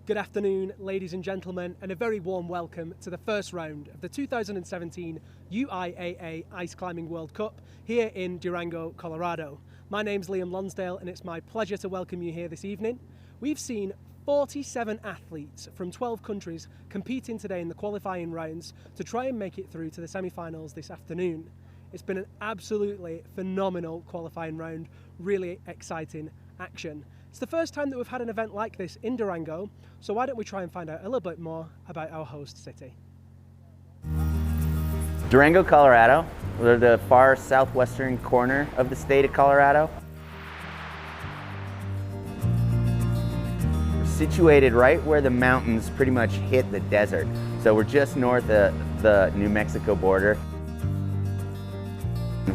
Good afternoon, ladies and gentlemen, and a very warm welcome to the first round of the 2017 UIAA Ice Climbing World Cup here in Durango, Colorado. My name's Liam Lonsdale and it's my pleasure to welcome you here this evening. We've seen 47 athletes from 12 countries competing today in the qualifying rounds to try and make it through to the semi-finals this afternoon. It's been an absolutely phenomenal qualifying round, really exciting action. It's the first time that we've had an event like this in Durango, so why don't we try and find out a little bit more about our host city. Durango, Colorado. We're the far southwestern corner of the state of Colorado. We're situated right where the mountains pretty much hit the desert. So we're just north of the New Mexico border.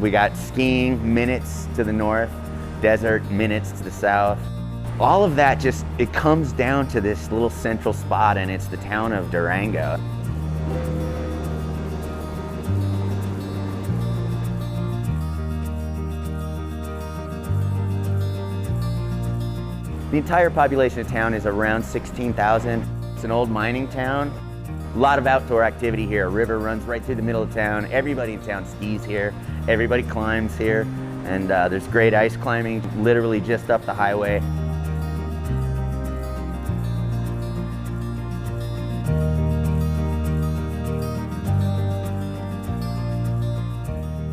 We got skiing minutes to the north, desert minutes to the south. All of that it comes down to this little central spot, and it's the town of Durango. The entire population of town is around 16,000. It's an old mining town. A lot of outdoor activity here. A river runs right through the middle of town. Everybody in town skis here. Everybody climbs here. And there's great ice climbing literally just up the highway.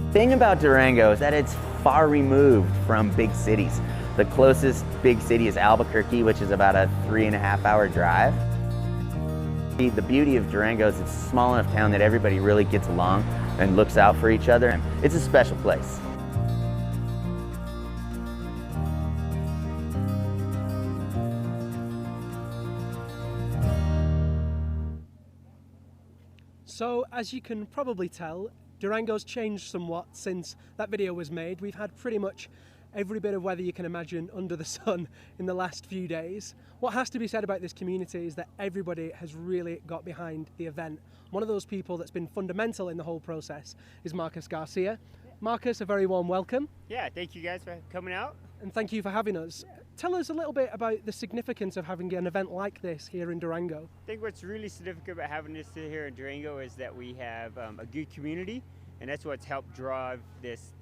The thing about Durango is that it's far removed from big cities. The closest big city is Albuquerque, which is about a 3.5-hour drive. The beauty of Durango is it's a small enough town that everybody really gets along and looks out for each other. It's a special place. So, as you can probably tell, Durango's changed somewhat since that video was made. We've had pretty much every bit of weather you can imagine under the sun in the last few days. What has to be said about this community is that everybody has really got behind the event. One of those people that's been fundamental in the whole process is Marcus Garcia. Marcus, a very warm welcome. Yeah, thank you guys for coming out. And thank you for having us. Tell us a little bit about the significance of having an event like this here in Durango. I think what's really significant about having this here in Durango is that we have a good community, and that's what's helped drive this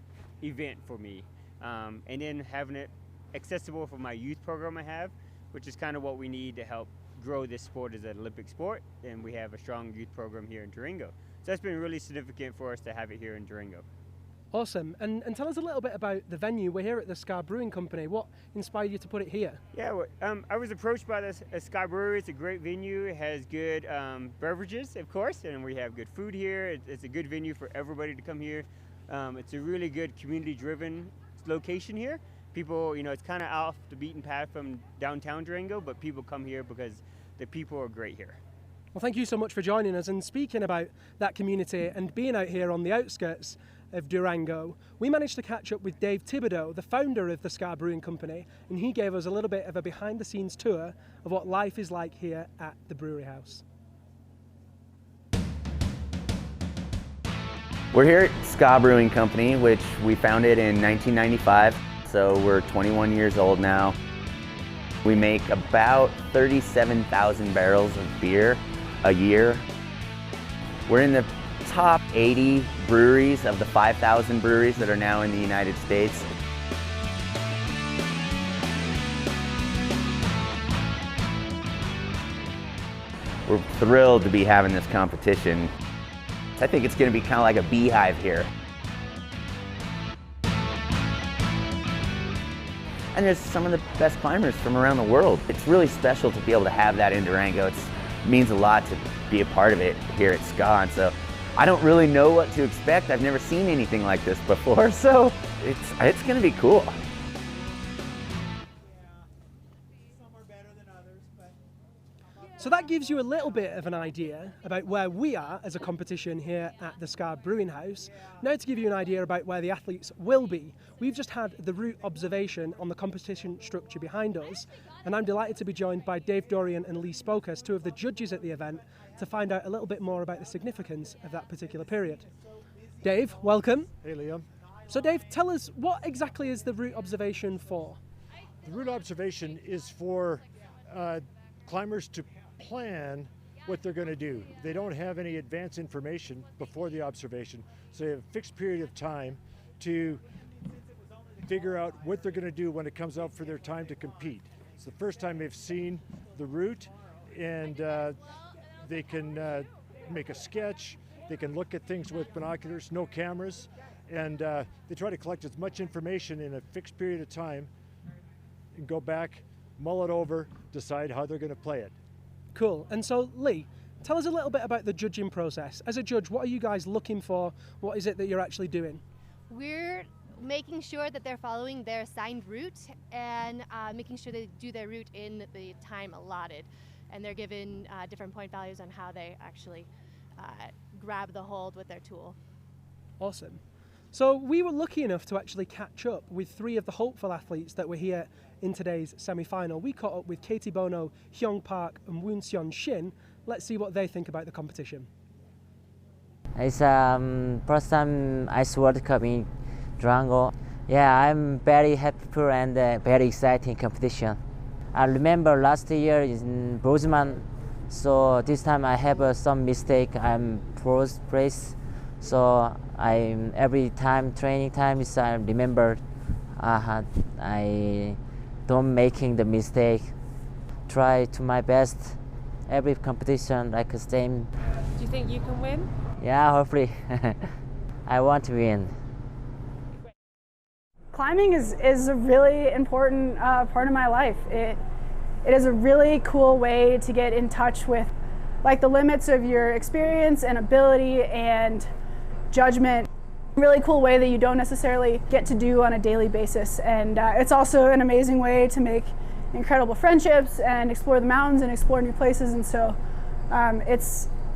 event for me. And then having it accessible for my youth program I have, which is kind of what we need to help grow this sport as an Olympic sport, and we have a strong youth program here in Durango. So that's been really significant for us to have it here in Durango. Awesome. And tell us a little bit about the venue. We're here at the Scar Brewing Company. What inspired you to put it here? Yeah, well, I was approached by the Sky Brewery. It's a great venue. It has good beverages, of course, and we have good food here. It's a good venue for everybody to come here. It's a really good community-driven location here. People, it's kind of off the beaten path from downtown Durango, but people come here because the people are great here. Well, thank you so much for joining us. And speaking about that community and being out here on the outskirts of Durango, we managed to catch up with Dave Thibodeau, the founder of the Scar Brewing Company, and he gave us a little bit of a behind-the-scenes tour of what life is like here at the brewery house. We're here at Scar Brewing Company, which we founded in 1995, so we're 21 years old now. We make about 37,000 barrels of beer a year. We're in the top 80 breweries of the 5,000 breweries that are now in the United States. We're thrilled to be having this competition. I think it's going to be kind of like a beehive here. And there's some of the best climbers from around the world. It's really special to be able to have that in Durango. It means a lot to be a part of it here at SCA. And so I don't really know what to expect. I've never seen anything like this before, so it's going to be cool. So that gives you a little bit of an idea about where we are as a competition here at the Scar Brewing House. Now to give you an idea about where the athletes will be, we've just had the route observation on the competition structure behind us, and I'm delighted to be joined by Dave Dorian and Lee Spokas, two of the judges at the event, to find out a little bit more about the significance of that particular period. Dave, welcome. Hey Liam. So Dave, tell us, what exactly is the route observation for? The route observation is for climbers to plan what they're going to do. They don't have any advance information before the observation, so they have a fixed period of time to figure out what they're going to do when it comes out for their time to compete. It's the first time they've seen the route, and they can make a sketch, they can look at things with binoculars, no cameras, and they try to collect as much information in a fixed period of time and go back, mull it over, decide how they're going to play it. Cool. And so, Lee, tell us a little bit about the judging process. As a judge, what are you guys looking for? What is it that you're actually doing? We're making sure that they're following their assigned route and making sure they do their route in the time allotted. And they're given different point values on how they actually grab the hold with their tool. Awesome. So we were lucky enough to actually catch up with 3 of the hopeful athletes that were here in today's semi-final. We caught up with Katie Bono, Hyung Park and Woon Seon Shin. Let's see what they think about the competition. It's first time Ice World Cup in Durango. Yeah, I'm very happy and very exciting competition. I remember last year in Bozeman, so this time I have some mistake. I'm first place, so I'm every time training time is I remember I don't making the mistake. Try to my best every competition like the same. Do you think you can win? Yeah, hopefully. I want to win. Climbing is a really important part of my life. It is a really cool way to get in touch with like the limits of your experience and ability and judgment. Really cool way that you don't necessarily get to do on a daily basis. And it's also an amazing way to make incredible friendships and explore the mountains and explore new places. And so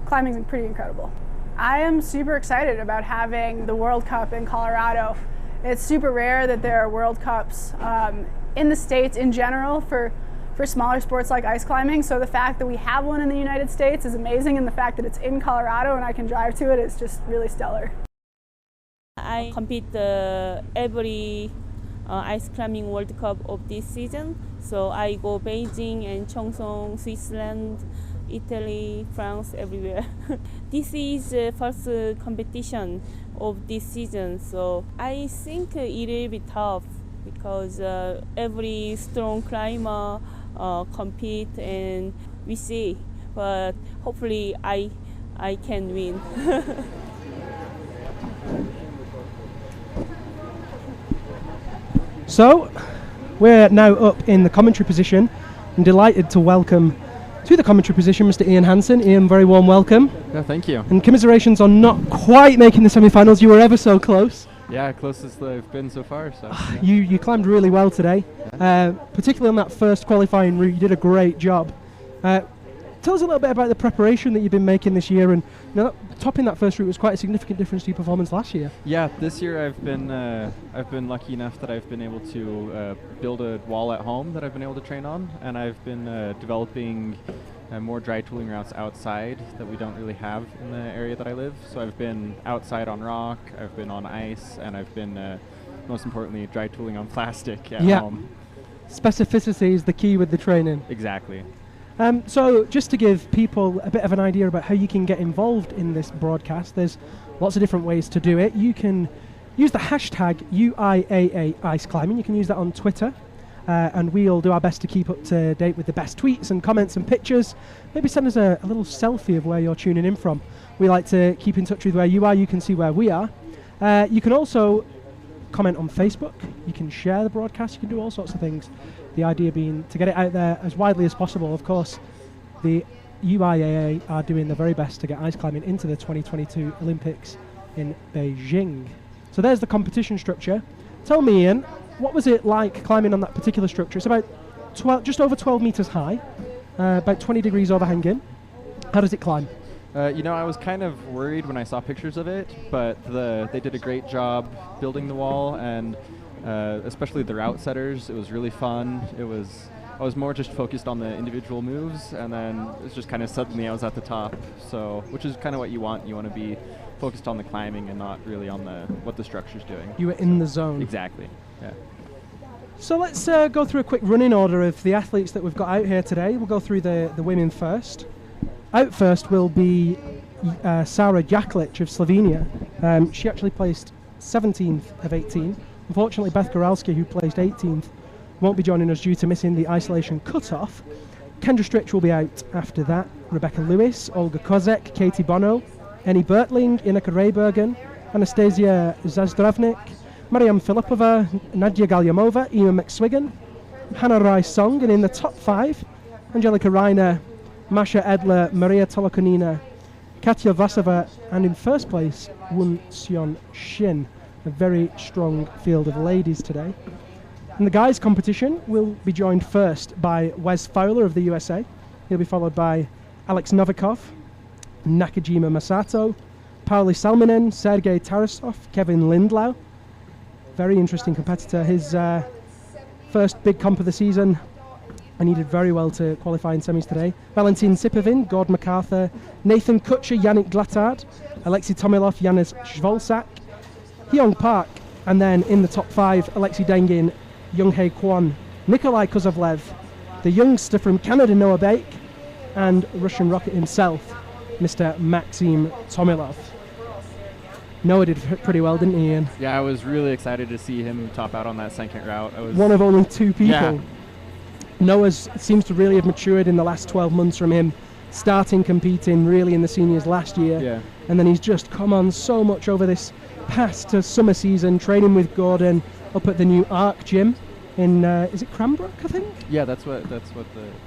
climbing is pretty incredible. I am super excited about having the World Cup in Colorado. It's super rare that there are World Cups in the States in general for smaller sports like ice climbing. So the fact that we have one in the United States is amazing, and the fact that it's in Colorado and I can drive to it is just really stellar. I compete every ice climbing World Cup of this season. So I go Beijing and Cheongsong, Switzerland, Italy, France, everywhere. This is the first competition of this season, so I think it will be tough because every strong climber compete, and we see. But hopefully I can win. So we're now up in the commentary position. I'm delighted to welcome to the commentary position Mr. Ian Hansen. Ian, very warm welcome. Yeah, thank you. And commiserations on not quite making the semi-finals. You were ever so close. Yeah, closest they've been so far. So yeah. You climbed really well today, particularly on that first qualifying route. You did a great job. Tell us a little bit about the preparation that you've been making this year, and topping that first route was quite a significant difference to your performance last year. Yeah, this year I've been lucky enough that I've been able to build a wall at home that I've been able to train on, and I've been developing more dry tooling routes outside that we don't really have in the area that I live. So I've been outside on rock, I've been on ice, and I've been most importantly dry tooling on plastic at home. Specificity is the key with the training. Exactly. So just to give people a bit of an idea about how you can get involved in this broadcast, there's lots of different ways to do it. You can use the hashtag UIAA Ice Climbing. You can use that on Twitter, and we'll do our best to keep up to date with the best tweets and comments and pictures. Maybe send us a little selfie of where you're tuning in from. We like to keep in touch with where you are. You can see where we are. You can also comment on Facebook. You can share the broadcast. You can do all sorts of things. The idea being to get it out there as widely as possible. Of course, the UIAA are doing their very best to get ice climbing into the 2022 Olympics in Beijing. So there's the competition structure. Tell me, Ian, what was it like climbing on that particular structure? It's about just over 12 meters high, about 20 degrees overhanging. How does it climb? I was kind of worried when I saw pictures of it, but they did a great job building the wall, and especially the route setters. It was really fun. I was more just focused on the individual moves, and then it's just kind of suddenly I was at the top. So, which is kind of what you want. You want to be focused on the climbing and not really on what the structure's doing. You were in the zone. Exactly. Yeah. So let's go through a quick running order of the athletes that we've got out here today. We'll go through the women first. Out first will be Sara Jaklic of Slovenia. She actually placed 17th of 18. Unfortunately, Beth Goralski, who placed 18th, won't be joining us due to missing the isolation cut-off. Kendra Stritch will be out after that. Rebecca Lewis, Olga Kozek, Katie Bono, Annie Bertling, Inaka Raybergen, Anastasia Zazdravnik, Mariam Filipova, Nadia Galyamova, Ema McSwiggan, Hannah Rai-Song, and in the top 5, Angelika Reiner, Masha Edler, Maria Tolokonina, Katya Vlasova, and in first place, Won Seon Shin. A very strong field of ladies today. In the guys' competition, we'll be joined first by Wes Fowler of the USA. He'll be followed by Alex Novikov, Nakajima Masato, Pauli Salminen, Sergei Tarasov, Kevin Lindlau. Very interesting competitor. His first big comp of the season, and he did very well to qualify in semis today. Valentin Sipovin, Gord MacArthur, Nathan Kutcher, Yannick Glattard, Alexei Tomilov, Janis Shvolsak, Hyung Park, and then in the top 5, Alexei Dengin, Young-Hae Kwon, Nikolai Kozovlev, the youngster from Canada, Noah Bake, and Russian rocket himself, Mr. Maxim Tomilov. Noah did pretty well, didn't he, Ian? Yeah, I was really excited to see him top out on that second route. I was one of only 2 people. Yeah. Noah seems to really have matured in the last 12 months from him starting competing really in the seniors last year. Yeah. And then he's just come on so much over this past summer season, training with Gordon up at the new Arc gym in is it Cranbrook, I think? Yeah, that's what the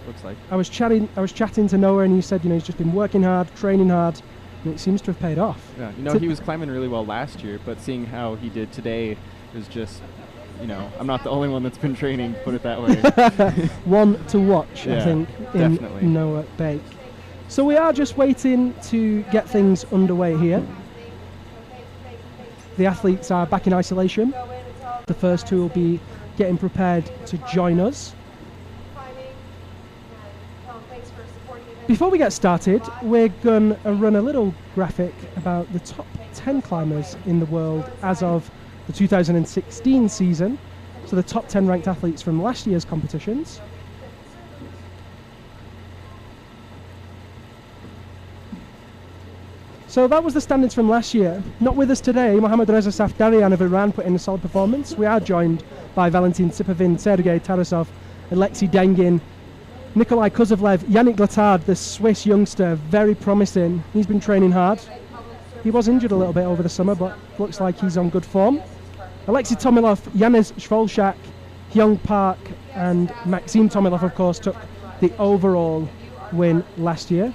looks like. I was chatting to Noah, and he said, he's just been working hard, training hard, and it seems to have paid off. Yeah, he was climbing really well last year, but seeing how he did today is just, I'm not the only one that's been training, put it that way. One to watch, yeah, I think, definitely. in Noah Bake. So we are just waiting to get things underway here. The athletes are back in isolation. The first 2 will be getting prepared to join us. Before we get started, we're going to run a little graphic about the top 10 climbers in the world as of the 2016 season. So the top 10 ranked athletes from last year's competitions. So that was the standards from last year. Not with us today, Mohammad Reza Safdarian of Iran put in a solid performance. We are joined by Valentin Sipovin, Sergei Tarasov, Alexei Dengin, Nikolai Kozovlev, Yannick Glattard, the Swiss youngster, very promising. He's been training hard. He was injured a little bit over the summer, but looks like he's on good form. Alexei Tomilov, Janis Shvolsak, Hyung Park, and Maxim Tomilov, of course, took the overall win last year.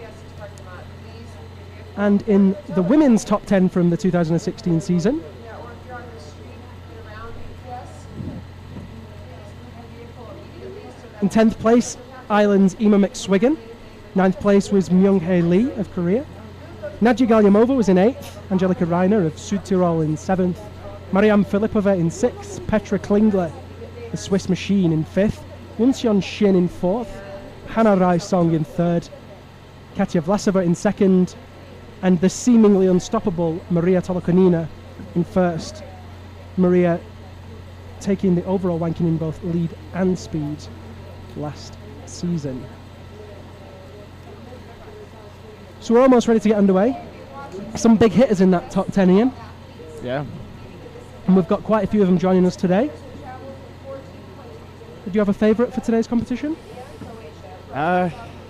And in the women's top 10 from the 2016 season, in 10th place, Ireland's Ema McSwiggan. 9th place was Myung-Hae Lee of Korea. Nadia Galyamova was in 8th. Angelika Reiner of Südtirol in 7th. Mariam Filipova in 6th. Petra Klingler, the Swiss machine, in 5th. Won Seon Shin in 4th. Hannah Rai-Song in 3rd. Katya Vlasova in 2nd. And the seemingly unstoppable Maria Tolokonina in 1st. Maria taking the overall ranking in both lead and speed last season. So we're almost ready to get underway. Some big hitters in that top 10, Ian. Yeah. And we've got quite a few of them joining us today. Do you have a favourite for today's competition?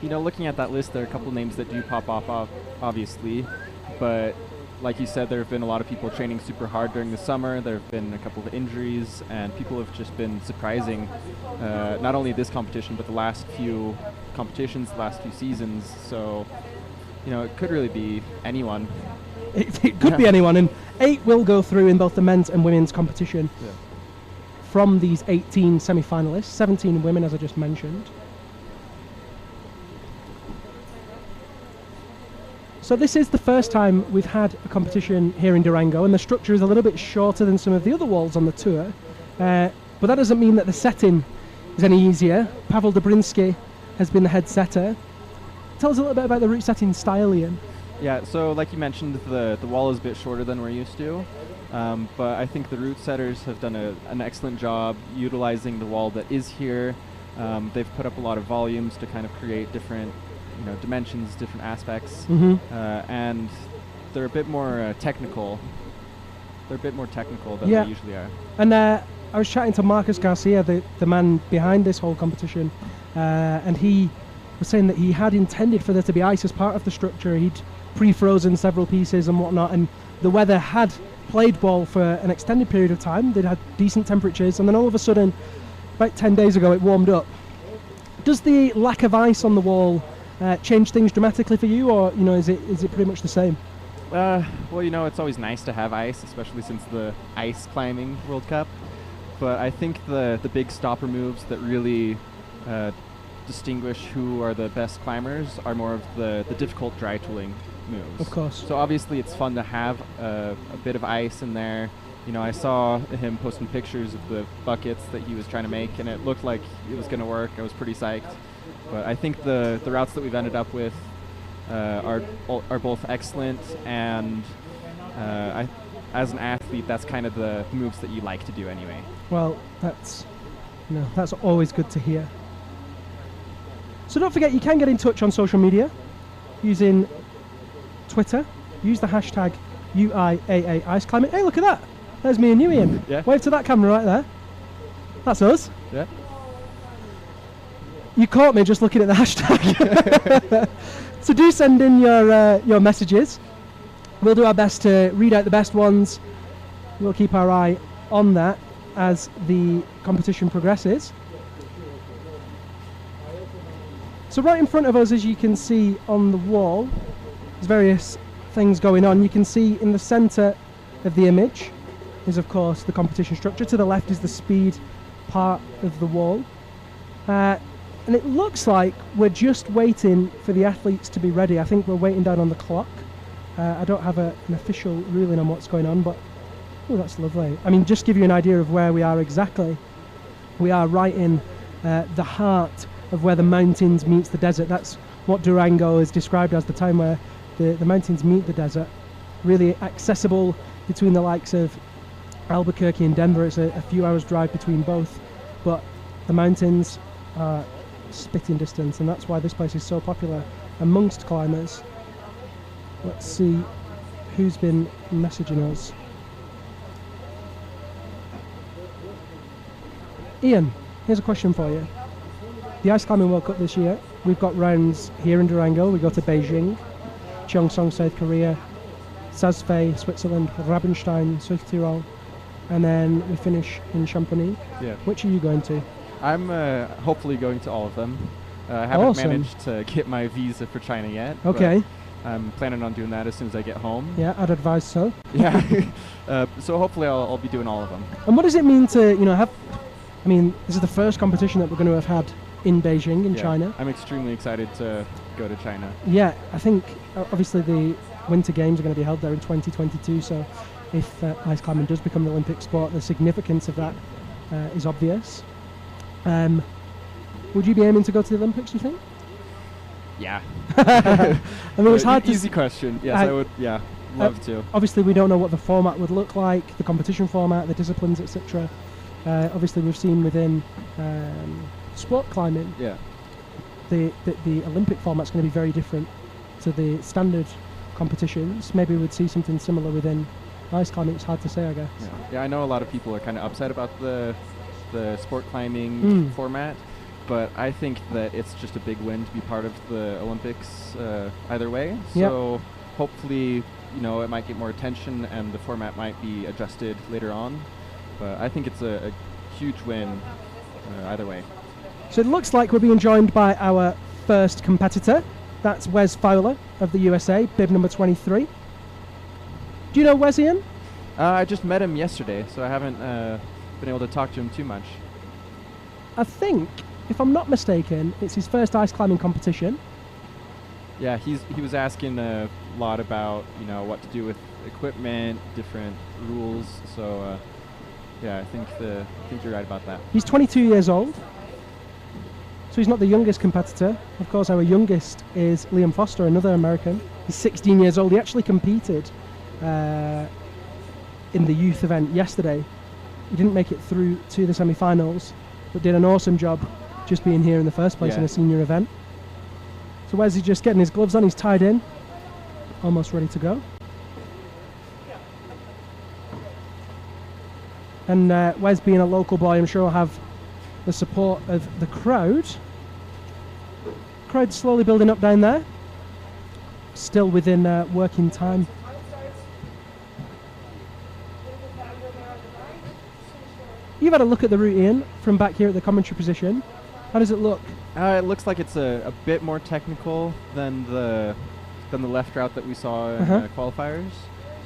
Looking at that list, there are a couple of names that do pop off, obviously. But like you said, there have been a lot of people training super hard during the summer. There have been a couple of injuries, and people have just been surprising, not only this competition, but the last few competitions, the last few seasons. So, it could really be anyone. It could be anyone, and 8 will go through in both the men's and women's competition. Yeah. From these 18 semi-finalists, 17 women, as I just mentioned. So this is the first time we've had a competition here in Durango, and the structure is a little bit shorter than some of the other walls on the tour. But that doesn't mean that the setting is any easier. Pavel Dobrinsky has been the head setter. Tell us a little bit about the route setting style, Ian. Yeah, so like you mentioned, the wall is a bit shorter than we're used to. But I think the route setters have done an excellent job utilizing the wall that is here. They've put up a lot of volumes to kind of create different, dimensions, different aspects, and they're a bit more technical. They're a bit more technical than they usually are. And I was chatting to Marcus Garcia, the man behind this whole competition, and he was saying that he had intended for there to be ice as part of the structure. He'd pre-frozen several pieces and whatnot, and the weather had played ball for an extended period of time. They'd had decent temperatures, and then all of a sudden, about 10 days ago, it warmed up. Does the lack of ice on the wall change things dramatically for you, or is it pretty much the same? Well, it's always nice to have ice, especially since the ice climbing World Cup. But I think the big stopper moves that really distinguish who are the best climbers are more of the difficult dry tooling moves. Of course. So obviously it's fun to have a bit of ice in there. I saw him posting pictures of the buckets that he was trying to make, and it looked like it was going to work. I was pretty psyched. But I think the routes that we've ended up with are both excellent, and as an athlete, that's kind of the moves that you like to do anyway. Well, that's always good to hear. So don't forget, you can get in touch on social media using Twitter. Use the hashtag UIAA Ice Climbing. Hey, look at that. There's me and you, Ian. Yeah. Wave to that camera right there. That's us. Yeah. You caught me just looking at the hashtag. So do send in your messages. We'll do our best to read out the best ones. We'll keep our eye on that as the competition progresses. So right in front of us, as you can see on the wall, there's various things going on. You can see in the centre of the image is, of course, the competition structure. To the left is the speed part of the wall. And it looks like we're just waiting for the athletes to be ready. I think we're waiting down on the clock. I don't have an official ruling on what's going on, but oh, that's lovely. I mean, just give you an idea of where we are exactly. We are right in the heart of where the mountains meets the desert. That's what Durango is described as, the time where the mountains meet the desert. Really accessible between the likes of Albuquerque and Denver. It's a few hours drive between both, but the mountains are spitting distance, and that's why this place is so popular amongst climbers. Let's see who's been messaging us. Ian, here's a question for you. The Ice Climbing World Cup this year, we've got rounds here in Durango. We go to Beijing, Cheongsong, South Korea, Saas-Fee, Switzerland, Rabenstein, South Tyrol, and then we finish in Chamonix. Yeah. Which are you going to? I'm hopefully going to all of them. I haven't Awesome. managed to get my visa for China yet. Okay. I'm planning on doing that as soon as I get home. Yeah, I'd advise so. Yeah. So hopefully I'll be doing all of them. And what does it mean to, have, I mean, this is the first competition that we're going to have had in Beijing, in China. I'm extremely excited to go to China. Yeah, I think obviously the Winter Games are going to be held there in 2022, so if ice climbing does become an Olympic sport, the significance of that is obvious. Would you be aiming to go to the Olympics, do you think? Yeah. I mean, it's hard to... Easy question. Yes, I would, love to. Obviously, we don't know what the format would look like, the competition format, the disciplines, etc. Obviously, we've seen within sport climbing, the Olympic format's going to be very different to the standard competitions. Maybe we'd see something similar within ice climbing. It's hard to say, I guess. Yeah, I know a lot of people are kind of upset about the sport climbing format, but I think that it's just a big win to be part of the Olympics either way. So hopefully, it might get more attention and the format might be adjusted later on. But I think it's a huge win either way. So it looks like we're being joined by our first competitor. That's Wes Fowler of the USA, bib number 23. Do you know Wes, Ian? I just met him yesterday, so I haven't been able to talk to him too much. I think, if I'm not mistaken, it's his first ice climbing competition. Yeah, he was asking a lot about what to do with equipment, different rules. So I think you're right about that. He's 22 years old, so he's not the youngest competitor. Of course, our youngest is Liam Foster, another American. He's 16 years old. He actually competed in the youth event yesterday. He didn't make it through to the semi-finals, but did an awesome job just being here in the first place in a senior event. So Wes is just getting his gloves on, he's tied in, almost ready to go. And Wes, being a local boy, I'm sure will have the support of the crowd. Crowd slowly building up down there, still within working time. You've had a look at the route, Ian, from back here at the commentary position. How does it look? It looks like it's a bit more technical than the left route that we saw in qualifiers.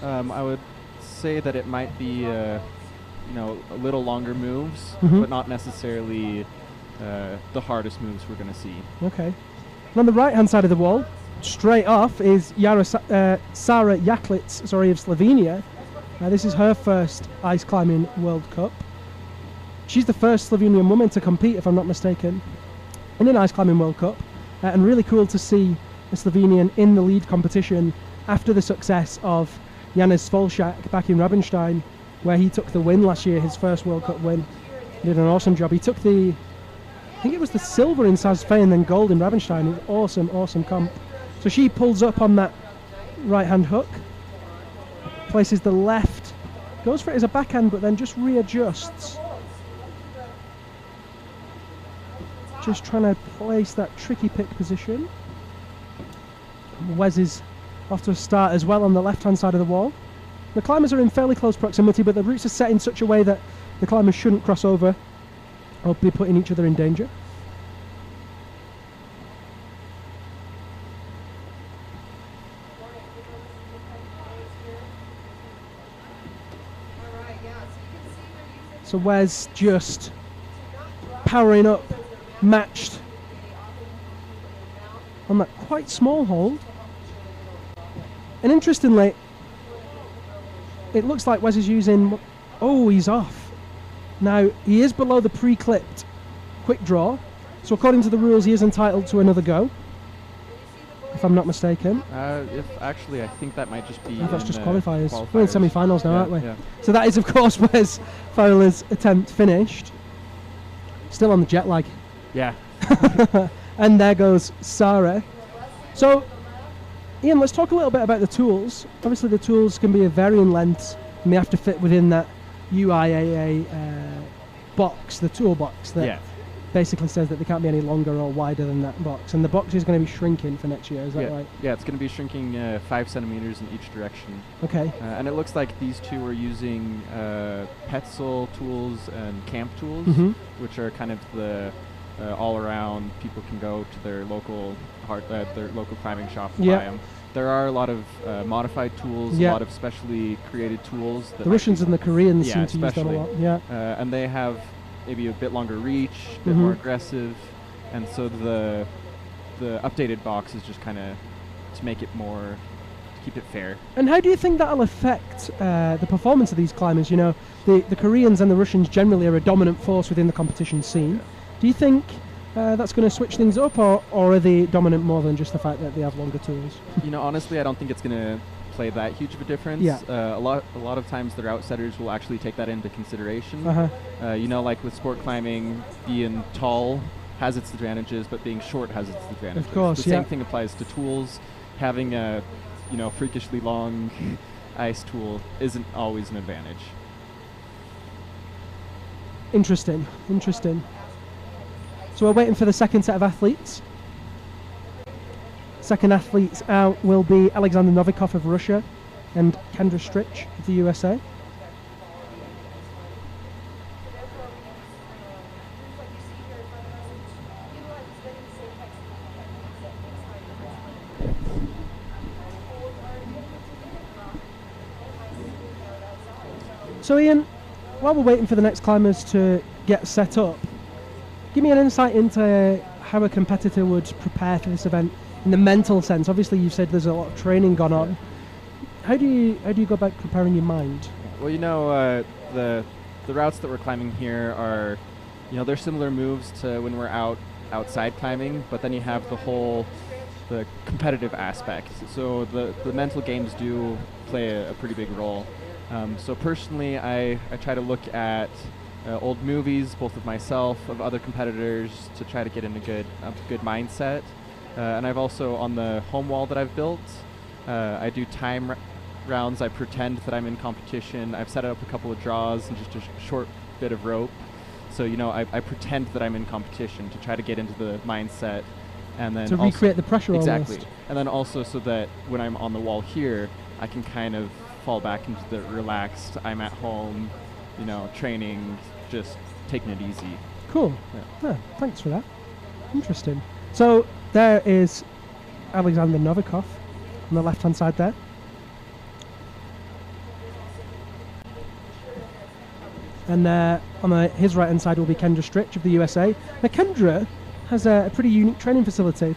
I would say that it might be a little longer moves, but not necessarily the hardest moves we're going to see. Okay. And on the right-hand side of the wall, straight off, is Sara Jaklic, of Slovenia. This is her first ice climbing World Cup. She's the first Slovenian woman to compete, if I'm not mistaken, in an ice climbing World Cup. And really cool to see a Slovenian in the lead competition after the success of Janez Svolšak back in Rabenstein, where he took the win last year, his first World Cup win. He did an awesome job. He took I think it was the silver in Sazfé and then gold in Rabenstein. It was awesome comp. So she pulls up on that right-hand hook, places the left, goes for it as a backhand, but then just readjusts. Just trying to place that tricky pick position. Wes is off to a start as well on the left-hand side of the wall. The climbers are in fairly close proximity, but the routes are set in such a way that the climbers shouldn't cross over or be putting each other in danger. So Wes just powering up, matched on that quite small hold. And interestingly, it looks like Wes is using... Oh, he's off. Now, he is below the pre-clipped quick draw, so according to the rules, he is entitled to another go, if I'm not mistaken. Actually, I think that might just be... That's just qualifiers. We're in semi-finals now, aren't we? Yeah. So that is, of course, Wes Fowler's attempt finished. Still on the jet lag. Yeah. And there goes Sara. So, Ian, let's talk a little bit about the tools. Obviously, the tools can be of varying lengths, and they have to fit within that UIAA box, the tool box, that basically says that they can't be any longer or wider than that box. And the box is going to be shrinking for next year, is that right? Yeah, it's going to be shrinking 5 centimeters in each direction. Okay. And it looks like these two are using Petzl tools and camp tools, which are kind of the all-around, people can go to their local climbing shop and buy them. There are a lot of modified tools, a lot of specially created tools. That the Russians and the Koreans seem to use them a lot. Yeah. And they have maybe a bit longer reach, a bit more aggressive, and so the updated box is just kind of to make it more, to keep it fair. And how do you think that'll affect the performance of these climbers? You know, the Koreans and the Russians generally are a dominant force within the competition scene. Do you think that's going to switch things up, or are they dominant more than just the fact that they have longer tools? You know, honestly, I don't think it's going to play that huge of a difference. Yeah. A lot of times their outsetters will actually take that into consideration. You know, like with sport climbing, being tall has its advantages, but being short has its advantages. Of course, the same thing applies to tools. Having a freakishly long ice tool isn't always an advantage. Interesting. So we're waiting for the second set of athletes. Second athletes out will be Alexander Novikov of Russia and Kendra Strich of the USA. So Ian, while we're waiting for the next climbers to get set up, give me an insight into how a competitor would prepare for this event in the mental sense. Obviously, you said there's a lot of training gone on. How do you go about preparing your mind? Well, you know, the routes that we're climbing here are, you know, they're similar moves to when we're outside climbing, but then you have the competitive aspect. So the mental games do play a pretty big role. So personally, I try to look at old movies, both of myself, of other competitors, to try to get in a good mindset. And I've also, on the home wall that I've built, I do time rounds. I pretend that I'm in competition. I've set up a couple of draws and just a short bit of rope. So, you know, I pretend that I'm in competition to try to get into the mindset. And then to recreate the pressure exactly. almost. And then also so that when I'm on the wall here, I can kind of fall back into the relaxed, I'm at home, you know, training, just taking it easy. Cool. Yeah, thanks for that. Interesting. So there is Alexander Novikov on the left-hand side there. And on his right-hand side will be Kendra Stritch of the USA. Now Kendra has a pretty unique training facility.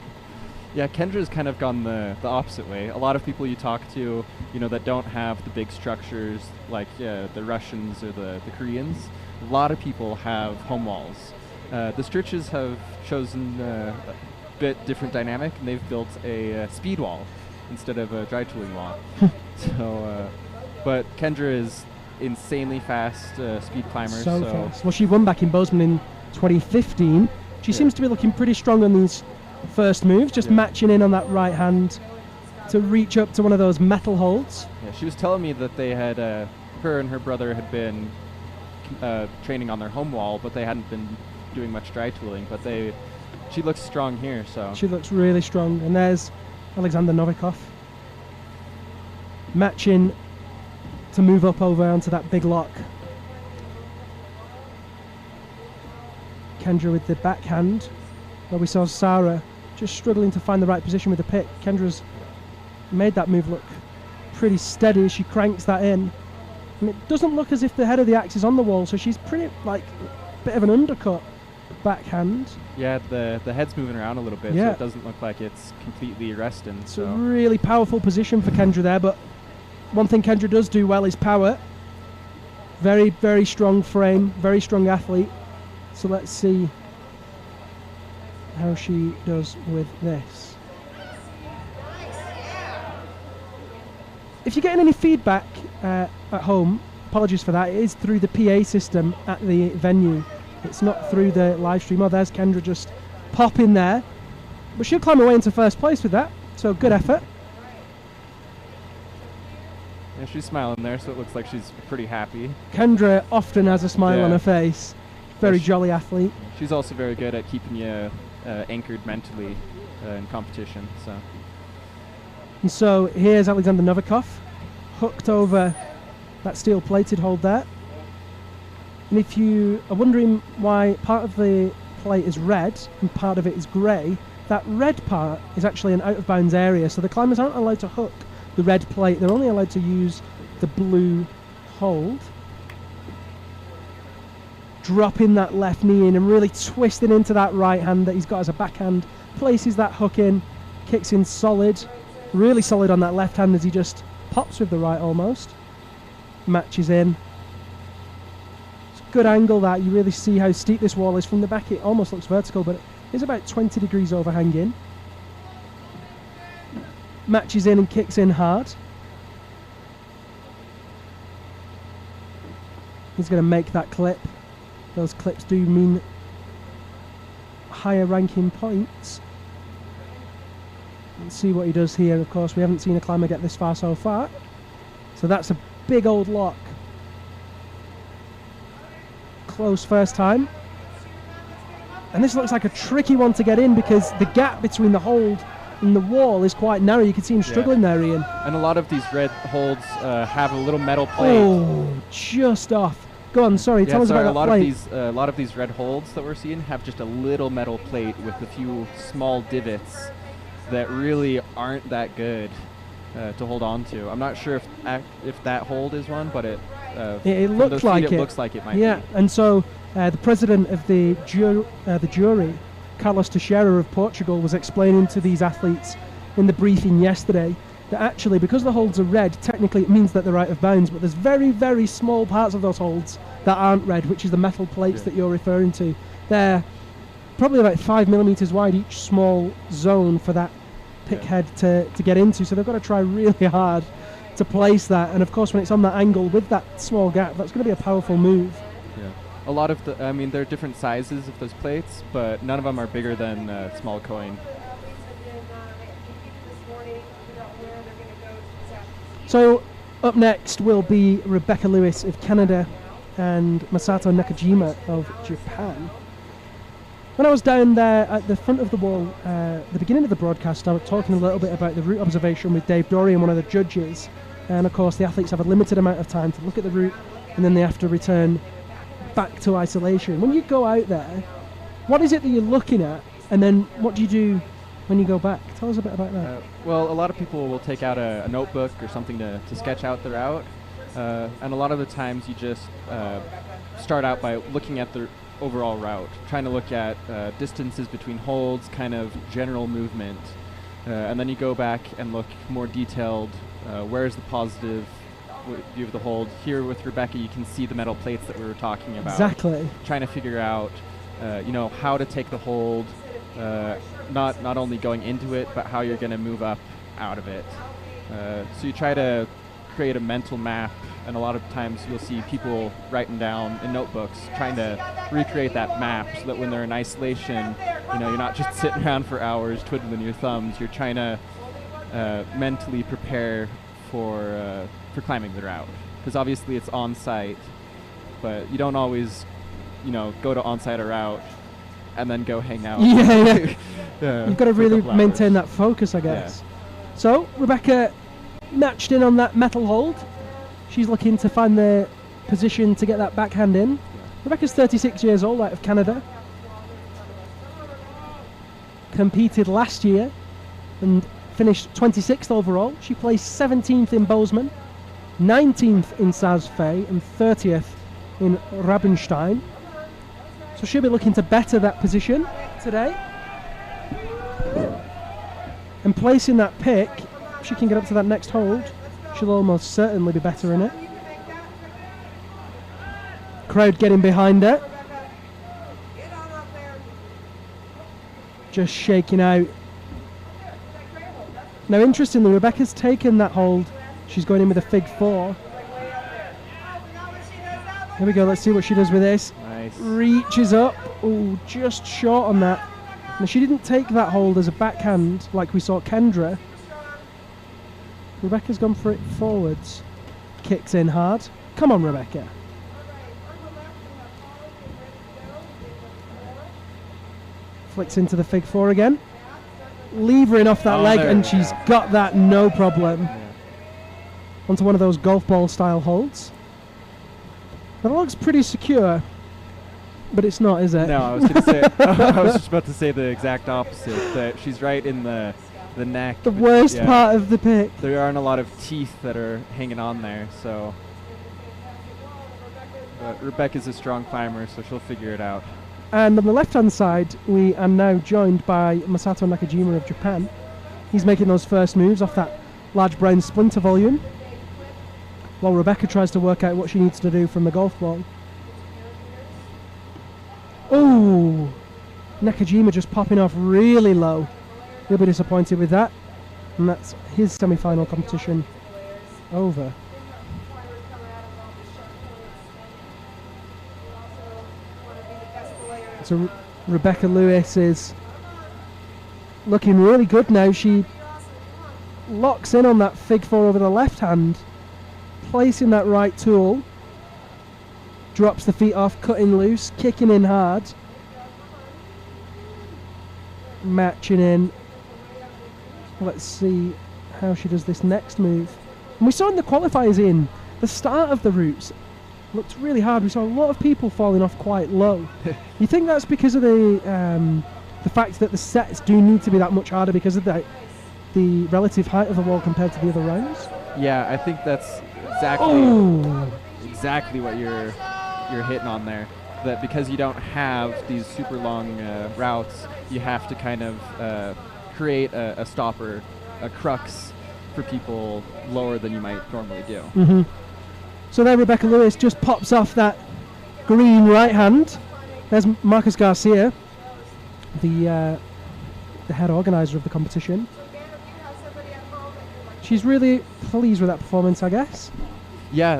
Yeah, Kendra's kind of gone the opposite way. A lot of people you talk to, you know, that don't have the big structures like the Russians or the Koreans, a lot of people have home walls. The Stritches have chosen a bit different dynamic, and they've built a speed wall instead of a dry tooling wall. So, but Kendra is insanely fast speed climber. So fast. Well, she won back in Bozeman in 2015. She seems to be looking pretty strong on these first moves, just matching in on that right hand to reach up to one of those metal holds. Yeah, she was telling me that they had, her and her brother had been training on their home wall, but they hadn't been doing much dry tooling. But she looks strong here, so. She looks really strong. And there's Alexander Novikov matching to move up over onto that big lock. Kendra with the backhand, where we saw Sarah just struggling to find the right position with the pick. Kendra's made that move look pretty steady as she cranks that in. And it doesn't look as if the head of the axe is on the wall, so she's pretty, like, bit of an undercut backhand. Yeah, the head's moving around a little bit, so it doesn't look like it's completely resting. It's a really powerful position for Kendra there, but one thing Kendra does do well is power. Very, very strong frame, very strong athlete. So let's see how she does with this. If you're getting any feedback at home, apologies for that. It is through the PA system at the venue. It's not through the live stream. Oh, there's Kendra just popping there. But she'll climb her way into first place with that. So good effort. Yeah, she's smiling there, so it looks like she's pretty happy. Kendra often has a smile on her face. Very jolly athlete. She's also very good at keeping you anchored mentally in competition. And so here's Alexander Novikov, hooked over that steel-plated hold there. And if you are wondering why part of the plate is red and part of it is grey, that red part is actually an out-of-bounds area, so the climbers aren't allowed to hook the red plate. They're only allowed to use the blue hold. Dropping that left knee in and really twisting into that right hand that he's got as a backhand. Places that hook in, kicks in solid, really solid on that left hand as he just pops with the right almost. Matches in. It's a good angle that. You really see how steep this wall is. From the back it almost looks vertical, but it's about 20 degrees overhanging. Matches in and kicks in hard. He's going to make that clip. Those clips do mean higher ranking points. Let's see what he does here. Of course, we haven't seen a climber get this far so far. So that's a big old lock. Close first time. And this looks like a tricky one to get in because the gap between the hold and the wall is quite narrow. You can see him struggling there, Ian. And a lot of these red holds have a little metal plate. Oh, just off. Go on, sorry, tell us about that plate. A lot of these red holds that we're seeing have just a little metal plate with a few small divots that really aren't that good to hold on to. I'm not sure if that hold is one, but it looks like it. It looks like it might be. Yeah, and so the president of the jury, Carlos Teixeira of Portugal, was explaining to these athletes in the briefing yesterday that actually, because the holds are red, technically it means that they're out of bounds, but there's very, very small parts of those holds that aren't red, which is the metal plates that you're referring to. They're probably about 5 millimeters wide, each small zone for that pick head to get into, so they've got to try really hard to place that. And of course, when it's on that angle with that small gap, that's going to be a powerful move. Yeah. A lot of the, I mean, there are different sizes of those plates, but none of them are bigger than a small coin. So up next will be Rebecca Lewis of Canada and Masato Nakajima of Japan. When I was down there at the front of the wall, the beginning of the broadcast, I was talking a little bit about the route observation with Dave Dorian, one of the judges. And of course, the athletes have a limited amount of time to look at the route, and then they have to return back to isolation. When you go out there, what is it that you're looking at, and then what do you do when you go back? Tell us a bit about that. Well, a lot of people will take out a notebook or something to sketch out the route. And a lot of the times you just start out by looking at the overall route, trying to look at distances between holds, kind of general movement. And then you go back and look more detailed, where's the positive view of the hold. Here with Rebecca, you can see the metal plates that we were talking about. Exactly. Trying to figure out, how to take the hold, not only going into it, but how you're going to move up out of it. So you try to create a mental map, and a lot of times you'll see people writing down in notebooks, trying to recreate that map so that when they're in isolation, you're not just sitting around for hours twiddling your thumbs. You're trying to mentally prepare for climbing the route, because obviously it's on site, but you don't always go to on-site a route and then go hang out. You've got to really maintain that focus, I guess. Yeah. So Rebecca matched in on that metal hold. She's looking to find the position to get that backhand in. Yeah. Rebecca's 36 years old, out of Canada. Competed last year and finished 26th overall. She placed 17th in Bozeman, 19th in Saas-Fee, and 30th in Rabenstein. So she'll be looking to better that position today. And placing that pick, if she can get up to that next hold, she'll almost certainly be better in it. Crowd getting behind her. Just shaking out. Now, interestingly, Rebecca's taken that hold. She's going in with a fig four. Here we go, let's see what she does with this. Nice. Reaches up. Oh, just short on that. Now, she didn't take that hold as a backhand like we saw Kendra. Rebecca's gone for it forwards. Kicks in hard. Come on, Rebecca. Flicks into the fig four again. Levering off that leg, and she's got that no problem. Yeah. Onto one of those golf ball style holds. That looks pretty secure, but it's not, is it? No, I was going to say, I was just about to say the exact opposite, that she's right in the neck. The worst part of the pick. There aren't a lot of teeth that are hanging on there, so. Rebecca's a strong climber, so she'll figure it out. And on the left-hand side, we are now joined by Masato Nakajima of Japan. He's making those first moves off that large brown splinter volume, while Rebecca tries to work out what she needs to do from the golf ball. Oh, Nakajima just popping off really low. He'll be disappointed with that. And that's his semi-final competition over. So Rebecca Lewis is looking really good now. She locks in on that fig four over the left hand, placing that right tool, drops the feet off, cutting loose, kicking in hard, matching in. Let's see how she does this next move. And we saw in the qualifiers in the start of the routes looked really hard. We saw a lot of people falling off quite low. You think that's because of the fact that the sets do need to be that much harder because of the relative height of the wall compared to the other rounds? Yeah, I think that's exactly what you're hitting on there. That because you don't have these super long routes, you have to kind of create a stopper, a crux for people lower than you might normally do. Mm-hmm. So there Rebecca Lewis just pops off that green right hand. There's Marcus Garcia, the head organizer of the competition. she's really pleased with that performance, I guess. Yeah,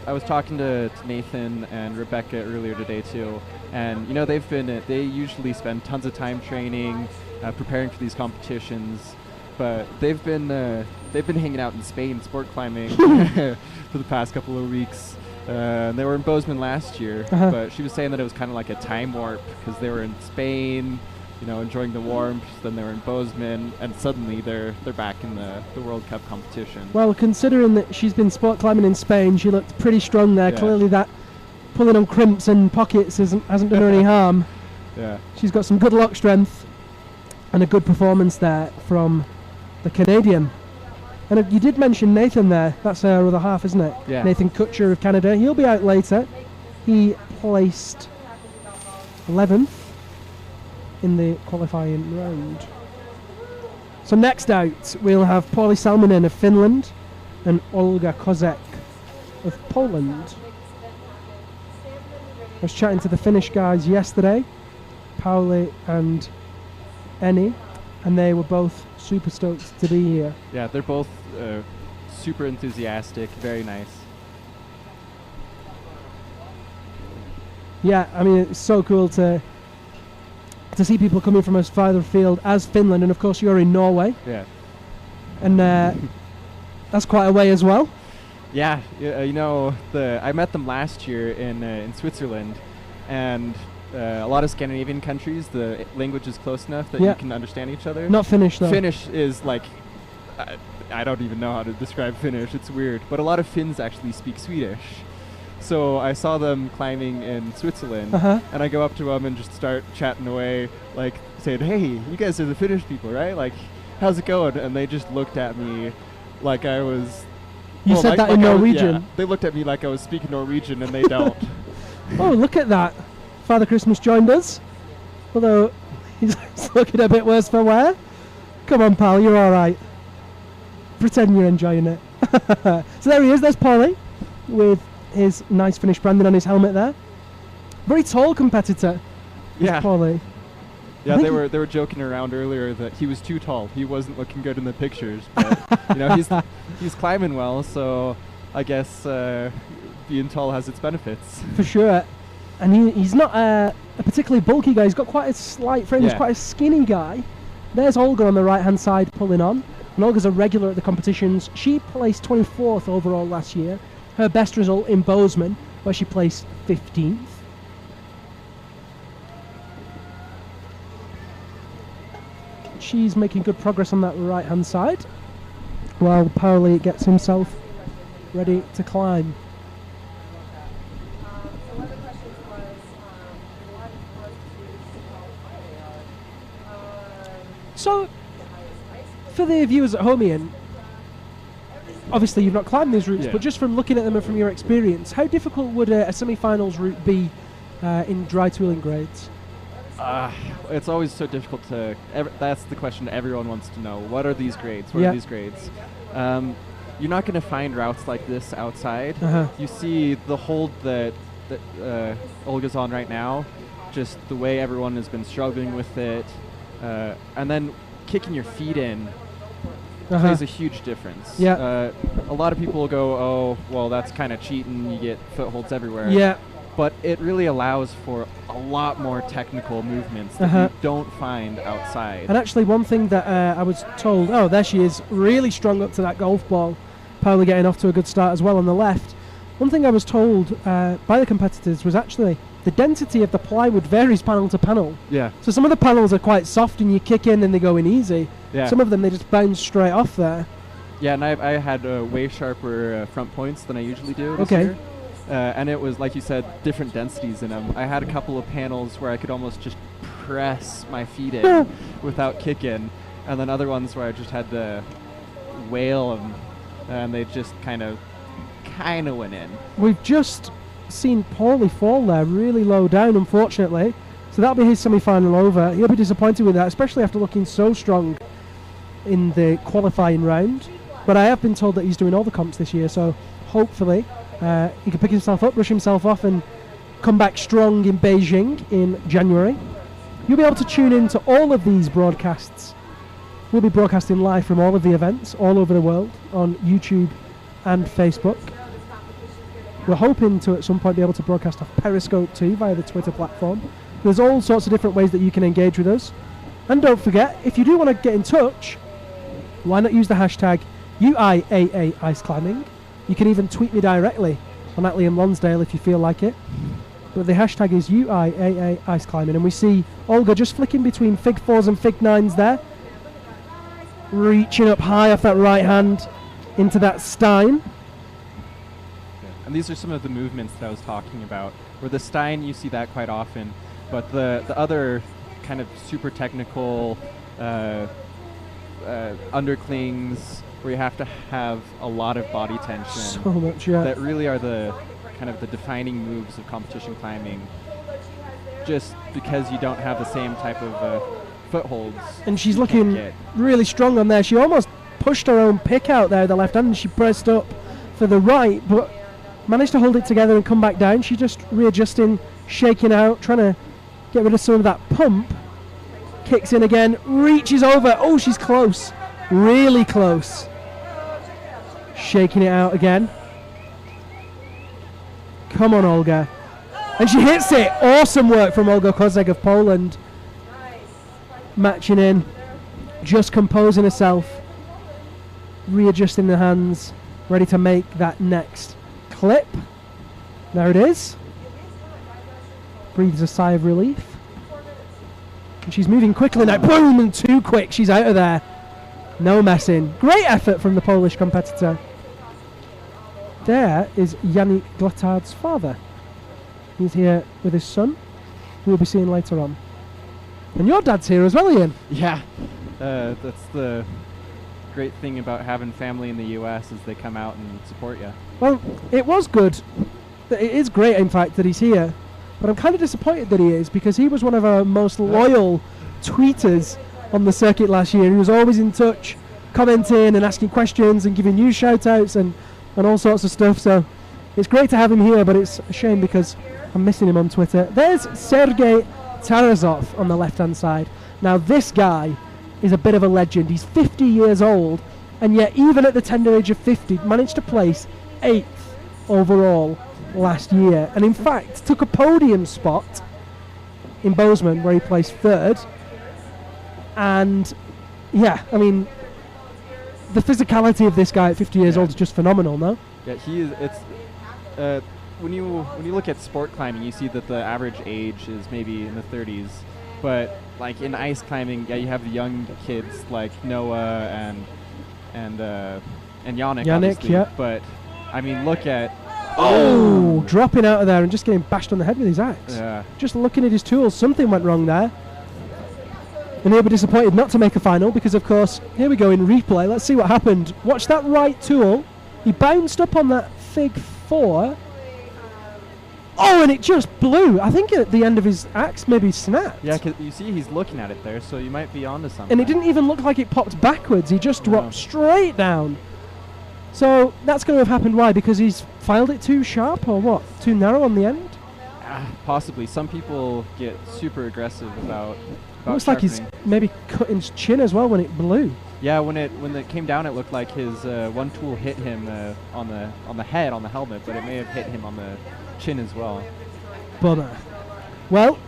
I was talking to Nathan and Rebecca earlier today too, and you know they usually spend tons of time training, preparing for these competitions, but they've been hanging out in Spain sport climbing for the past couple of weeks. They were in Bozeman last year, but she was saying that it was kind of like a time warp because they were in Spain, you know, enjoying the warmth. Then they were in Bozeman, and suddenly they're back in the World Cup competition. Well, considering that she's been sport climbing in Spain, she looked pretty strong there. Yeah. Clearly, that pulling on crimps and pockets hasn't done her any harm. Yeah, she's got some good lock strength and a good performance there from the Canadian. And you did mention Nathan there. That's her other half, isn't it? Yeah. Nathan Kutcher of Canada. He'll be out later. He placed 11th in the qualifying round. So next out, we'll have Pauli Salminen of Finland and Olga Kozek of Poland. I was chatting to the Finnish guys yesterday, Pauli and Eni, and they were both super stoked to be here. Yeah, they're both super enthusiastic, very nice. Yeah, I mean, it's so cool to see people coming from as far afield as Finland, and of course you're in Norway. Yeah. And that's quite a way as well. Yeah, you know, I met them last year in Switzerland, and a lot of Scandinavian countries, the language is close enough that you can understand each other. Not Finnish though. Finnish is like, I don't even know how to describe Finnish, it's weird, but a lot of Finns actually speak Swedish. So I saw them climbing in Switzerland, and I go up to them and just start chatting away, like saying, "Hey, you guys are the Finnish people, right? Like, how's it going?" And they just looked at me like I was... You said that in Norwegian? Yeah, they looked at me like I was speaking Norwegian, and they don't. Oh, look at that. Father Christmas joined us, although he's looking a bit worse for wear. Come on, pal, you're all right. Pretend you're enjoying it. So there he is, there's Pauli, with his nice Finnish branding on his helmet there. Very tall competitor. Yeah. Pauli. Yeah, they were joking around earlier that he was too tall. He wasn't looking good in the pictures, but you know, he's climbing well, so I guess being tall has its benefits. For sure. And he's not a particularly bulky guy. He's got quite a slight frame. He's quite a skinny guy. There's Olga on the right-hand side pulling on. And Olga's a regular at the competitions. She placed 24th overall last year. Her best result in Bozeman, where she placed 15th. She's making good progress on that right-hand side, while Pauli gets himself ready to climb. So, for the viewers at home, Ian, obviously you've not climbed these routes, but just from looking at them and from your experience, how difficult would a semi-finals route be in dry tooling grades? It's always so difficult to... that's the question everyone wants to know. What are these grades? What are these grades? You're not going to find routes like this outside. You see the hold that Olga's on right now, just the way everyone has been struggling with it. And then kicking your feet in plays a huge difference. A lot of people will go, "Oh, well, that's kind of cheating. You get footholds everywhere." Yeah. But it really allows for a lot more technical movements that you don't find outside. And actually, one thing that I was told, there she is, really strung up to that golf ball. Pauli getting off to a good start as well on the left. One thing I was told by the competitors was actually the density of the plywood varies panel to panel. Yeah. So some of the panels are quite soft and you kick in and they go in easy. Yeah. Some of them, they just bounce straight off there. Yeah, and I had way sharper front points than I usually do this year. And it was, like you said, different densities in them. I had a couple of panels where I could almost just press my feet in without kicking, and then other ones where I just had to wail them, and they just kind of went in. We've just seen Pauli fall there really low down, unfortunately. So that'll be his semi-final over. He'll be disappointed with that, especially after looking so strong in the qualifying round. But I have been told that he's doing all the comps this year, so hopefully he can pick himself up, brush himself off, and come back strong in Beijing in January. You'll be able to tune in to all of these broadcasts We'll be broadcasting live from all of the events all over the world on YouTube and Facebook. We're hoping to at some point be able to broadcast off Periscope too via the Twitter platform. There's all sorts of different ways that you can engage with us. And don't forget, if you do want to get in touch, why not use the hashtag UIAA Ice Climbing? You can even tweet me directly on @Liam Lonsdale if you feel like it. But the hashtag is UIAA Ice Climbing, and we see Olga just flicking between Fig 4s and Fig 9s there. Reaching up high off that right hand into that Stein. And these are some of the movements that I was talking about. Where the Stein, you see that quite often, but the other kind of super technical underclings, where you have to have a lot of body tension. So much, yeah. That really are the kind of the defining moves of competition climbing. Just because you don't have the same type of footholds. And she's looking really strong on there. She almost pushed her own pick out there, the left hand, and she pressed up for the right, but managed to hold it together and come back down. She's just readjusting, shaking out, trying to get rid of some of that pump. Kicks in again, reaches over. Oh, she's close. Really close. Shaking it out again. Come on, Olga. And she hits it. Awesome work from Olga Kozek of Poland. Matching in. Just composing herself. Readjusting the hands. Ready to make that next clip. There it is. Breathes a sigh of relief. And she's moving quickly now. Boom! And too quick. She's out of there. No messing. Great effort from the Polish competitor. There is Yannick Glatard's father. He's here with his son, who we'll be seeing later on. And your dad's here as well, Ian. Yeah, that's the great thing about having family in the US is they come out and support you. Well, it was good. It is great, in fact, that he's here. But I'm kind of disappointed that he is, because he was one of our most loyal tweeters on the circuit last year. He was always in touch, commenting and asking questions and giving you shout-outs and all sorts of stuff. So it's great to have him here, but it's a shame because I'm missing him on Twitter. There's Sergei Tarasov on the left-hand side. Now, this guy is a bit of a legend. He's 50 years old, and yet even at the tender age of 50, managed to place 8th overall last year. And in fact, took a podium spot in Bozeman, where he placed 3rd. And yeah, I mean, the physicality of this guy at 50 years old is just phenomenal, no? Yeah, he is. It's when you look at sport climbing, you see that the average age is maybe in the 30s, but like in ice climbing, yeah, you have the young kids like Noah and Yannick, obviously, yeah. But I mean, look at dropping out of there and just getting bashed on the head with his axe. Yeah. Just looking at his tools, something went wrong there. And he'll be disappointed not to make a final because, of course, here we go in replay. Let's see what happened. Watch that right tool. He bounced up on that Fig 4. Oh, and it just blew. I think at the end of his axe maybe snapped. Yeah, because you see he's looking at it there, so you might be onto something. And it didn't even look like it popped backwards. He just dropped straight down. So that's going to have happened. Why? Because he's filed it too sharp or what? Too narrow on the end? Possibly. Some people get super aggressive about looks like he's maybe cut his chin as well when it blew. Yeah, when it came down, it looked like his one tool hit him on the head, on the helmet, but it may have hit him on the chin as well. Bummer. Well,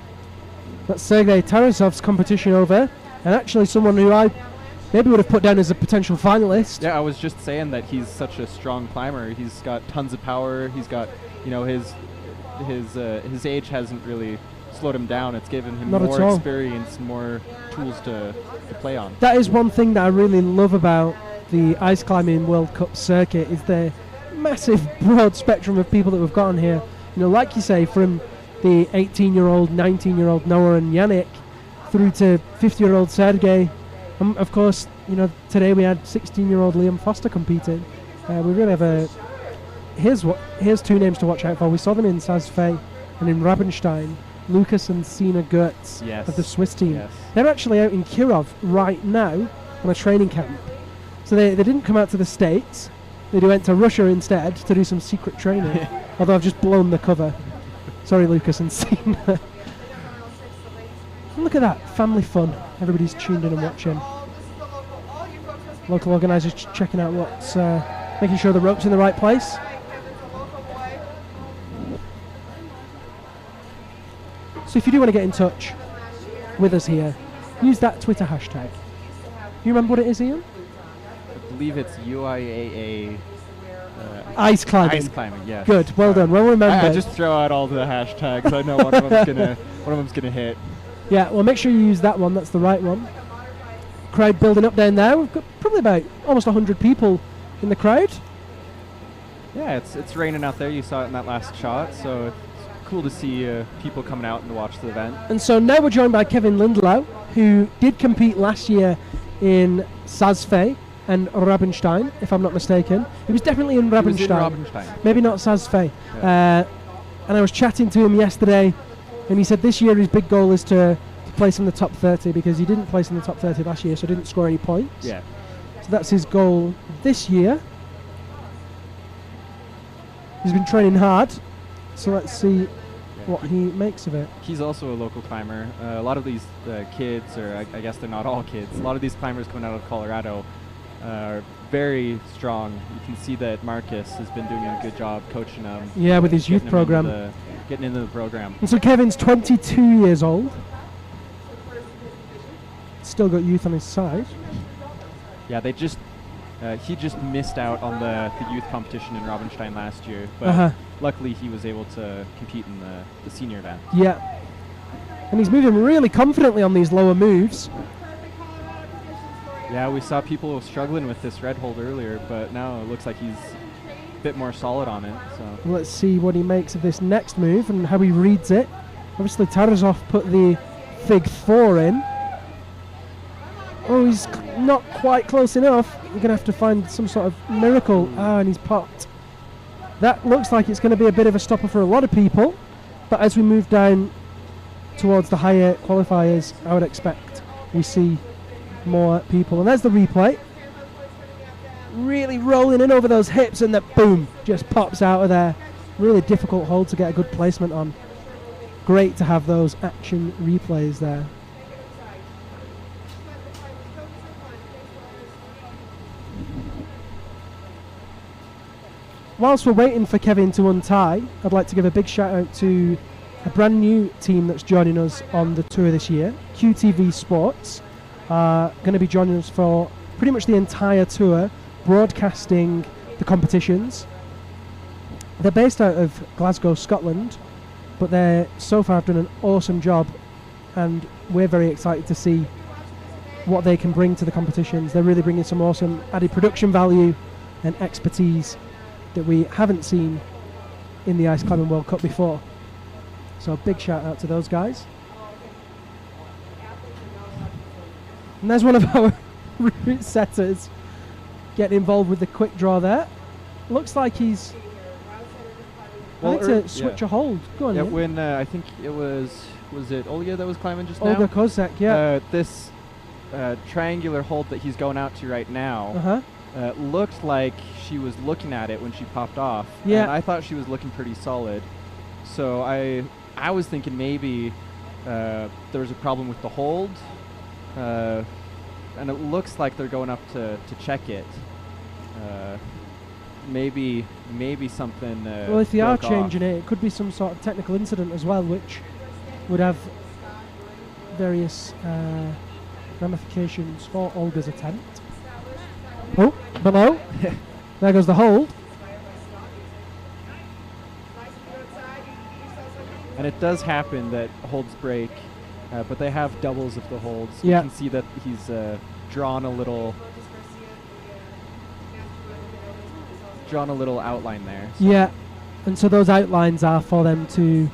that's Sergei Tarasov's competition over, and actually someone who I maybe would have put down as a potential finalist. Yeah, I was just saying that he's such a strong climber. He's got tons of power. He's got, his age hasn't really slowed him down. It's given him more experience and more tools to play on. That is one thing that I really love about the ice climbing World Cup circuit, is the massive broad spectrum of people that we've got on here. Like you say, from the 18-year-old, 19-year-old Noah and Yannick through to 50-year-old Sergei. Of course, today we had 16-year-old Liam Foster competing. We really have here's two names to watch out for. We saw them in Sazfei and in Rabenstein. Lucas and Sina Gertz of the Swiss team. Yes. They're actually out in Kirov right now on a training camp. So they didn't come out to the States. They went to Russia instead to do some secret training. Although I've just blown the cover. Sorry, Lucas and Sina. Look at that, family fun. Everybody's tuned in and watching. Local organisers checking out what's, making sure the rope's in the right place. So if you do want to get in touch with us here, use that Twitter hashtag. You remember what it is, Ian? I believe it's UIAA. Ice climbing. Ice climbing, yeah. Good, well done, well remembered. I just throw out all the hashtags. I know one of them's gonna hit. Yeah, well, make sure you use that one. That's the right one. Crowd building up down there. We've got probably about almost 100 people in the crowd. Yeah, it's raining out there. You saw it in that last shot, so it's cool to see people coming out and to watch the event. And so now we're joined by Kevin Lindlau, who did compete last year in Saas-Fee and Rabenstein, if I'm not mistaken. He was definitely in Rabenstein. Maybe not Saas-Fee. Yeah. And I was chatting to him yesterday, and he said this year his big goal is to place in the top 30, because he didn't place in the top 30 last year, so didn't score any points. Yeah. So that's his goal this year. He's been training hard, so let's see what he makes of it. He's also a local climber. A lot of these kids, or I guess they're not all kids, a lot of these climbers coming out of Colorado are very strong. You can see that Marcus has been doing a good job coaching them. Yeah, with his youth program. Getting into the program. And so Kevin's 22 years old. Still got youth on his side. Yeah, he just missed out on the youth competition in Rabenstein last year, but luckily he was able to compete in the senior event. Yeah, and he's moving really confidently on these lower moves. Yeah, we saw people struggling with this red hold earlier, but now it looks like he's a bit more solid on it. So let's see what he makes of this next move and how he reads it. Obviously Tarasov put the Fig 4 in. Oh, he's not quite close enough. You're going to have to find some sort of miracle. And he's popped. That looks like it's going to be a bit of a stopper for a lot of people. But as we move down towards the higher qualifiers, I would expect we see more people. And there's the replay. Really rolling in over those hips, and that boom, just pops out of there. Really difficult hold to get a good placement on. Great to have those action replays there. Whilst we're waiting for Kevin to untie, I'd like to give a big shout out to a brand new team that's joining us on the tour this year. QTV Sports are going to be joining us for pretty much the entire tour, broadcasting the competitions. They're based out of Glasgow, Scotland, but they so far have done an awesome job, and we're very excited to see what they can bring to the competitions. They're really bringing some awesome added production value and expertise that we haven't seen in the Ice Climbing World Cup before. So a big shout out to those guys. And there's one of our route setters getting involved with the quick draw there. Looks like he's trying to switch a hold. Go on, yeah, Ian. when I think it was it Olga that was climbing just now? Olga Kozak, yeah. This triangular hold that he's going out to right now looked like she was looking at it when she popped off. Yeah. And I thought she was looking pretty solid. So I was thinking maybe there was a problem with the hold. And it looks like they're going up to check it. Maybe something well, if they are changing off. it could be some sort of technical incident as well, which would have various ramifications for Olga's attempt. Oh, below. There goes the hold. And it does happen that holds break, but they have doubles of the holds. Yeah. You can see that he's drawn a little outline there. So. Yeah, and so those outlines are for them to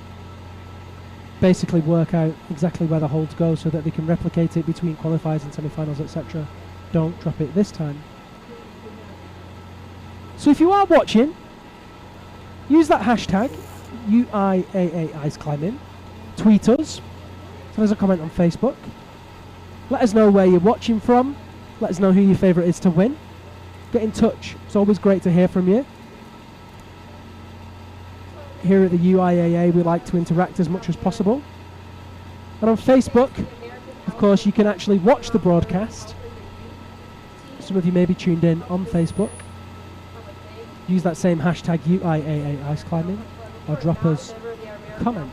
basically work out exactly where the holds go so that they can replicate it between qualifiers and semi-finals, etc. Don't drop it this time. So if you are watching, use that hashtag UIAA Ice Climbing. Tweet us. Send us a comment on Facebook. Let us know where you're watching from. Let us know who your favourite is to win. Get in touch. It's always great to hear from you. Here at the UIAA, we like to interact as much as possible. And on Facebook, of course, you can actually watch the broadcast. some of you may be tuned in on Facebook. Use that same hashtag UIAA Ice Climbing, or drop us a comment.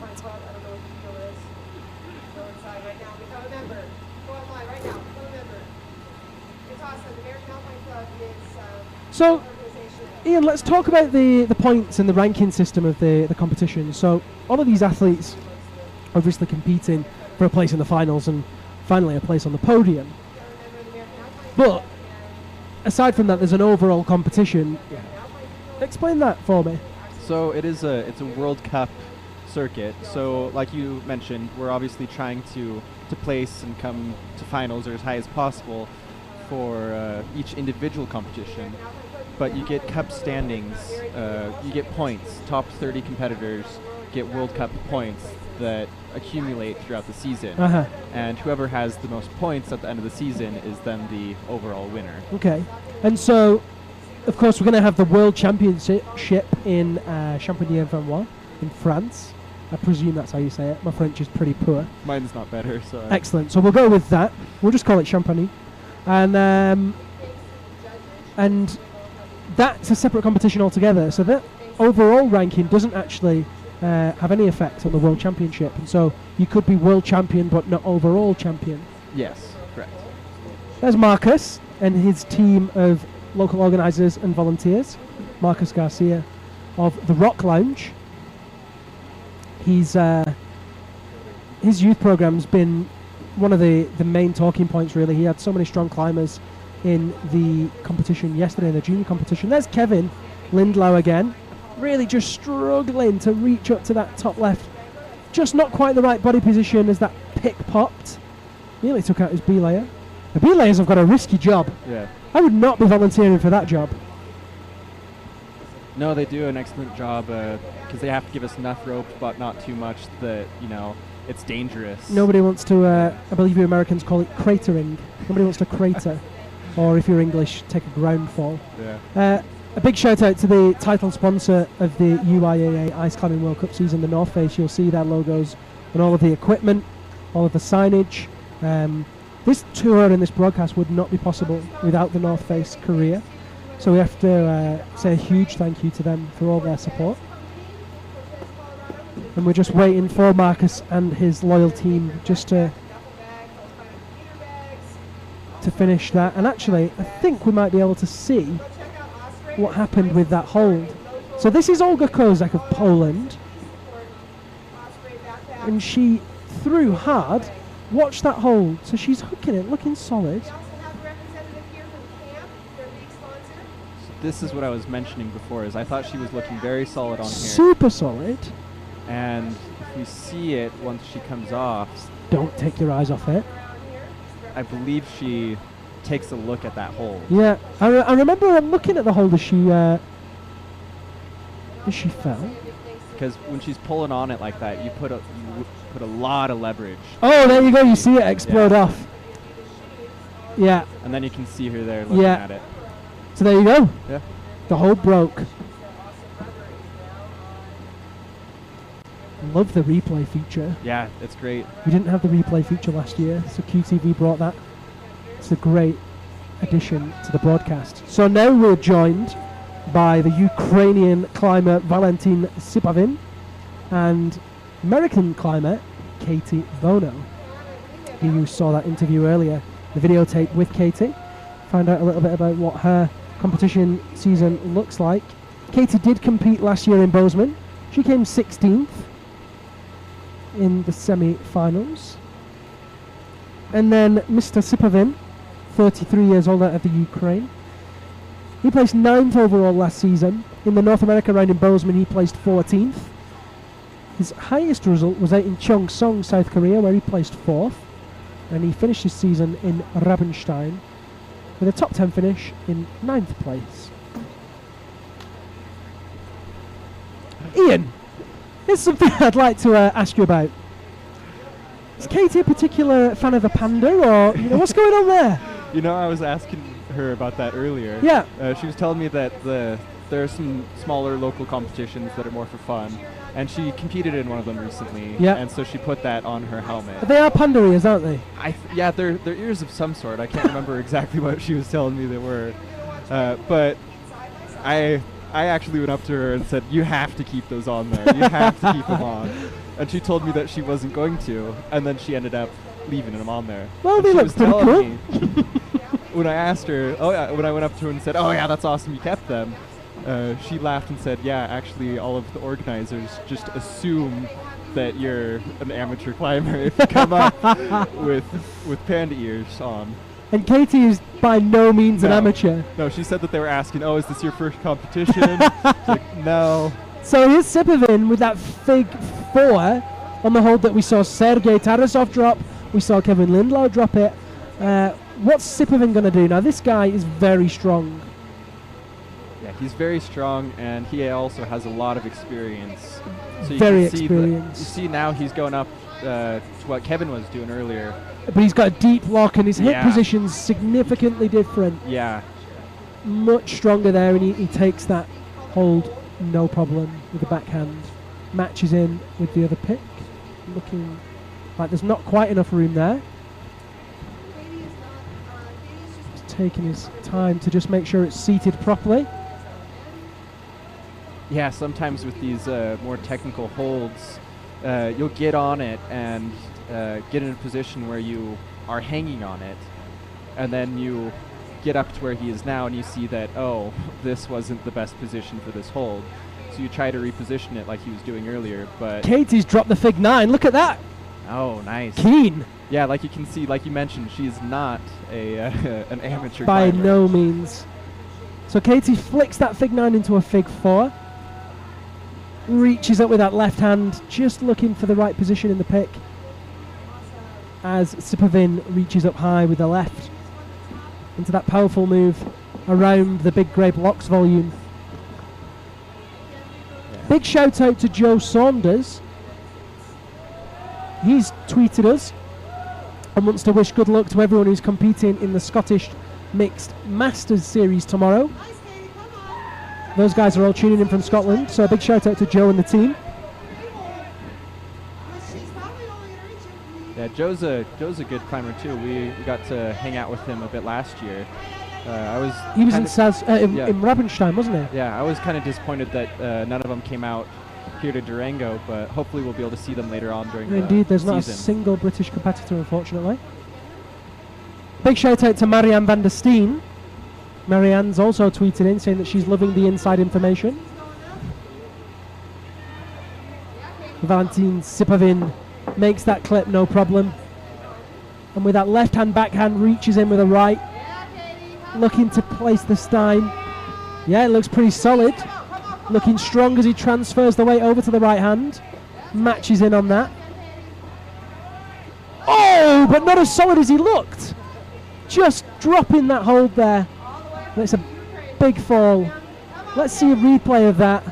So, Ian, let's talk about the points and the ranking system of the competition. So, all of these athletes are obviously competing for a place in the finals and finally a place on the podium. But, aside from that, there's an overall competition. Yeah. Explain that for me. So it's a World Cup circuit. So like you mentioned, we're obviously trying to place and come to finals or as high as possible for each individual competition. But you get cup standings, you get points. Top 30 competitors get World Cup points that accumulate throughout the season. And whoever has the most points at the end of the season is then the overall winner. Okay. And so, of course, we're going to have the World Championship in Champagny-en-Valois in France. I presume that's how you say it. My French is pretty poor. Mine's not better, so... Excellent. So we'll go with that. We'll just call it Champagny. And that's a separate competition altogether. So that overall ranking doesn't actually have any effect on the World Championship. And so you could be World Champion but not overall champion. Yes, correct. There's Marcus and his team of local organisers and volunteers. Marcus Garcia of the Rock Lounge. His youth program's been one of the main talking points, really. He had so many strong climbers in the competition yesterday, in the junior competition. There's Kevin Lindlow again, really just struggling to reach up to that top left. Just not quite the right body position as that pick popped. Nearly took out his B-layer. The B-layers have got a risky job. Yeah. I would not be volunteering for that job. No, they do an excellent job because they have to give us enough rope, but not too much that, you know, it's dangerous. Nobody wants to, I believe you Americans call it cratering. Nobody wants to crater. Or if you're English, take a ground fall. Yeah. A big shout out to the title sponsor of the UIAA Ice Climbing World Cup season, the North Face. You'll see their logos on all of the equipment, all of the signage. This tour and this broadcast would not be possible without the North Face career. So we have to say a huge thank you to them for all their support. And we're just waiting for Marcus and his loyal team just to finish that. And actually, I think we might be able to see what happened with that hold. So this is Olga Kozak of Poland. And she threw hard. Watch that hold. So she's hooking it, looking solid. This is what I was mentioning before, is I thought she was looking very solid on here. Super solid. And if we see it once she comes off... Don't take your eyes off it. I believe she takes a look at that hold. Yeah, I remember looking at the hold as she fell. Because when she's pulling on it like that, you put a lot of leverage. Oh, there you go. You see it explode off. Yeah. And then you can see her there looking at it. So there you go. Yeah. The hold broke. Love the replay feature. Yeah, it's great. We didn't have the replay feature last year, so QTV brought that. It's a great addition to the broadcast. So now we're joined by the Ukrainian climber Valentin Sipavin and American climber Katie Bono. You saw that interview earlier, the videotape with Katie. Find out a little bit about what her competition season looks like. Katie did compete last year in Bozeman. She came 16th in the semi-finals. And then Mr. Sipavin, 33 years old, out of the Ukraine. He placed 9th overall last season. In the North America round in Bozeman, he placed 14th. His highest result was out in Cheongsong, South Korea, where he placed 4th. And he finished his season in Rabenstein with a top 10 finish in 9th place. Ian, here's something I'd like to ask you about. Is Katie a particular fan of the panda, or what's going on there? I was asking her about that earlier. Yeah. She was telling me that the there are some smaller local competitions that are more for fun, and she competed in one of them recently. Yeah. And so she put that on her helmet. They are pandarias, aren't they? Yeah, they're ears of some sort. I can't remember exactly what she was telling me they were, but I actually went up to her and said, "You have to keep those on there. You have to keep them on." And she told me that she wasn't going to, and then she ended up leaving them on there. Well, And they she look was pretty telling cool. me when I asked her, when I went up to her and said, "Oh yeah, that's awesome, you kept them," she laughed and said, "Yeah, actually, all of the organizers just assume that you're an amateur climber if you come up with panda ears on." And Katie is by no means an amateur. No, she said that they were asking, "Oh, is this your first competition?" It's like, no. So here's Sipovin with that Fig 4 on the hold that we saw Sergei Tarasov drop. We saw Kevin Lindlau drop it. What's Sipovin going to do? Now, this guy is very strong. Yeah, he's very strong, and he also has a lot of experience. So you Very can see experienced. You see now he's going up to what Kevin was doing earlier. But he's got a deep lock, and his hip Yeah. position's significantly different. Yeah. Much stronger there, and he takes that hold no problem with the backhand. Matches in with the other pick. Looking like there's not quite enough room there. He's taking his time to just make sure it's seated properly. Yeah, sometimes with these more technical holds, you'll get on it and get in a position where you are hanging on it, and then you get up to where he is now and you see that, oh, this wasn't the best position for this hold. So you try to reposition it like he was doing earlier, but... Katie's dropped the Fig 9. Look at that. Oh, nice. Keen. Yeah, like you can see, like you mentioned, she's not a an amateur By climber. no means. So Katie flicks that Fig 9 into a Fig 4. Reaches up with that left hand, just looking for the right position in the pick. As Sipovin reaches up high with the left into that powerful move around the big grey blocks volume. Big shout out to Joe Saunders. He's tweeted us and wants to wish good luck to everyone who's competing in the Scottish Mixed Masters Series tomorrow. Those guys are all tuning in from Scotland, so a big shout out to Joe and the team. Yeah, Joe's a good climber too. We got to hang out with him a bit last year. He was in Rabenstein, wasn't he? Yeah, I was kind of disappointed that none of them came out here to Durango, but hopefully we'll be able to see them later on during the Indeed, there's not a season. single British competitor, unfortunately. Big shout out to Marianne van der Steen. Marianne's also tweeted in saying that she's loving the inside information. Valentin Sipovin makes that clip no problem. And with that left hand backhand, reaches in with a right. Looking to place the Stein. Yeah, it looks pretty solid. Looking strong as he transfers the weight over to the right hand. Matches in on that. Oh, but not as solid as he looked. Just dropping that hold there. And it's a big fall. Let's see a replay of that.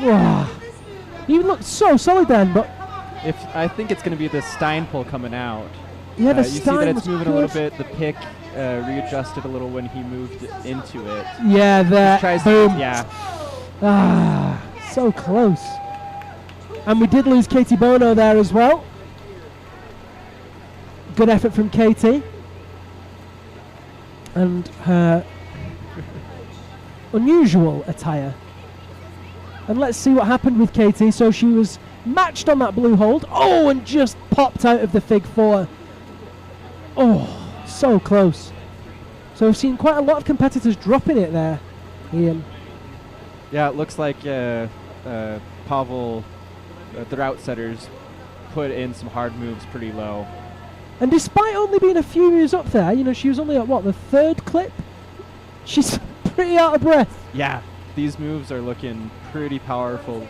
Wow. He looked so solid then, but... I think it's going to be the Stein pull coming out. Yeah, the you see Stein that it's was moving a little good. bit. The pick readjusted a little when he moved into it. Yeah, there. Tries Boom. To, yeah. Ah, so close. And we did lose Katie Bono there as well. Good effort from Katie. And her unusual attire. And let's see what happened with Katie. So she was matched on that blue hold. Oh, and just popped out of the Fig 4. Oh, so close. So we've seen quite a lot of competitors dropping it there, Ian. Yeah, it looks like Pavel, the route setters, put in some hard moves pretty low. And despite only being a few moves up there, you know, she was only at what, the third clip? She's pretty out of breath. Yeah, these moves are looking pretty powerful.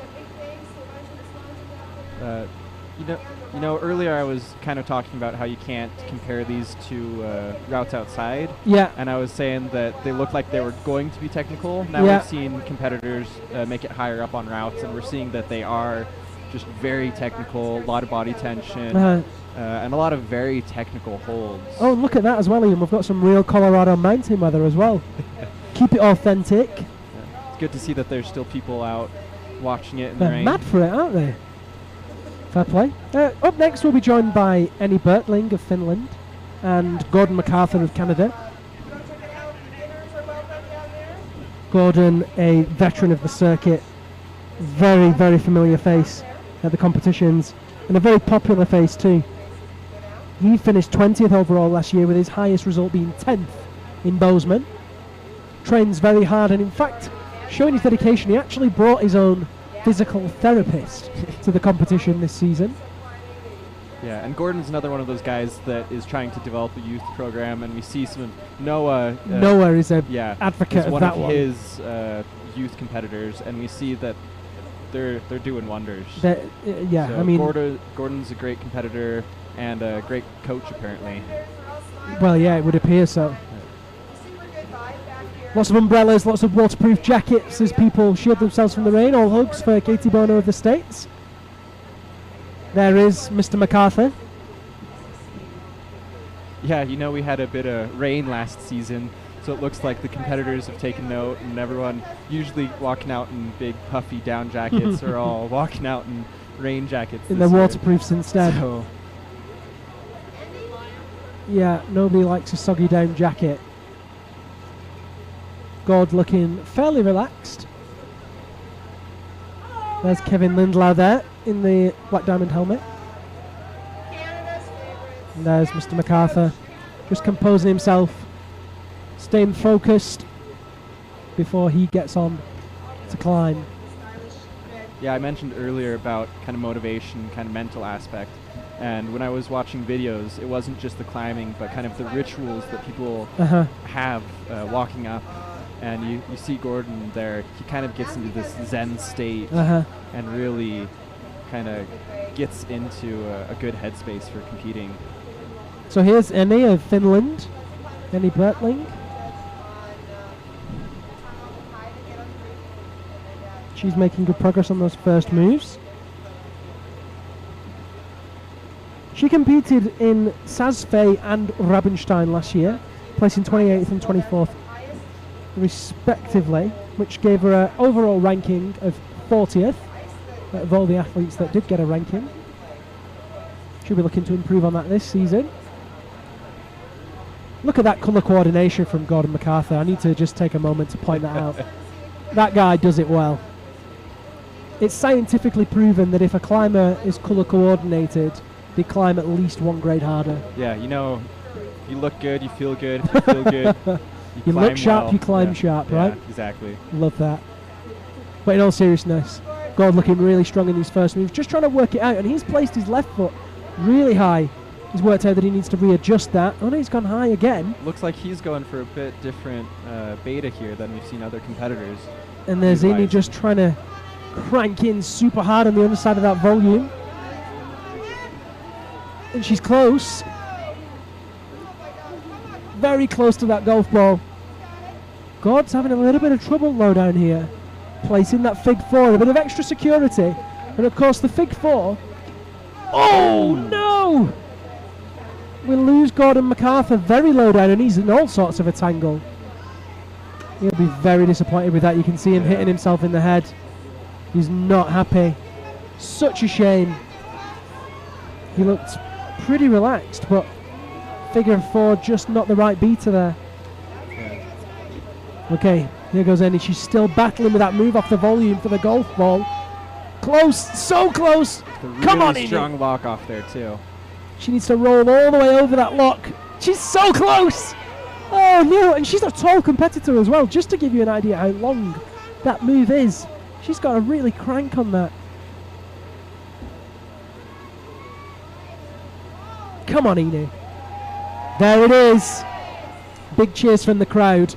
You know, earlier I was kind of talking about how you can't compare these to routes outside. Yeah. And I was saying that they look like they were going to be technical. Now Yeah. we've seen competitors make it higher up on routes, and we're seeing that they are just very technical, a lot of body tension, and a lot of very technical holds. Oh, and look at that as well, Ian. We've got some real Colorado mountain weather as well. Keep it authentic. good to see that there's still people out watching it in the They're rain. mad for it, aren't they? Fair play. Up next, we'll be joined by Enni Bertling of Finland and Gordon MacArthur of Canada. Gordon, a veteran of the circuit, very, very familiar face at the competitions, and a very popular face too. He finished 20th overall last year, with his highest result being 10th in Bozeman. Trains very hard, and in fact, showing his dedication, he actually brought his own physical therapist to the competition this season. Yeah, and Gordon's another one of those guys that is trying to develop a youth program, and we see some of Noah. Noah is a yeah, advocate is of one that of one. his youth competitors, and we see that they're doing wonders. Yeah, So I mean, Gordon's a great competitor and a great coach, apparently. well, yeah, it would appear so. Lots of umbrellas, lots of waterproof jackets as people shield themselves from the rain. All hugs for Katie Bono of the States. There is Mr. MacArthur. Yeah, you know, we had a bit of rain last season, so it looks like the competitors have taken note, and everyone usually walking out in big puffy down jackets are all walking out in rain jackets In this their year. waterproofs instead. So, Yeah, nobody likes a soggy down jacket. Gord looking fairly relaxed. There's Kevin Lindlau there in the Black Diamond helmet. And there's Mr. MacArthur, just composing himself, staying focused before he gets on to climb. yeah, I mentioned earlier about kind of motivation, kind of mental aspect. And when I was watching videos, it wasn't just the climbing, but kind of the rituals that people have walking up. And you see Gordon there, he kind of gets into this Zen state and really kind of gets into a good headspace for competing. So here's Enni of Finland, Enni Bertling. She's making good progress on those first moves. She competed in Saas-Fee and Rabenstein last year, placing 28th and 24th respectively, which gave her an overall ranking of 40th of all the athletes that did get a ranking. She'll be looking to improve on that this season. Look at that colour coordination from Gordon MacArthur. I need to just take a moment to point that out. That guy does it well. It's scientifically proven that if a climber is colour coordinated, they climb at least one grade harder. Yeah, you know, you look good, you feel good, you feel good. You look sharp, well. you climb Yeah. sharp, Yeah, right? exactly. Love that. But in all seriousness, God looking really strong in these first moves, just trying to work it out, and he's placed his left foot really high. He's worked out that he needs to readjust that. Oh no, he's gone high again. Looks like he's going for a bit different beta here than we've seen other competitors. And there's Enni just trying to crank in super hard on the underside of that volume. And she's close. Very close to that golf ball. Gord's having a little bit of trouble low down here. Placing that Fig 4, a bit of extra security. And of course the Fig 4. Oh no! We'll lose Gordon MacArthur very low down, and he's in all sorts of a tangle. He'll be very disappointed with that. You can see him hitting himself in the head. He's not happy. Such a shame. He looked pretty relaxed, but figure 4 just not the right beater there. Okay, here goes Enni. She's still battling with that move off the volume for the golf ball. Close, so close. Come on, Enni. Strong lock off there too. She needs to roll all the way over that lock. She's so close. Oh no, and she's a tall competitor as well, just to give you an idea how long that move is. She's got a really crank on that. Come on, Enni. There it is. Big cheers from the crowd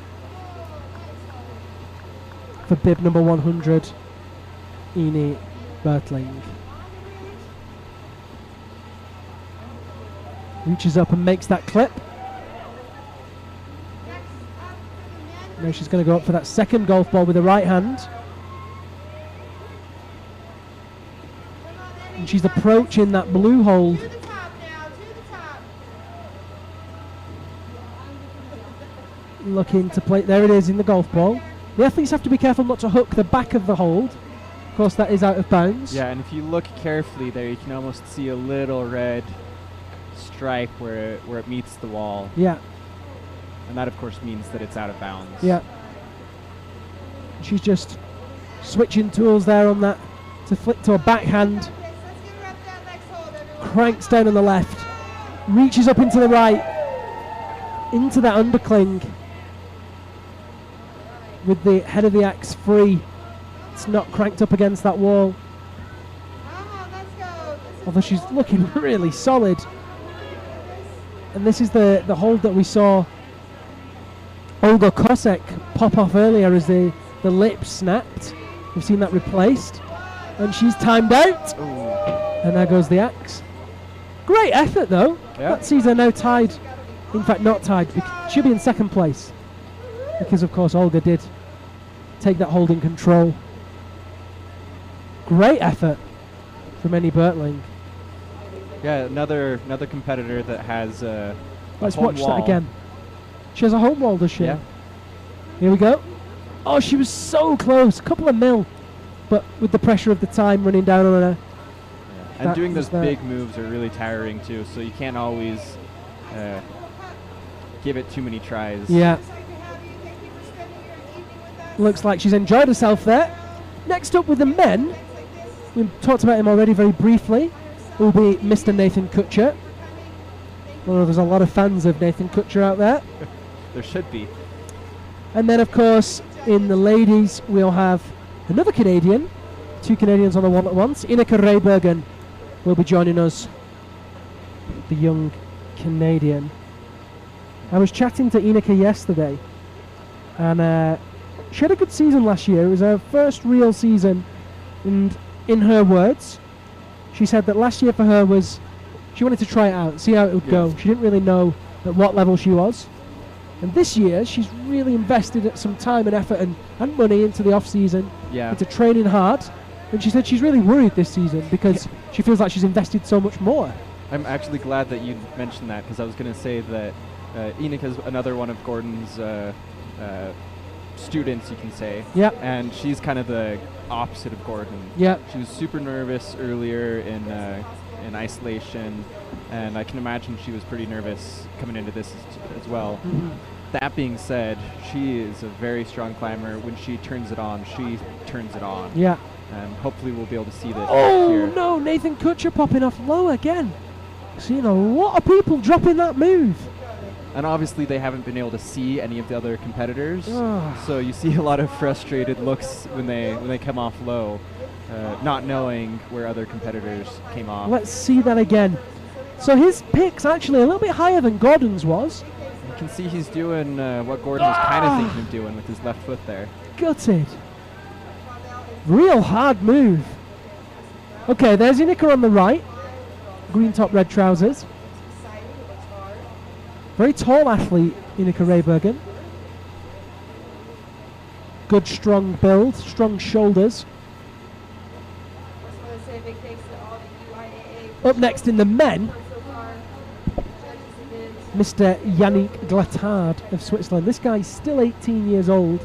for bib number 100, Enni Bertling. Reaches up and makes that clip. Now she's going to go up for that second golf ball with the right hand. And she's approaching that blue hole. Looking to play. There it is in the golf ball. The athletes have to be careful not to hook the back of the hold. Of course, that is out of bounds. Yeah, and if you look carefully there, you can almost see a little red stripe where it meets the wall. Yeah. And that, of course, means that it's out of bounds. Yeah. She's just switching tools there on that to flip to a backhand. Cranks down on the left. Reaches up into the right. Into that undercling. With the head of the axe free. It's not cranked up against that wall. Although she's looking really solid. And this is the hold that we saw Olga Kosek pop off earlier as the lip snapped. We've seen that replaced. And she's timed out. Ooh. And there goes the axe. Great effort though. Yeah. That sees her now tied. In fact, not tied. She'll be in second place. Because of course Olga did take that hold in control. Great effort from Annie Bertling. Yeah, another competitor that has Let's home watch wall. that again. She has a home wall, does she? Yeah. Here we go. Oh, she was so close. Couple of mil. But with the pressure of the time running down on her. And that doing was those there. big moves are really tiring too, so you can't always give it too many tries. Yeah. Looks like she's enjoyed herself there. Next up with the men, we've talked about him already very briefly, will be Mr. Nathan Kutcher. Well, there's a lot of fans of Nathan Kutcher out there. There should be. And then, of course, in the ladies, we'll have another Canadian. Two Canadians on the wall at once. Ineke Rehbergen will be joining us. The young Canadian. I was chatting to Ineke yesterday, and she had a good season last year. It was her first real season, and in her words, she said that last year for her was she wanted to try it out, see how it would go. She didn't really know at what level she was. And this year, she's really invested some time and effort and money into the off-season, into training hard. And she said she's really worried this season because she feels like she's invested so much more. I'm actually glad that you mentioned that, because I was going to say that Ineke is another one of Gordon's students, you can say. Yeah. And she's kind of the opposite of Gordon. Yeah. She was super nervous earlier in isolation, and I can imagine she was pretty nervous coming into this as well. Mm-hmm. That being said, she is a very strong climber. When she turns it on, she turns it on. Yeah. And hopefully we'll be able to see this Oh here. no, Nathan Kutcher popping off low again. Seeing a lot of people dropping that move. And obviously they haven't been able to see any of the other competitors, Ah. so you see a lot of frustrated looks when they come off low, not knowing where other competitors came off. Let's see that again. So his pick's actually a little bit higher than Gordon's was. You can see he's doing what Gordon was kind of thinking of doing with his left foot there. Gutted. Real hard move. Okay, there's Ineke on the right. Green top, red trousers. Very tall athlete, Ineke Rehbergen. Good strong build, strong shoulders. Up next in the men, Mr. Yannick Glattard of Switzerland. This guy's still 18 years old,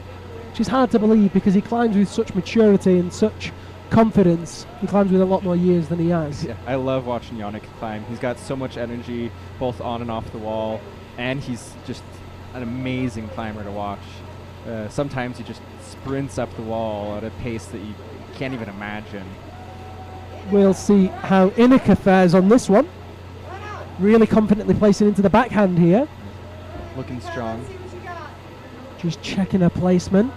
which is hard to believe because he climbs with such maturity and such confidence. He climbs with a lot more years than he has. Yeah, I love watching Yannick climb. He's got so much energy, both on and off the wall, and he's just an amazing climber to watch. Sometimes he just sprints up the wall at a pace that you can't even imagine. We'll see how Ineke fares on this one. Really confidently placing into the backhand here. Looking strong. Just checking her placement.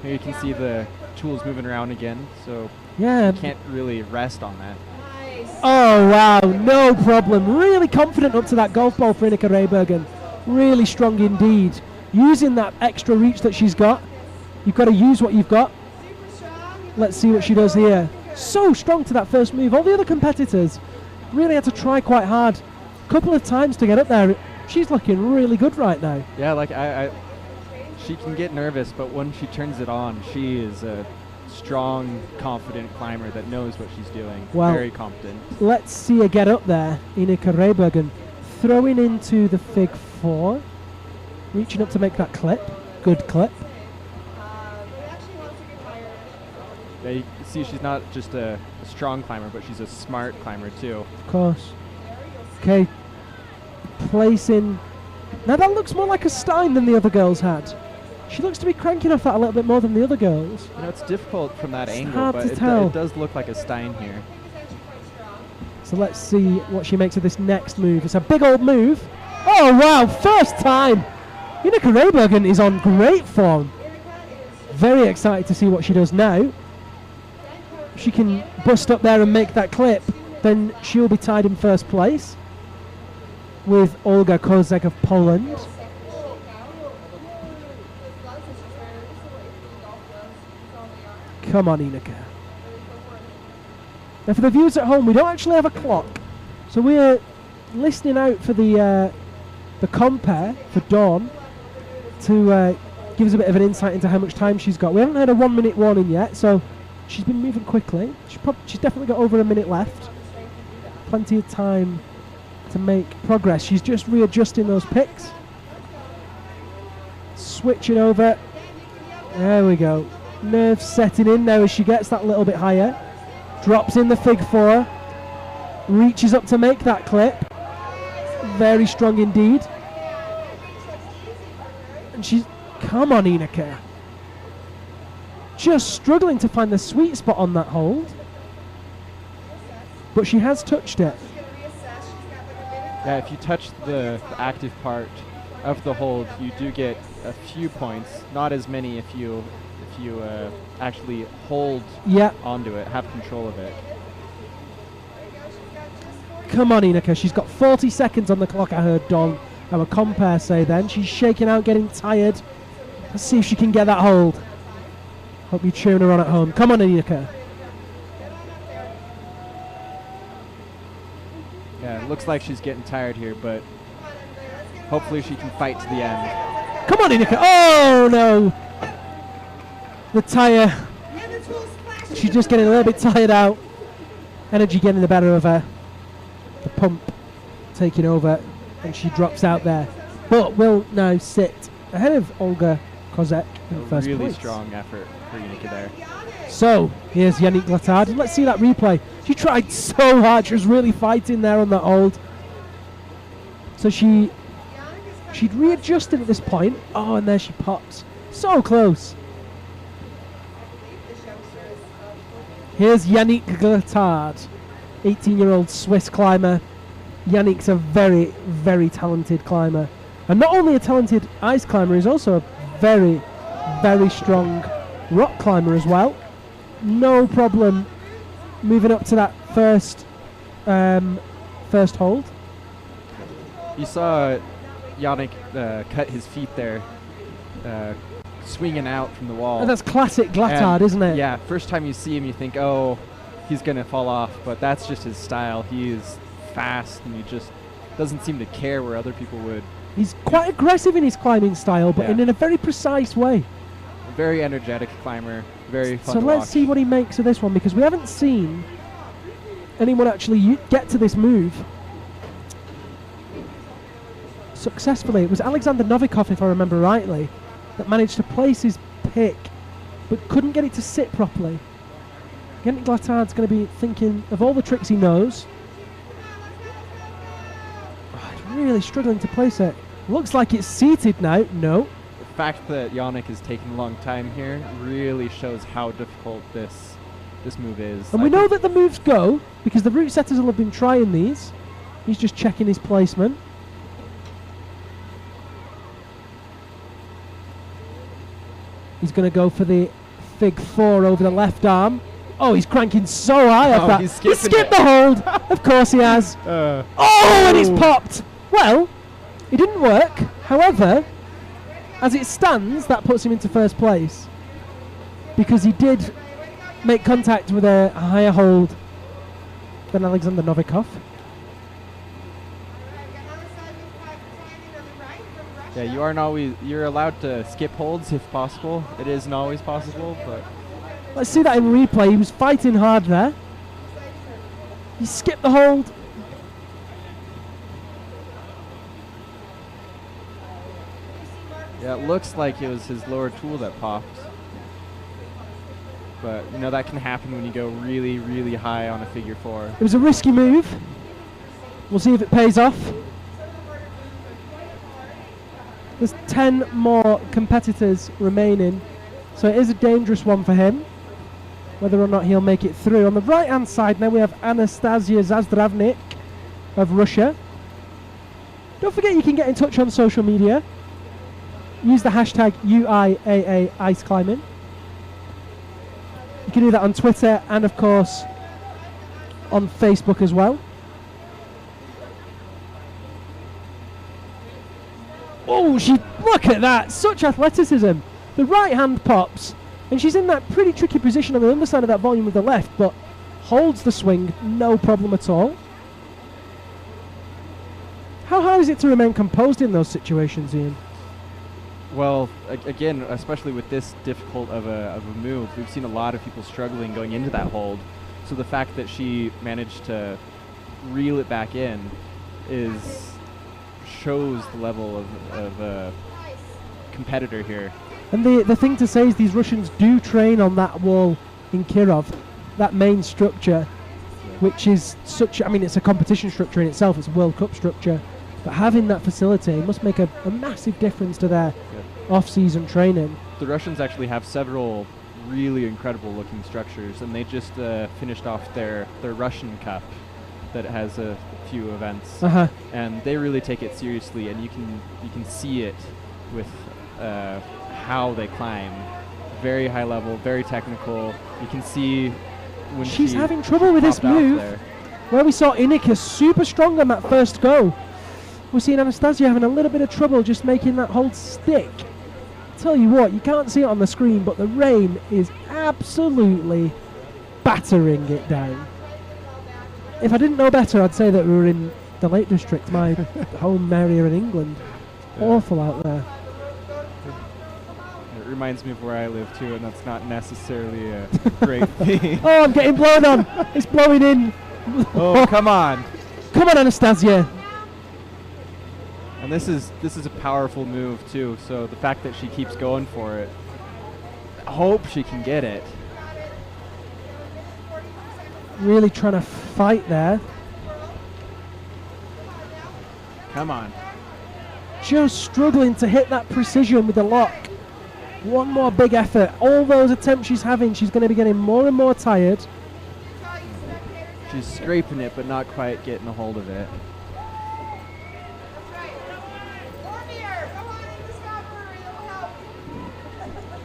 Here you can see the tools moving around again, so Yeah. you can't really rest on that. Oh wow, no problem. Really confident up to that golf ball for Ineke Rehbergen. Really strong indeed. Using that extra reach that she's got. You've got to use what you've got. Let's see what she does here. So strong to that first move. All the other competitors really had to try quite hard. A couple of times to get up there. She's looking really good right now. Yeah, like she can get nervous, but when she turns it on, she is a strong, confident climber that knows what she's doing. Well, very confident. Let's see her get up there. Ineke Rehbergen throwing into the fig four. Reaching up to make that clip. Good clip. Yeah, you can see she's not just a strong climber, but she's a smart climber too. Of course. Okay. Placing. Now that looks more like a Stein than the other girls had. She looks to be cranking off that a little bit more than the other girls. You know, it's difficult from that It's angle, hard but to tell. it does look like a Stein here. So let's see what she makes of this next move. It's a big old move. Oh wow, first time! Ineke Rehbergen is on great form. Very excited to see what she does now. If she can bust up there and make that clip, then she'll be tied in first place with Olga Kozek of Poland. Come on, Ineke. Now for the viewers at home, we don't actually have a clock, so we're listening out for the compare for Dawn to give us a bit of an insight into how much time she's got. We haven't had a 1 minute warning yet, so she's been moving quickly. She's definitely got over a minute left. Plenty of time to make progress. She's just readjusting those picks. Switching over. There we go. Nerves setting in now as she gets that little bit higher. Drops in the fig four. Reaches up to make that clip. Very strong indeed. And she's... Come on, Ineke. Just struggling to find the sweet spot on that hold. But she has touched it. Yeah, if you touch the active part of the hold, you do get a few points. Not as many if you actually hold onto it, have control of it. Come on, Ineke. She's got 40 seconds on the clock, I heard Dawn, our compare, say then. She's shaking out, getting tired. Let's see if she can get that hold. Hope you're cheering her on at home. Come on, Ineke. Yeah, it looks like she's getting tired here, but hopefully she can fight to the end. Come on, Ineke. Oh, no. The tyre. She's just getting a little bit tired out. Energy getting the better of her. The pump taking over, and she drops out there. But will now sit ahead of Olga Kozek in first place. Really strong effort for Ineke there. So, here's Yannick Glattard. Let's see that replay. She tried so hard. She was really fighting there on that hold. So she'd readjusted at this point. Oh, and there she pops. So close. Here's Yannick Glattard, 18-year-old Swiss climber. Yannick's a very, very talented climber. And not only a talented ice climber, he's also a very, very strong rock climber as well. No problem moving up to that first hold. You saw Yannick cut his feet there, swinging out from the wall. And that's classic Glattard, isn't it? Yeah, first time you see him you think, oh, he's going to fall off, but that's just his style. He is fast and he just doesn't seem to care where other people would. He's quite aggressive in his climbing style, but in a very precise way. A very energetic climber, very fun so to let's watch. see what he makes of this one, because we haven't seen anyone actually get to this move successfully. It was Alexander Novikov, if I remember rightly, that managed to place his pick but couldn't get it to sit properly. Yannick Glattard's going to be thinking of all the tricks he knows. He's really struggling to place it. Looks like it's seated now. No. The fact that Yannick is taking a long time here really shows how difficult this move is. And we know that the moves go because the route setters will have been trying these. He's just checking his placement. He's going to go for the fig four over the left arm. Oh, he's cranking so high off that. He skipped the hold. Of course he has. Oh, and it's popped. Well, it didn't work. However, as it stands, that puts him into first place because he did make contact with a higher hold than Alexander Novikov. Yeah, you're allowed to skip holds if possible. It isn't always possible, but let's see that in replay. He was fighting hard there. He skipped the hold. Yeah, it looks like it was his lower tool that popped. But, you know, that can happen when you go really, really high on a figure four. It was a risky move. We'll see if it pays off. There's 10 more competitors remaining, so it is a dangerous one for him, whether or not he'll make it through. On the right-hand side now we have Anastasia Zazdravnik of Russia. Don't forget you can get in touch on social media. Use the hashtag UIAA Ice Climbing. You can do that on Twitter and, of course, on Facebook as well. Oh, look at that! Such athleticism. The right hand pops, and she's in that pretty tricky position on the underside of that volume with the left, but holds the swing, no problem at all. How hard is it to remain composed in those situations, Ian? Well, again, especially with this difficult of a move, we've seen a lot of people struggling going into that hold. So the fact that she managed to reel it back in shows the level of a competitor here. And the thing to say is these Russians do train on that wall in Kirov, that main structure, which is it's a competition structure in itself, it's a World Cup structure. But having that facility must make a massive difference to their off-season training. The Russians actually have several really incredible looking structures, and they just finished off their Russian Cup that has a few events, and they really take it seriously, and you can see it with how they climb. Very high level, very technical. You can see when she's having trouble with this move. Where we saw Inika super strong on that first go, we're seeing Anastasia having a little bit of trouble just making that hold stick. Tell you what, you can't see it on the screen, but the rain is absolutely battering it down. If I didn't know better, I'd say that we were in the Lake District, my home area in England. Awful out there. It reminds me of where I live too, and that's not necessarily a great thing. Oh, I'm getting blown on. It's blowing in. Oh, come on. Come on, Anastasia. And this is a powerful move too, so the fact that she keeps going for it, I hope she can get it. Really trying to fight there. Come on. Just struggling to hit that precision with the lock. One more big effort. All those attempts she's having, she's going to be getting more and more tired. She's scraping it, but not quite getting a hold of it.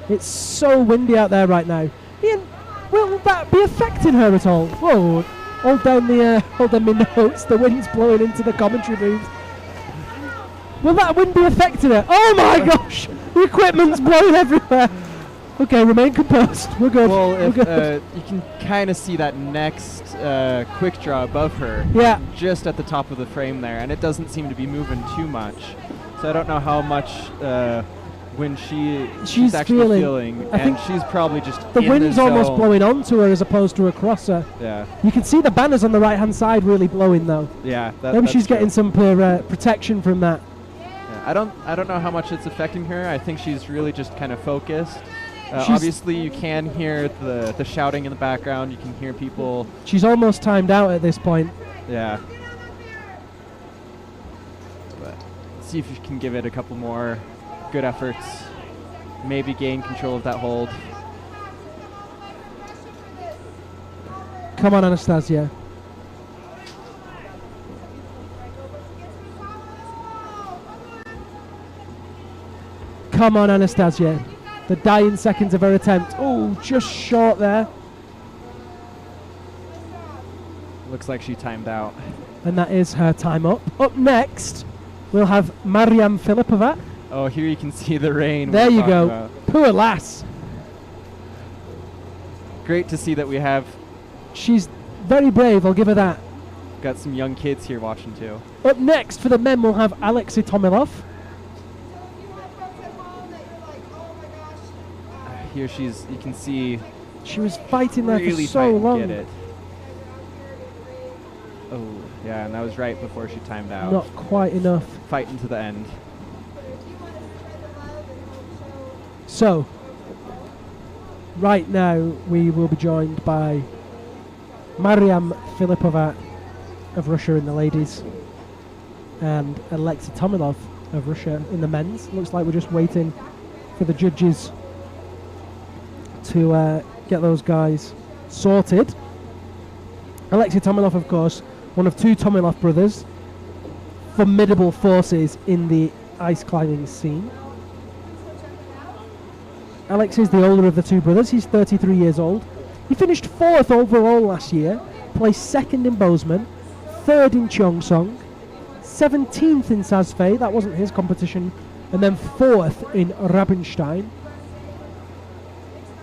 It's so windy out there right now. Ian, will that be affecting her at all? Whoa, hold down my notes. The wind's blowing into the commentary booth. Will that wind be affecting her? Oh my gosh, the equipment's blowing everywhere. Okay, remain composed. We're good. Well, We're good. You can kind of see that next quick draw above her. Yeah. Just at the top of the frame there, and it doesn't seem to be moving too much. So I don't know how much when she's actually feeling, and she's probably just the in wind's the almost zone. blowing onto her as opposed to across her. Yeah. You can see the banners on the right hand side really blowing though. Yeah. Maybe she's getting some protection from that. Yeah, I don't know how much it's affecting her. I think she's really just kind of focused. Obviously, you can hear the shouting in the background. You can hear people. She's almost timed out at this point. Yeah. But let's see if you can give it a couple more good efforts. Maybe gain control of that hold. Come on, Anastasia. Come on, Anastasia. The dying seconds of her attempt. Oh, just short there. Looks like she timed out. And that is her time up. Up next, we'll have Mariam Filipova. Oh, here you can see the rain. There you go. Poor lass. Great to see that we have. She's very brave, I'll give her that. Got some young kids here watching too. Up next for the men, we'll have Alexei Tomilov. Here you can see. She was fighting there really for so long. To get it. Oh, yeah, and that was right before she timed out. Not quite enough. Fighting to the end. So, right now we will be joined by Mariam Filipova of Russia in the ladies and Alexei Tomilov of Russia in the men's. Looks like we're just waiting for the judges to get those guys sorted. Alexei Tomilov, of course, one of two Tomilov brothers, formidable forces in the ice climbing scene. Alex is the older of the two brothers. He's 33 years old. He finished 4th overall last year, placed 2nd in Bozeman, 3rd in Cheongsong, 17th in Sazfei, that wasn't his competition, and then 4th in Rabenstein.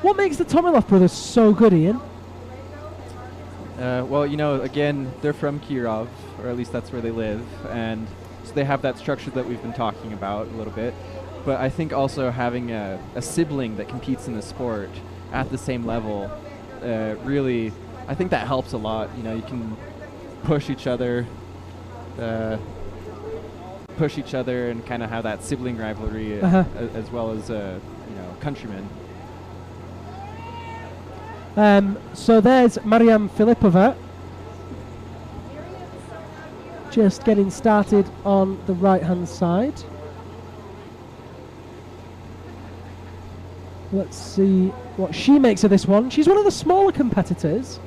What makes the Tomilov brothers so good, Ian? Well, you know, again, they're from Kirov, or at least that's where they live, and so they have that structure that we've been talking about a little bit. But I think also having a sibling that competes in the sport at the same level, really, I think that helps a lot. You know, you can push each other, and kind of have that sibling rivalry as well as, you know, countrymen. So there's Mariam Filipova just getting started on the right-hand side. Let's see what she makes of this one. She's one of the smaller competitors.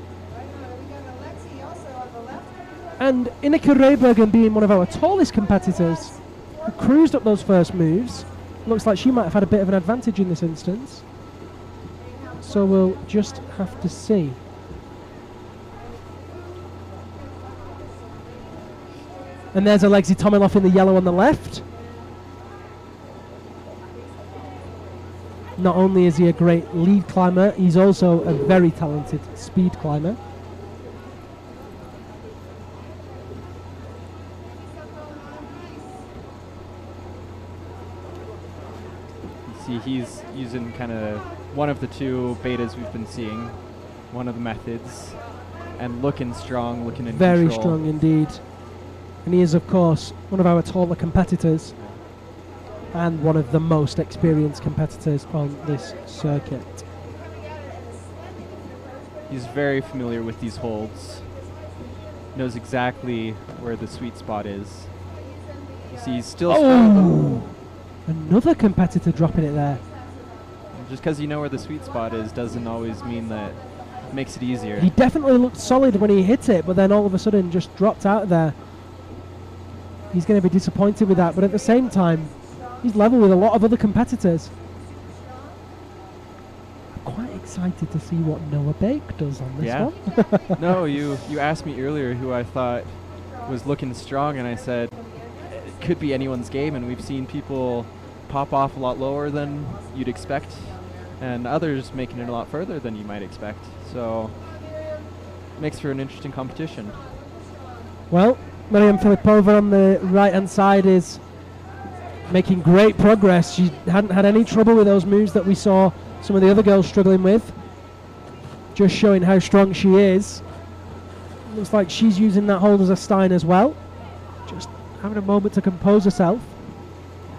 And Ineke Rehbergen being one of our tallest competitors, who cruised up those first moves. Looks like she might have had a bit of an advantage in this instance. So we'll just have to see. And there's Alexei Tomilov in the yellow on the left. Not only is he a great lead climber, he's also a very talented speed climber. You see, he's using kind of one of the two betas we've been seeing, one of the methods, and looking strong, looking in very control. Strong indeed. And he is, of course, one of our taller competitors and one of the most experienced competitors on this circuit. He's very familiar with these holds, knows exactly where the sweet spot is. You see, he's still strong. Another competitor dropping it there. Just because you know where the sweet spot is doesn't always mean that it makes it easier. He definitely looked solid when he hit it, but then all of a sudden just dropped out of there. He's going to be disappointed with that, but at the same time, he's level with a lot of other competitors. I'm quite excited to see what Noah Bake does on this one. No, you asked me earlier who I thought was looking strong, and I said it could be anyone's game, and we've seen people pop off a lot lower than you'd expect, and others making it a lot further than you might expect. So makes for an interesting competition. Well, Mariam Filipova on the right-hand side is making great progress. She hadn't had any trouble with those moves that we saw some of the other girls struggling with. Just showing how strong she is. Looks like she's using that hold as a stein as well. Just having a moment to compose herself.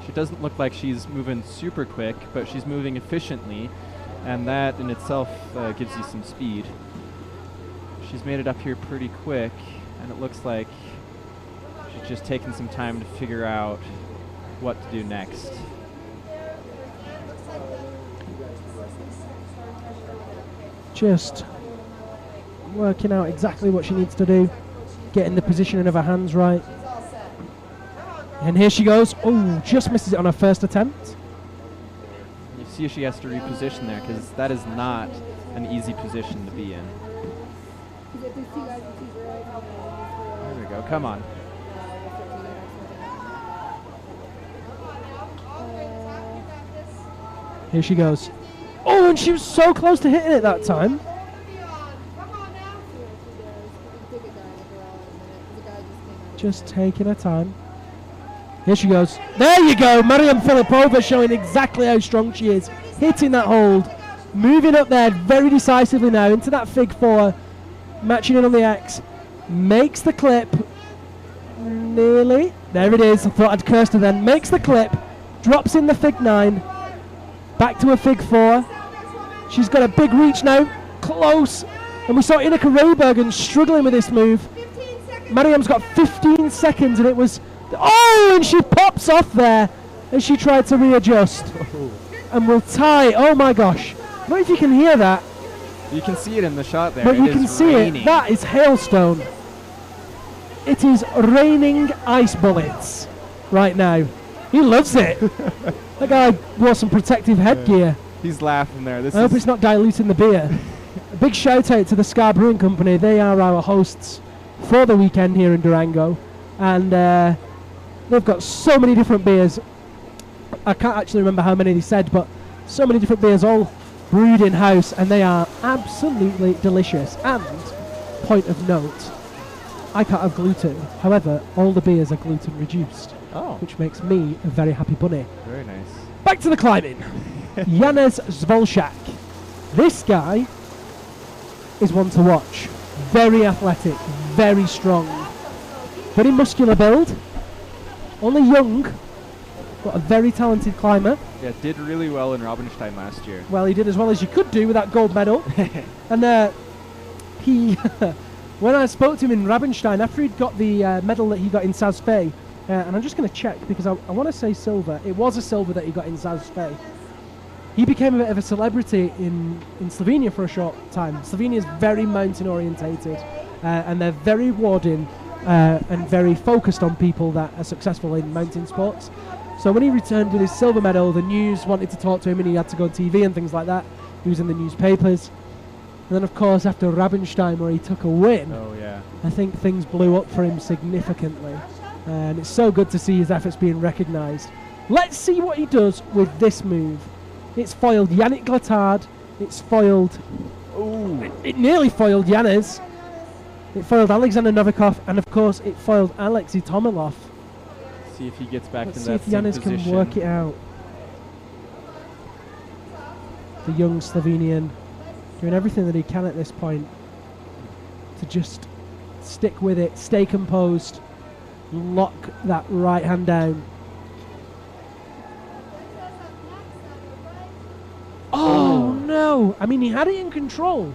She doesn't look like she's moving super quick, but she's moving efficiently, and that in itself gives you some speed. She's made it up here pretty quick, and it looks like she's just taking some time to figure out what to do next. Just working out exactly what she needs to do, getting the positioning of her hands right. And here she goes. Oh, just misses it on her first attempt. You see she has to reposition there, because that is not an easy position to be in. There we go, come on. Here she goes. Oh, and she was so close to hitting it that time. Just taking her time. Here she goes. There you go. Mariam Filipova showing exactly how strong she is. Hitting that hold. Moving up there very decisively now into that Fig 4. Matching it on the X. Makes the clip. Nearly. There it is. I thought I'd cursed her then. Makes the clip. Drops in the Fig 9. Back to a fig four. She's got a big reach now, close. And we saw Ineke Rehbergen struggling with this move. Mariam's got 15 seconds, and it was, oh, and she pops off there as she tried to readjust. And will tie, oh my gosh. I don't know if you can hear that. You can see it in the shot there. But it you can see raining. it. That is hailstone. It is raining ice bullets right now. He loves it. That guy wore some protective headgear. He's laughing there. I hope it's not diluting the beer. A big shout out to the Scar Brewing Company. They are our hosts for the weekend here in Durango. And they've got so many different beers. I can't actually remember how many they said, but so many different beers all brewed in-house, and they are absolutely delicious. And, point of note, I can't have gluten. However, all the beers are gluten reduced, which makes me a very happy bunny. Very nice. Back to the climbing. Janez Zvolšák. This guy is one to watch. Very athletic, very strong, very muscular build. Only young, but a very talented climber. Yeah, did really well in Rabenstein last year. Well, he did as well as you could do with that gold medal. And he, when I spoke to him in Rabenstein, after he'd got the medal that he got in Sazfe, and I'm just going to check because I want to say silver. It was a silver that he got in Sazfe. He became a bit of a celebrity in Slovenia for a short time. Slovenia is very mountain orientated, and they're very rewarding and very focused on people that are successful in mountain sports. So when he returned with his silver medal, the news wanted to talk to him, and he had to go on TV and things like that. He was in the newspapers. And then, of course, after Rabenstein, where he took a win, I think things blew up for him significantly. And it's so good to see his efforts being recognised. Let's see what he does with this move. It's foiled Yannick Glattard. It's foiled... It nearly foiled Janez. It foiled Alexander Novikov. And, of course, it foiled Alexei Tomilov. See if he gets back Let's in see that if Janez position. can work it out. The young Slovenian doing everything that he can at this point to just stick with it, stay composed, lock that right hand down. Oh no! I mean, he had it in control.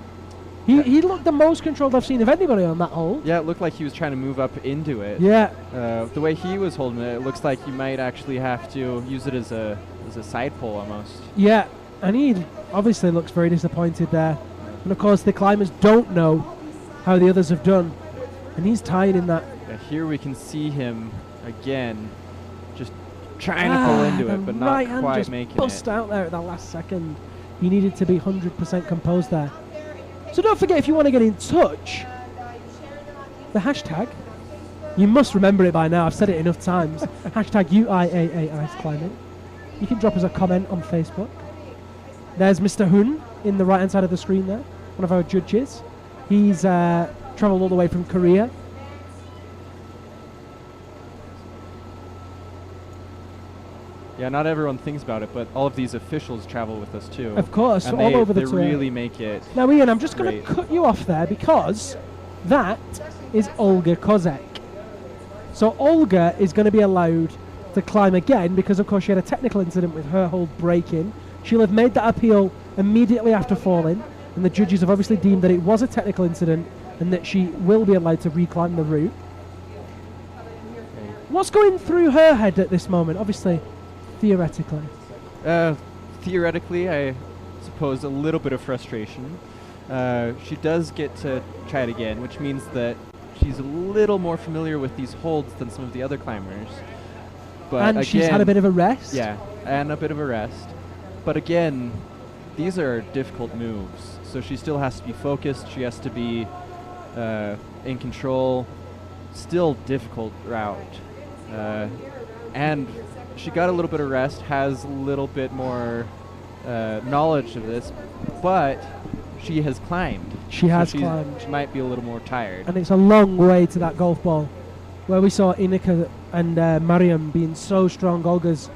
He looked the most controlled I've seen of anybody on that hole. Yeah, it looked like he was trying to move up into it. Yeah. The way he was holding it, it looks like you might actually have to use it as a side pole almost. Yeah, and he obviously looks very disappointed there. And of course, the climbers don't know how the others have done, and he's tied in that. Yeah, here we can see him again, just trying to pull into it, but not right hand quite just making bust it. out there at that last second. He needed to be 100% composed there. So don't forget, if you want to get in touch, the hashtag, you must remember it by now, I've said it enough times, hashtag UIAA Ice Climbing. You can drop us a comment on Facebook. There's Mr. Hun in the right hand side of the screen there, one of our judges. He's travelled all the way from Korea. Yeah, not everyone thinks about it, but all of these officials travel with us too. Of course, and all over the they tour. really make it. Now, Ian, I'm just going to great. cut you off there because that is Olga Kozek. So Olga is going to be allowed to climb again because, of course, she had a technical incident with her hold breaking. She'll have made that appeal immediately after falling, and the judges have obviously deemed that it was a technical incident and that she will be allowed to reclimb the route. What's going through her head at this moment? Obviously, theoretically. Theoretically, I suppose a little bit of frustration. She does get to try it again, which means that she's a little more familiar with these holds than some of the other climbers. But And again, she's had a bit of a rest. Yeah, and a bit of a rest. But again, these are difficult moves, so she still has to be focused. She has to be in control. Still difficult route. And she got a little bit of rest, has a little bit more knowledge of this, but she has climbed. She has She climbed. might be a little more tired. And it's a long way to that golf ball where we saw Ineke and Mariam being so strong. Olga's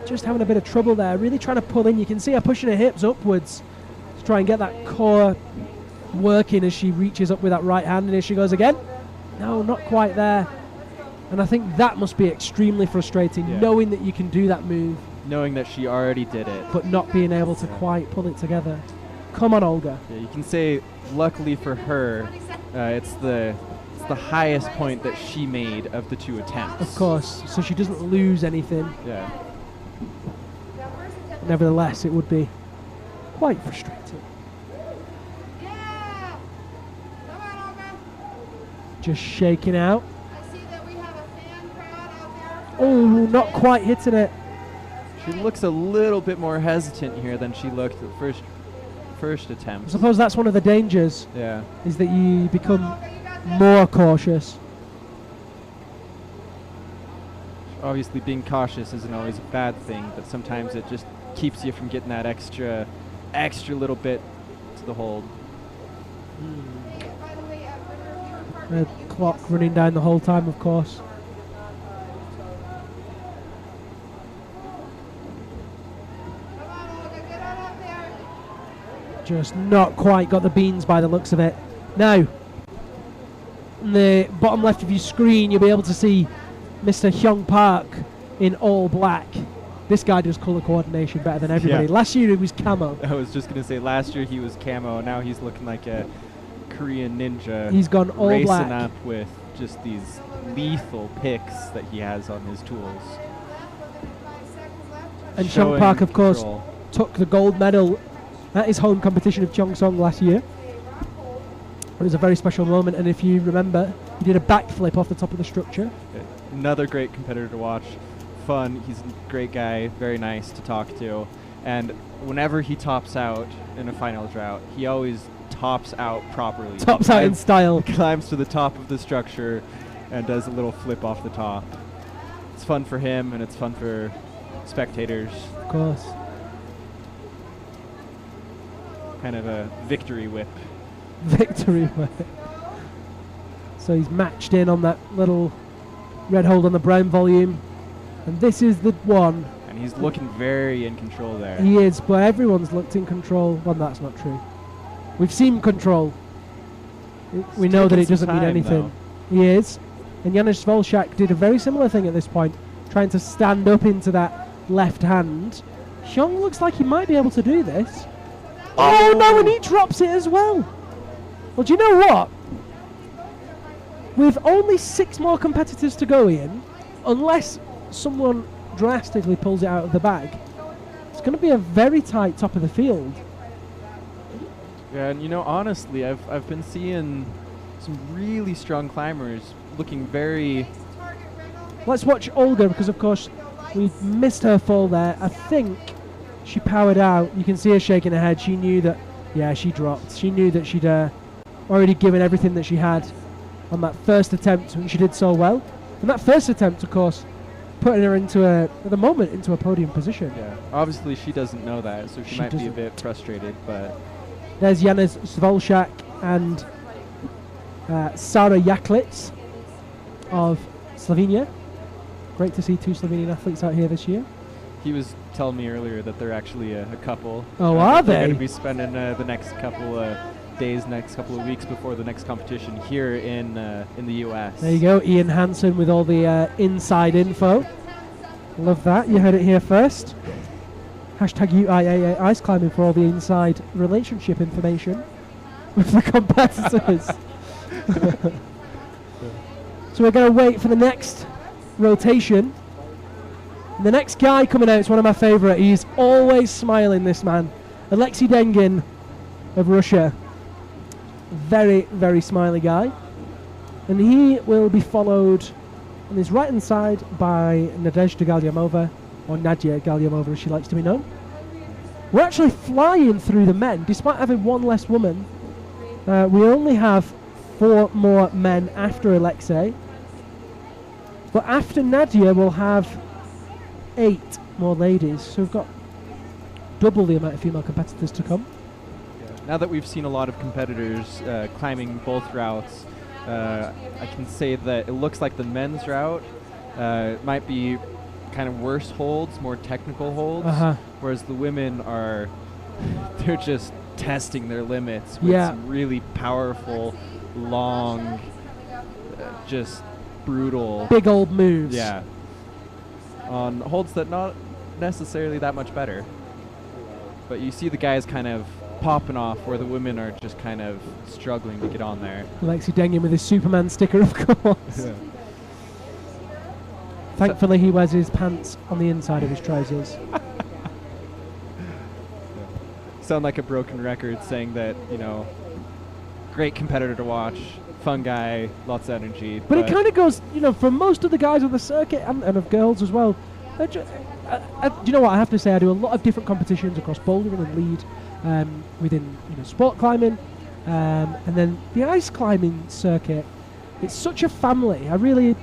just having a bit of trouble there, really trying to pull in. You can see her pushing her hips upwards to try and get that core working as she reaches up with that right hand. And here she goes again. No, not quite there. And I think that must be extremely frustrating, knowing that you can do that move knowing that she already did it. but not being able to quite pull it together. Come on, Olga. Yeah, you can say, luckily for her, it's the highest point that she made of the 2 attempts. Of course, so she doesn't lose anything. Yeah. Nevertheless, it would be quite frustrating. Just shaking out. Oh, not quite hitting it. She looks a little bit more hesitant here than she looked at the first attempt. I suppose that's one of the dangers, Yeah. is that you become more cautious. Obviously, being cautious isn't always a bad thing, but sometimes it just keeps you from getting that extra little bit to the hold. The clock running down the whole time, of course. Just not quite got the beans by the looks of it. Now, in the bottom left of your screen, you'll be able to see Mr. Hyung Park in all black. This guy does colour coordination better than everybody. Yeah. Last year he was camo. I was just going to say, last year he was camo, now he's looking like a Korean ninja. He's gone all racing black. up with just these lethal picks that he has on his tools. And Hyung Showing Park, of course, control. took the gold medal at his home competition of Cheongsong last year. It was a very special moment, and if you remember, he did a backflip off the top of the structure. Another great competitor to watch. Fun, he's a great guy, very nice to talk to. And whenever he tops out in a finals route, he always tops out properly. Tops out in style. Climbs to the top of the structure and does a little flip off the top. It's fun for him, and it's fun for spectators. Of course. Kind of a victory whip. Victory whip. So he's matched in on that little red hold on the brown volume. And this is the one. And he's looking very in control there. He is, but everyone's looked in control. Well, that's not true. We've seen control. We know that it doesn't mean anything. He is. And Janusz Volchak did a very similar thing at this point, trying to stand up into that left hand. Hyung looks like he might be able to do this. Oh no, and he drops it as well. Well, do you know what? With only 6 more competitors to go in, unless someone drastically pulls it out of the bag, it's going to be a very tight top of the field. Yeah, and you know, honestly, I've been seeing some really strong climbers looking very... Let's watch Olga, because of course we missed her fall there. I think she powered out. You can see her shaking her head. She knew that, yeah, she dropped. She knew that she'd already given everything that she had on that first attempt, and she did so well. And that first attempt, of course, putting her into at the moment, into a podium position. Yeah, obviously she doesn't know that, so she might be a doesn't. bit frustrated, but... There's Janusz Volchak and Sara Jaklitz of Slovenia. Great to see 2 Slovenian athletes out here this year. He was telling me earlier that they're actually a couple. Oh, are They're going they? to be spending the next couple days, next couple of weeks before the next competition here in the US. There you go, Ian Hansen with all the inside info. Love that, you heard it here first. Hashtag UIAA ice climbing for all the inside relationship information with the competitors. So we're going to wait for the next rotation. The next guy coming out is one of my favourite. He's always smiling, this man. Alexei Dengin of Russia. Very, very smiley guy. And he will be followed on his right hand side by Nadezhda Galyamova, or Nadia Galyamova as she likes to be known. We're actually flying through the men, despite having 1 less woman. We only have 4 more men after Alexei. But after Nadia, we'll have 8 more ladies. So we've got double the amount of female competitors to come. Now that we've seen a lot of competitors climbing both routes, I can say that it looks like the men's route might be kind of worse holds, more technical holds, whereas the women are, they're just testing their limits with some really powerful, long, just brutal... Big old moves. Yeah. On holds that not necessarily that much better. But you see the guys kind of popping off where the women are just kind of struggling to get on there. Alexei Dengin with his Superman sticker, of course. Yeah. Thankfully, he wears his pants on the inside of his trousers. Sound like a broken record saying that, great competitor to watch, fun guy, lots of energy. But it kind of goes, for most of the guys on the circuit and of girls as well. Do you know what I have to say? I do a lot of different competitions across bouldering and lead within sport climbing, and then the ice climbing circuit. It's such a family. I really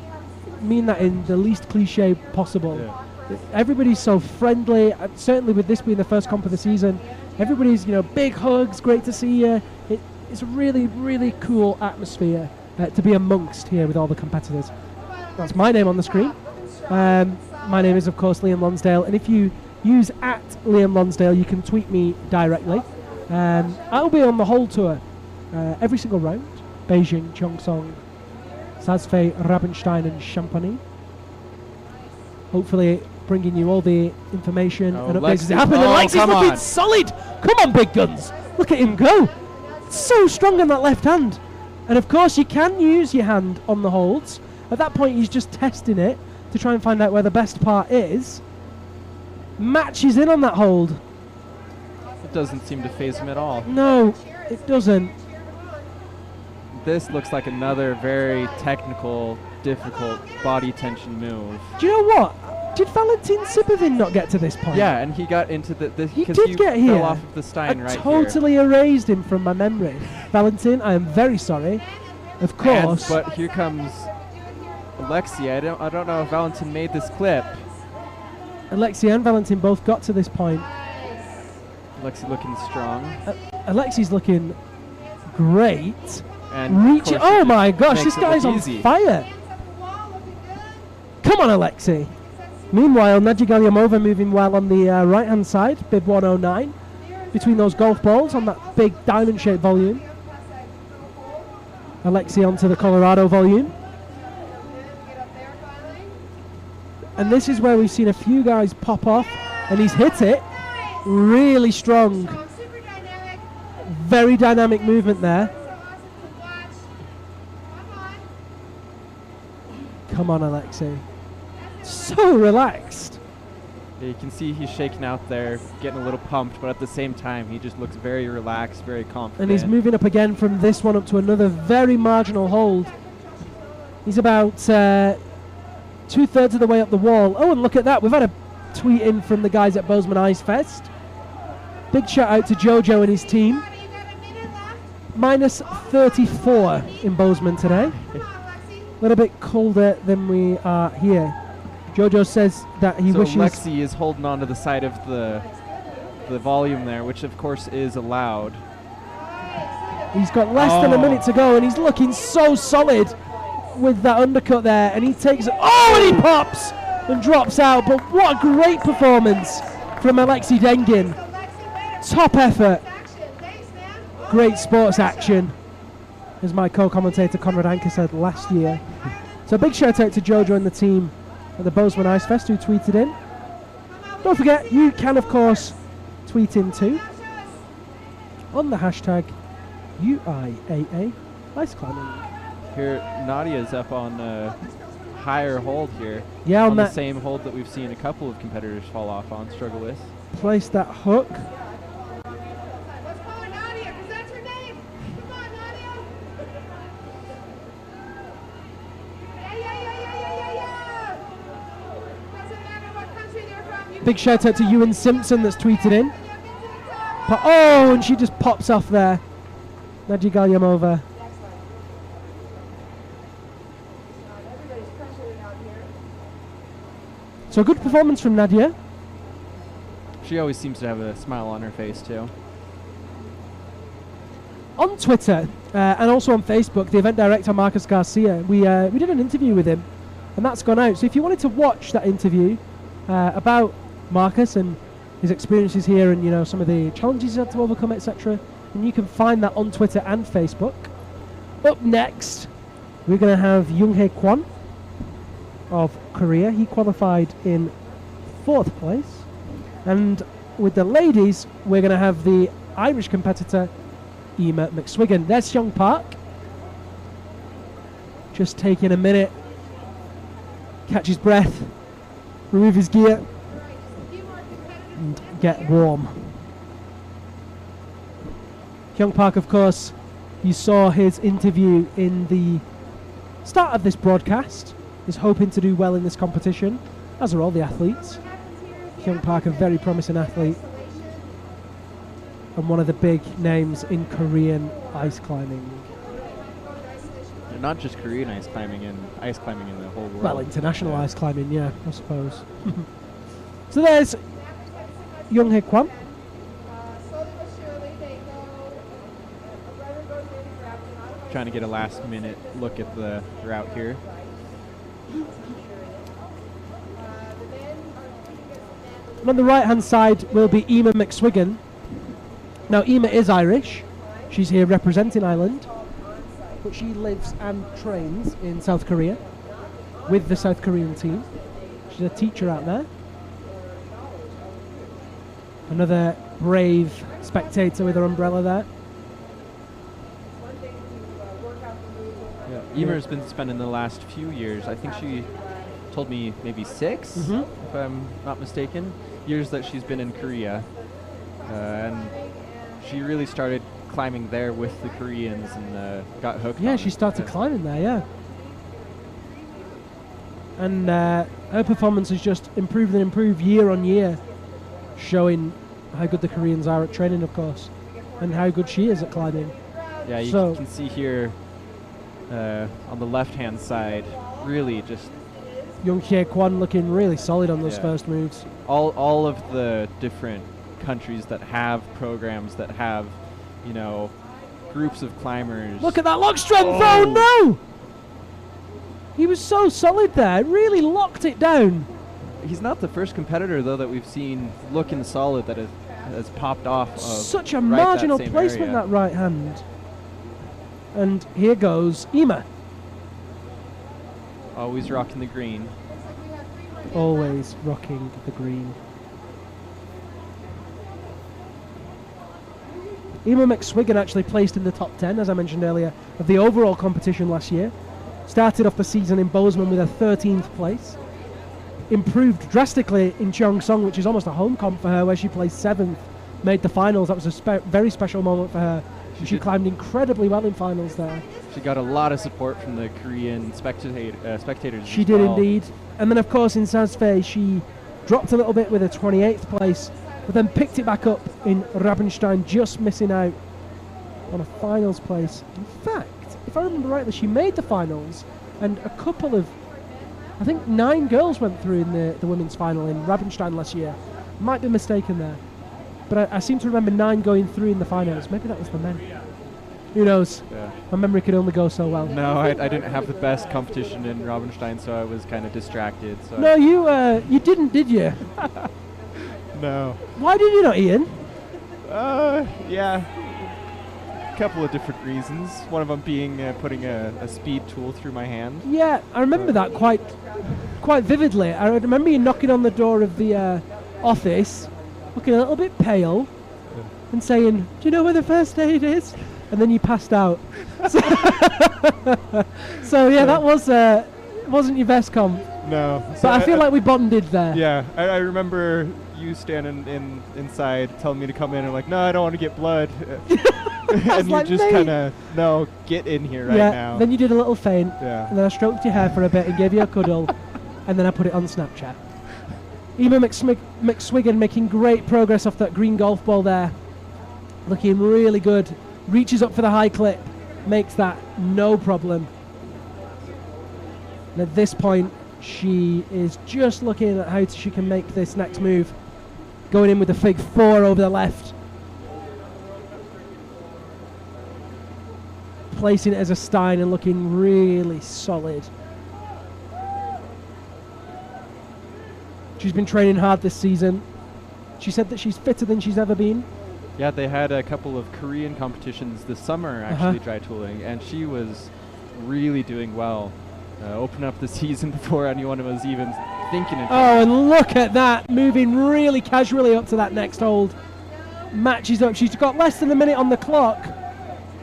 mean that in the least cliche possible. Yeah. Everybody's so friendly. Certainly with this being the first comp of the season, everybody's big hugs, great to see you. It's a really, really cool atmosphere to be amongst here with all the competitors. That's my name on the screen. My name is, of course, Liam Lonsdale, and if you use @Liam Lonsdale, you can tweet me directly. I'll be on the whole tour every single round: Beijing, Cheongsong, Saas-Fee, Rabenstein, and Chamonix. Hopefully, bringing you all the information and updates as it happens. And Alexi's looking solid. Come on, big guns! Look at him go. So strong on that left hand. And of course, you can use your hand on the holds. At that point, he's just testing it to try and find out where the best part is. Matches in on that hold. It doesn't seem to phase him at all. No, it doesn't. This looks like another very technical, difficult body tension move. Do you know what? Did Valentin Sibovin not get to this point? Yeah, and he got into he did get here. Fell off of the Stein I totally erased him from my memory. Valentin, I am very sorry. Of course. But here comes Alexei. I don't know if Valentin made this clip. Alexei and Valentin both got to this point. Alexei looking strong. Alexei's looking great. And oh my gosh, this guy's on fire. Come on, Alexei. Meanwhile, Nadia Galyamova moving well on the right-hand side, bib 109, between those golf balls on that big diamond-shaped volume. Alexei onto the Colorado volume. And this is where we've seen a few guys pop off, and he's hit it really strong. Very dynamic movement there. Come on, Alexei. So relaxed. Yeah, you can see he's shaking out there, getting a little pumped, but at the same time, he just looks very relaxed, very confident. And he's moving up again from this one up to another very marginal hold. He's about 2/3 of the way up the wall. Oh, and look at that. We've had a tweet in from the guys at Bozeman Ice Fest. Big shout out to Jojo and his team. Minus 34 in Bozeman today. A little bit colder than we are here. Jojo says that he wishes... Alexei is holding on to the side of the volume there, which of course is allowed. He's got less than a minute to go, and he's looking so solid with that undercut there, and he takes it... Oh, and he pops and drops out, but what a great performance from Alexei Dengin. Top effort. Great sports action, as my co-commentator Conrad Anker said last year. So a big shout out to Jojo and the team at the Bozeman Ice Fest who tweeted in. Don't forget, you can of course tweet in too on the hashtag UIAA Ice Climbing. Here, Nadia's up on a higher hold here. Yeah, on the same hold that we've seen a couple of competitors fall off on, struggle with. Place that hook. Big shout out to Ewan Simpson that's tweeted in. Oh, and she just pops off there. Nadia Galyamova. So a good performance from Nadia. She always seems to have a smile on her face too. On Twitter and also on Facebook, the event director Marcus Garcia, we did an interview with him, and that's gone out. So if you wanted to watch that interview about Marcus and his experiences here and some of the challenges he's had to overcome, etc., and you can find that on Twitter and Facebook. Up next, we're going to have Young-Hae Kwon of Korea. He qualified in 4th place. And with the ladies, we're going to have the Irish competitor, Emma McSwiggan. There's Hyung Park. Just taking a minute, catch his breath, remove his gear, and get warm. Hyung Park, of course, you saw his interview in the start of this broadcast, is hoping to do well in this competition, as are all the athletes. Hyung Park, a very promising athlete, and one of the big names in Korean ice climbing. Not just Korean ice climbing in the whole world. Well, international ice climbing, yeah, I suppose. So there's Young Hae Kwan. Trying to get a last minute look at the route here. And on the right hand side will be Emma McSwiggan. Now Emma is Irish. She's here representing Ireland, but she lives and trains in South Korea with the South Korean team. She's a teacher out there. Another brave spectator with her umbrella there. Yeah. Emer has been spending the last few years, I think she told me maybe 6, if I'm not mistaken, years that she's been in Korea. And she really started climbing there with the Koreans and got hooked. Yeah, on she it. started climbing there, yeah. And her performance has just improved and improved year on year, showing how good the Koreans are at training, of course, and how good she is at climbing. Yeah, you So can see here on the left-hand side, really just Young Hae Kwan looking really solid on those Yeah. first moves. all of the different countries that have programs that have, you know, groups of climbers. Look at that lock strength! Oh no! He was so solid there, really locked it down. He's not the first competitor, though, that we've seen looking solid that has popped off of Such a right that marginal same placement, area. that right hand. And here goes Emma. Always rocking the green. Always rocking the green. Emma McSwiggan actually placed in the top 10, as I mentioned earlier, of the overall competition last year. Started off the season in Bozeman with a 13th place. Improved drastically in Cheongsong, which is almost a home comp for her, where she placed 7th. Made the finals. That was a very special moment for her. She climbed incredibly well in finals there. She got a lot of support from the Korean spectators. She as did well. indeed. And then, of course, in Saas-Fee, she dropped a little bit with a 28th place, but then picked it back up in Rabenstein, just missing out on a finals place. In fact, if I remember rightly, she made the finals, and a couple of, I think 9 girls went through in the women's final in Rabenstein last year. Might be mistaken there. But I seem to remember 9 going through in the finals. Maybe that was the men. Who knows? Yeah. My memory could only go so well. No, I didn't have the best competition in Rabenstein, so I was kind of distracted. So No, you didn't, did you? no. Why did you not, Ian? Yeah. A couple of different reasons. One of them being putting a speed tool through my hand. Yeah, I remember that quite vividly. I remember you knocking on the door of the office, looking a little bit pale, and saying, "Do you know where the first aid is?" And then you passed out. So yeah, that wasn't your best comp. No. But I feel like we bonded there. Yeah, I remember you standing inside telling me to come in and like, no, I don't want to get blood. And you like, just "Mate." kind of, no, get in here right now. Then you did a little feint, Yeah. and then I stroked your hair for a bit and gave you a cuddle, and then I put it on Snapchat. Emma McSwiggan making great progress off that green golf ball there. Looking really good. Reaches up for the high clip. Makes that no problem. And at this point, she is just looking at how she can make this next move. Going in with the fig 4 over the left. Placing it as a Stein and looking really solid. She's been training hard this season. She said that she's fitter than she's ever been. Yeah, they had a couple of Korean competitions this summer, actually, dry tooling, and she was really doing well. Open up the season before anyone was even thinking it. Oh, and look at that, moving really casually up to that next hold. Matches up. She's got less than a minute on the clock,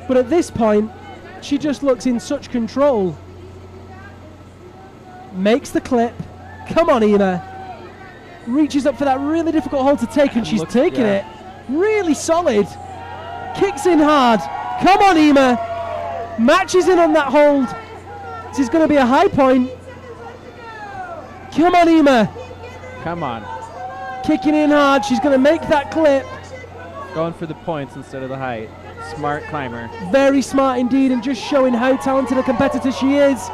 but at this point, she just looks in such control. Makes the clip. Come on, Ema. Reaches up for that really difficult hold to take, and she's taking it. Really solid. Kicks in hard. Come on, Ema. Matches in on that hold. This is going to be a high point. Come on, Ema. Come on. Kicking in hard. She's going to make that clip. Going for the points instead of the height. Smart climber. Very smart indeed, and just showing how talented a competitor she is.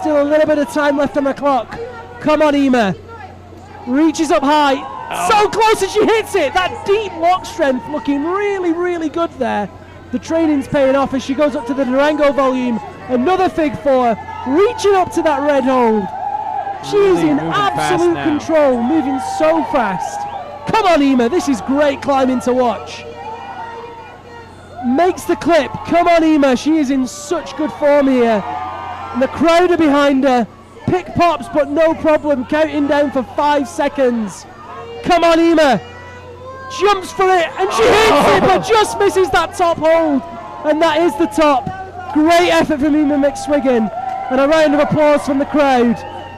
Still a little bit of time left on the clock. Come on, Ema. Reaches up high. Oh. So close, and she hits it. That deep lock strength looking really, really good there. The training's paying off as she goes up to the Durango volume. Another Fig 4. Reaching up to that red hold. She's in absolute control, moving so fast. Come on, Ema. This is great climbing to watch. Makes the clip. Come on, Ema. She is in such good form here. And the crowd are behind her. Pick pops, but no problem. Counting down for 5 seconds. Come on, Ema. Jumps for it, and she hits it, but just misses that top hold. And that is the top. Great effort from Ema McSwiggan. And a round of applause from the crowd.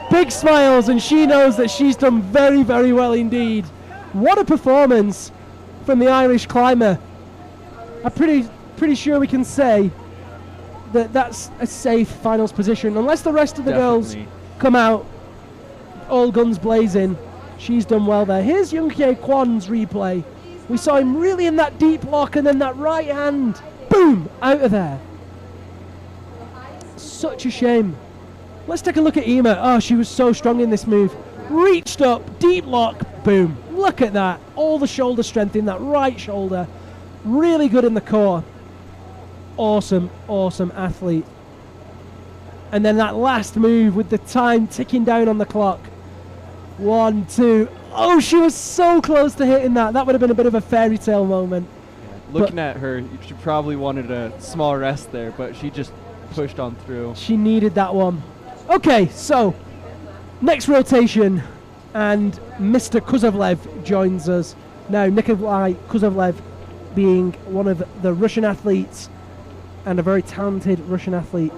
Big smiles, and she knows that she's done very, very well indeed. What a performance from the Irish climber. I'm pretty sure we can say that that's a safe finals position, unless the rest of the girls come out all guns blazing. She's done well there. Here's Young-Kye Kwan's replay. We saw him really in that deep lock, and then that right hand, boom, out of there. Such a shame. Let's take a look at Ema. Oh, she was so strong in this move. Reached up, deep lock, boom. Look at that. All the shoulder strength in that right shoulder. Really good in the core. Awesome, awesome athlete. And then that last move with the time ticking down on the clock. 1, 2. Oh, she was so close to hitting that. That would have been a bit of a fairy tale moment. Looking at her, she probably wanted a small rest there, but she just pushed on through. She needed that one. Okay, so next rotation, and Mr. Kuzovlev joins us. Now, Nikolai Kuzovlev being one of the Russian athletes, and a very talented Russian athlete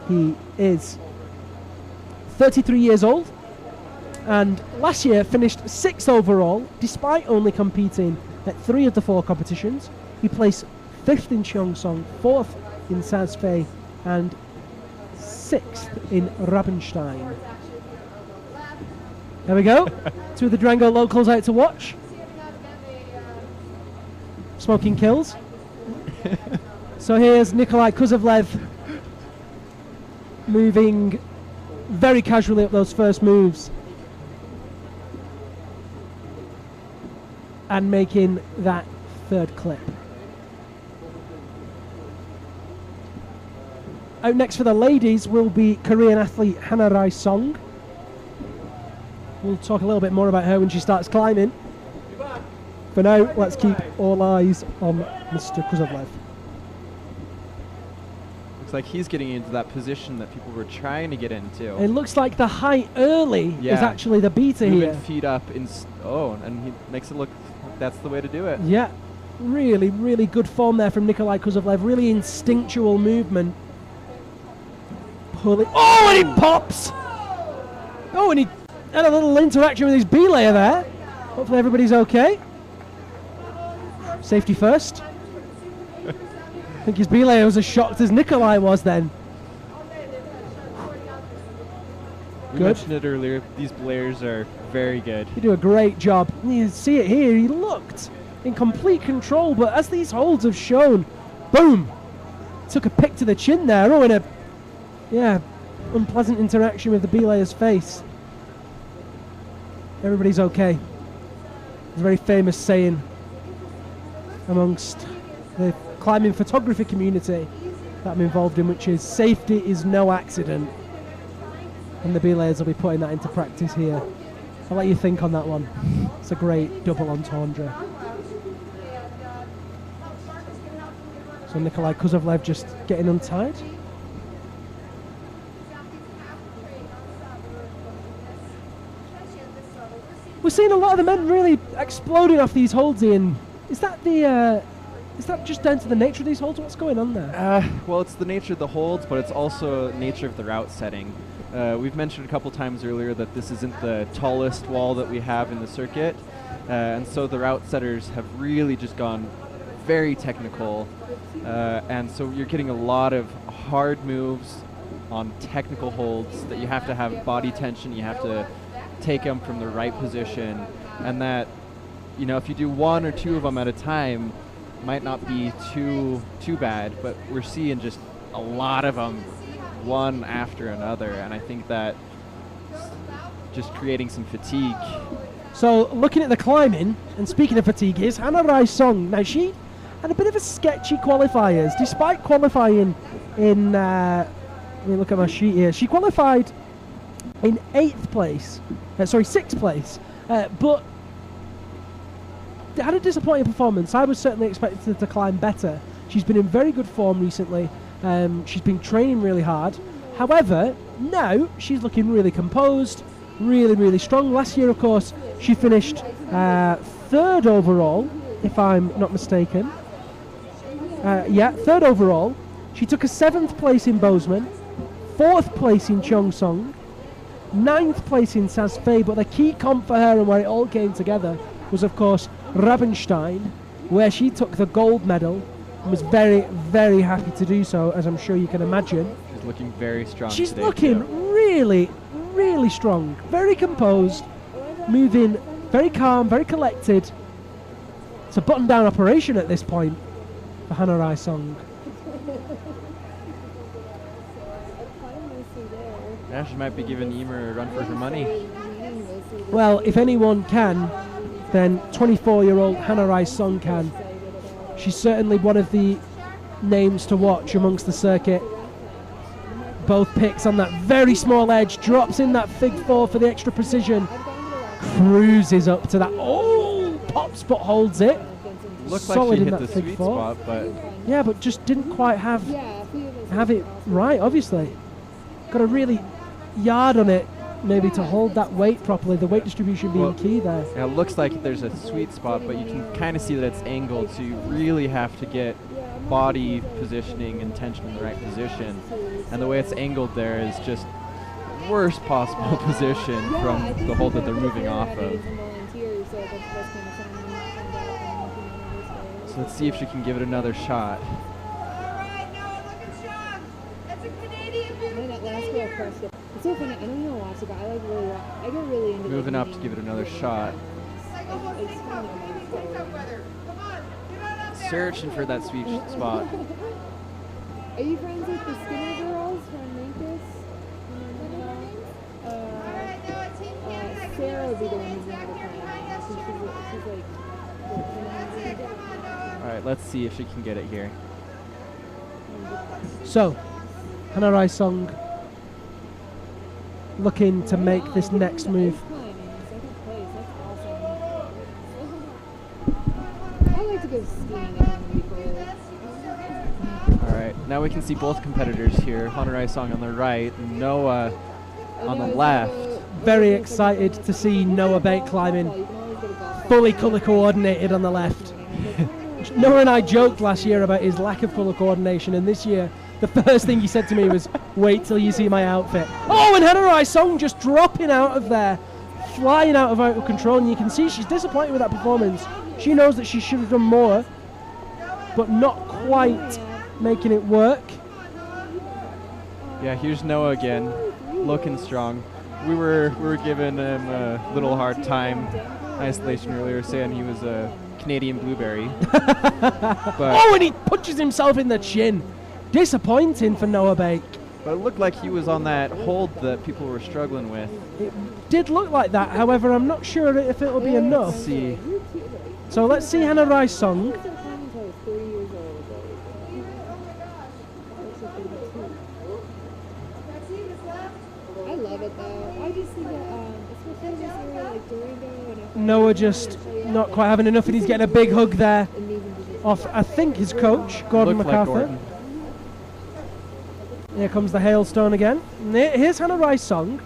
he is. 33 years old, and last year finished 6th overall, despite only competing at 3 of the 4 competitions. He placed 5th in Cheongsong, 4th in Saas-Fee, and 6th in Rabenstein. There we go. 2 of the Durango locals out to watch. Smoking kills. So here's Nikolai Kuzovlev moving very casually up those first moves and making that 3rd clip. Out next for the ladies will be Korean athlete Hana Rai Song. We'll talk a little bit more about her when she starts climbing. For now, let's keep all eyes on Mr. Kuzovlev. Looks like he's getting into that position that people were trying to get into. It looks like the height early is actually the beater moving here. Feet up. And he makes it look like that's the way to do it. Yeah, really, really good form there from Nikolai Kuzovlev. Really instinctual movement. Pulling. Oh, and he pops! Oh, and he had a little interaction with his belayer there. Hopefully everybody's okay. Safety first. I think his belayer was as shocked as Nikolai was then. We mentioned it earlier, these belayers are very good. You do a great job. You see it here, he looked in complete control, but as these holds have shown, boom! Took a pick to the chin there. Oh, and a unpleasant interaction with the belayer's face. Everybody's okay. It's a very famous saying amongst the climbing photography community that I'm involved in, which is safety is no accident. And the belayers will be putting that into practice here. I'll let you think on that one. It's a great double entendre. So Nikolai Kuzovlev just getting untied. We're seeing a lot of the men really exploding off these holds, Ian. Is that just down to the nature of these holds? What's going on there? Well, it's the nature of the holds, but it's also nature of the route setting. We've mentioned a couple times earlier that this isn't the tallest wall that we have in the circuit, and so the route setters have really just gone very technical, and so you're getting a lot of hard moves on technical holds that you have to have body tension, you have to take them from the right position, and that, you know, if you do one or two of them at a time, might not be too bad, but we're seeing just a lot of them one after another, and I think that just creating some fatigue. So looking at the climbing, and speaking of fatigue, is Hannah Rai-Song. Now she had a bit of a sketchy qualifiers, despite qualifying in, let me look at my sheet here, she qualified in 6th place, but had a disappointing performance. I was certainly expecting her to climb better. She's been in very good form recently. She's been training really hard. However, now she's looking really composed, really, really strong. Last year, of course, she finished 3rd overall, if I'm not mistaken. 3rd overall. She took a 7th place in Bozeman, 4th place in Cheongsong, 9th place in Sasfei, but the key comp for her and where it all came together was, of course, Rabenstein, where she took the gold medal and was very, very happy to do so, as I'm sure you can imagine. She's looking very strong. She's today looking too. really, really strong, very composed, moving very calm, very collected. It's a button-down operation at this point for Hannah Rai-Song. Yeah, she might be giving Emer a run for her money. Well, if anyone can, then 24-year-old Hannah Rai-Song can. She's certainly one of the names to watch amongst the circuit. Both picks on that very small edge, drops in that fig 4 for the extra precision, cruises up to that, pops but holds it. Looked Solid like she in hit that the fig sweet 4. spot, but yeah, but just didn't quite have it right, obviously. Got to really yard on it, maybe, to hold that weight properly, the weight distribution being key there. Yeah, it looks like there's a sweet spot, but you can kind of see that it's angled, so you really have to get body positioning and tension in the right position. And the way it's angled there is just worst possible position from the hold that they're moving off of. So let's see if she can give it another shot. It's so funny. I don't even watch it, but I get really into Moving up to give it another shot. Searching for that sweet spot. Are you friends with the Skinner girls from Memphis? Sarah would be the one who's going to climb. All right, let's see if she can get it here. So, Hannah Rai-Song looking to make this next move. I like to go skiing. All right, now we can see both competitors here. Hannah Rai-Song on the right, and Noah on the left. Very excited to see Noah Bate climbing, fully colour coordinated on the left. Noah and I joked last year about his lack of colour coordination, and this year the first thing he said to me was, "Wait till you see my outfit." Oh, and Hannah Rai-Song just dropping out of there, flying out of control, and you can see she's disappointed with that performance. She knows that she should have done more, but not quite making it work. Yeah, here's Noah again, looking strong. We were giving him a little hard time in isolation earlier, saying he was a Canadian blueberry. Oh, and he punches himself in the chin. Disappointing for Noah Bake. But it looked like he was on that hold that people were struggling with. It did look like that, however, I'm not sure if it will be enough. Let's see. So let's see Hannah Rai-Song. I love it though. I just think that, especially this area like Durango and Noah just not quite having enough, and he's getting a big hug there off, I think, his coach, Gordon Looked MacArthur. like Gordon. Here comes the hailstone again. And here's Hannah Rai-Song.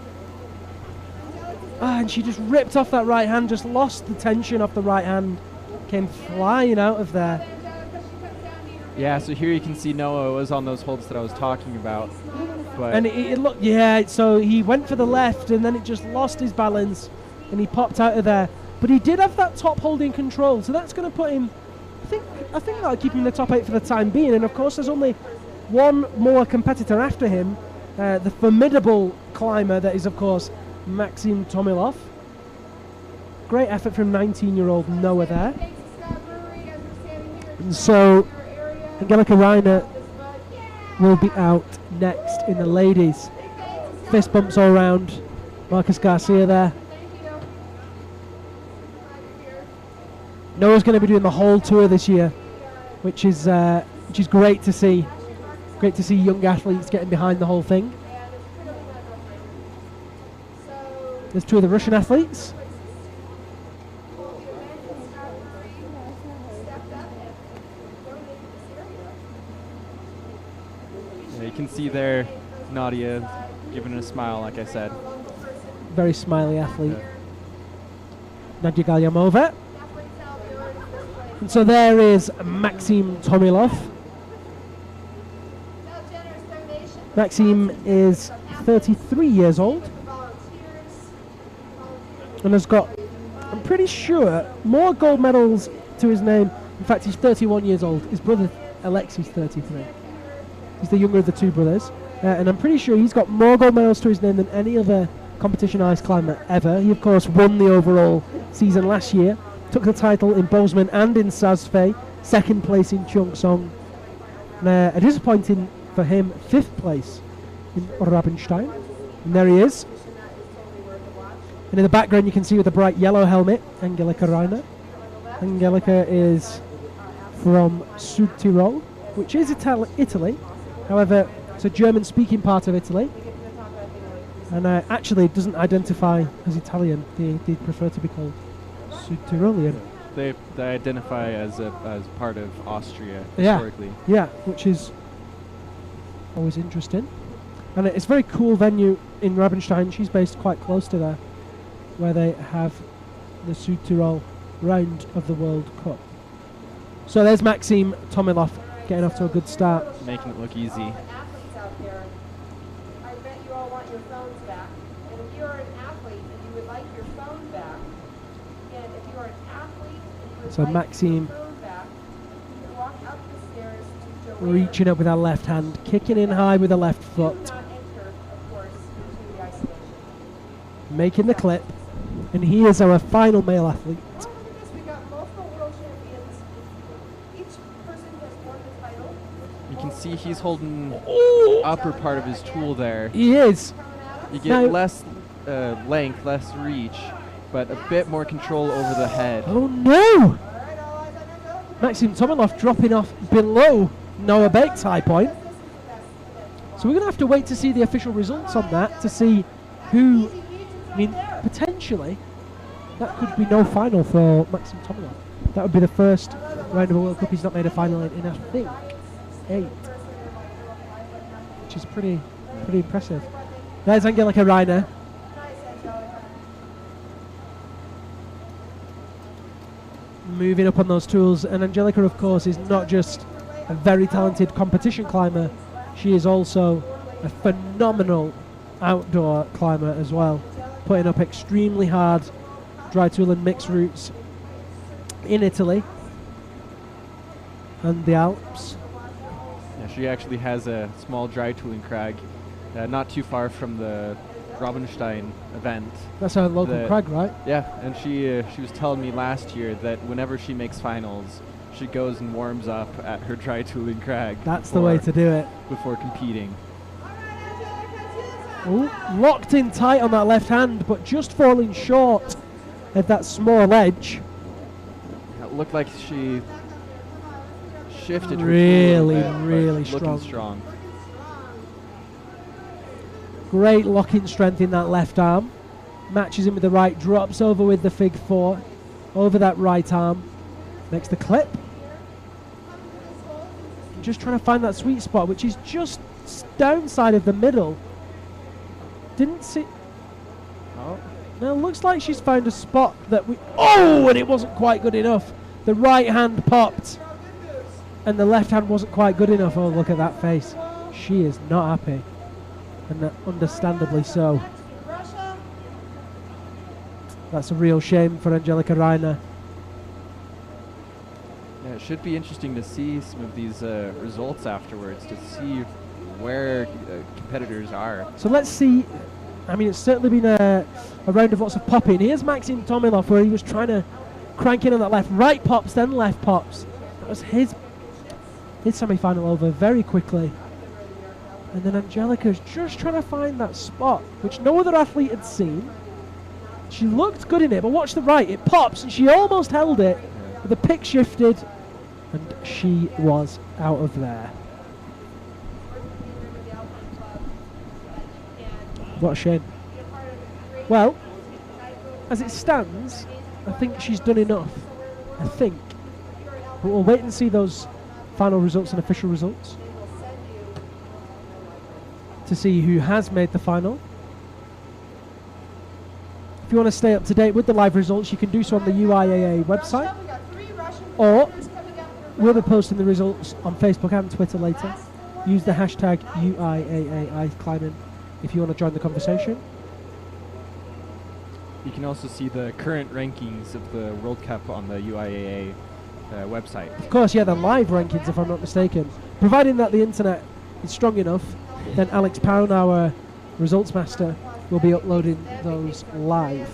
And she just ripped off that right hand, just lost the tension off the right hand, came flying out of there. Yeah, so here you can see Noah was on those holds that I was talking about. But And it looked, yeah, so he went for the left and then it just lost his balance and he popped out of there. But he did have that top holding control, so that's going to put him, I think that'll keep him in the top 8 for the time being. And of course there's only one more competitor after him, the formidable climber that is of course Maxim Tomilov. Great effort from 19-year-old Noah there. And so Angelika Reiner will be out next in the ladies. Fist bumps all around Marcus Garcia there. Noah's going to be doing the whole tour this year, which is great to see. Great to see young athletes getting behind the whole thing. There's two of the Russian athletes. yeah, you can see there Nadia giving a smile, like I said. Very smiley athlete. Nadia Galyamova. And so there is Maxim Tomilov. Maxim is 33 years old and has got, I'm pretty sure, more gold medals to his name. In fact, he's 31 years old. His brother Alexei's 33. He's the younger of the two brothers. And I'm pretty sure he's got more gold medals to his name than any other competition ice climber ever. He, of course, won the overall season last year. Took the title in Bozeman and in Sazfei. Second place in Cheongsong. A disappointing for him, 5th place in Rabenstein. And there he is. And in the background you can see with the bright yellow helmet, Angelika Reiner. Angelika is from Südtirol, which is Italy. However, it's a German-speaking part of Italy. And actually doesn't identify as Italian. They prefer to be called Südtirolian. They identify as part of Austria historically. Yeah, which is always interesting. And it's a very cool venue in Rabenstein. She's based quite close to there, where they have the Südtirol round of the World Cup. So there's Maxim Tomilov getting off to a good start. Making it look easy. So Maxim reaching up with our left hand, kicking in high with the left foot, making the clip, and he is our final male athlete. You can see he's holding upper part of his tool there. He is. You get less length, less reach, but a bit more control over the head. Oh no! Maxim Tomilov dropping off below Noah Bake's high point. So we're going to have to wait to see the official results on that to see who, I mean, potentially that could be no final for Maxim Tomilov. That would be the first round of a World Cup he's not made a final in I think 8, which is pretty impressive. There's Angelika Reiner. Moving up on those tools, and Angelika of course is not just a very talented competition climber, she is also a phenomenal outdoor climber as well, putting up extremely hard dry tool and mixed routes in Italy and the Alps. Yeah, she actually has a small dry tooling crag not too far from the Rabenstein event. That's our local crag, right? Yeah, and she was telling me last year that whenever she makes finals, she goes and warms up at her dry tooling crag. That's the way to do it. Before competing. Ooh, locked in tight on that left hand, but just falling short of that small edge. It looked like she shifted really, her tool a bit, really looking strong. Great locking strength in that left arm. Matches him with the right, drops over with the Fig 4, over that right arm. Makes the clip. Just trying to find that sweet spot, which is just downside of the middle. Didn't see... Oh, Now, looks like she's found a spot that and it wasn't quite good enough. The right hand popped, and the left hand wasn't quite good enough. Oh, look at that face. She is not happy, and understandably so. That's a real shame for Angelika Reiner. Yeah, it should be interesting to see some of these results afterwards, to see where competitors are. So let's see. I mean, it's certainly been a round of lots of popping. Here's Maxim Tomilov, where he was trying to crank in on that left. Right pops, then left pops. That was his semi-final over very quickly. And then Angelika's just trying to find that spot, which no other athlete had seen. She looked good in it, but watch the right. It pops, and she almost held it. But the pick shifted, and she was out of there. What a shame. Well, as it stands, I think she's done enough. I think. But we'll wait and see those final results and official results to see who has made the final. If you want to stay up to date with the live results, you can do so on the UIAA website, or we'll be posting the results on Facebook and Twitter later. Use the hashtag UIAA Ice Climbing if you want to join the conversation. You can also see the current rankings of the World Cup on the UIAA website. Of course, yeah, the live rankings, if I'm not mistaken. Providing that the internet is strong enough, then Alex Pound, our results master, will be uploading those live.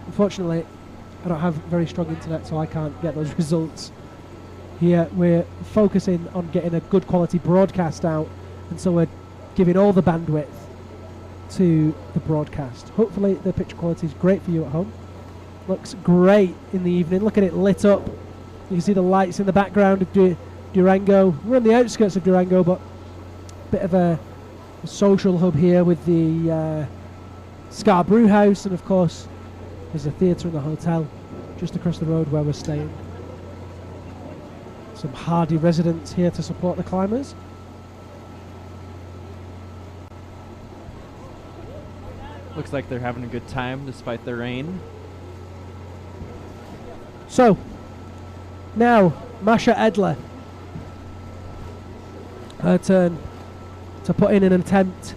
Unfortunately, I don't have very strong internet, so I can't get those results. Here, we're focusing on getting a good quality broadcast out, and so we're giving all the bandwidth to the broadcast. Hopefully the picture quality is great for you at home. Looks great in the evening. Look at it lit up. You can see the lights in the background of Durango. We're on the outskirts of Durango, but a bit of a social hub here with the Scar Brew House, and of course there's a theatre and a hotel just across the road where we're staying. Some hardy residents here to support the climbers. Looks like they're having a good time despite the rain. So, now Masha Edler. Her turn to put in an attempt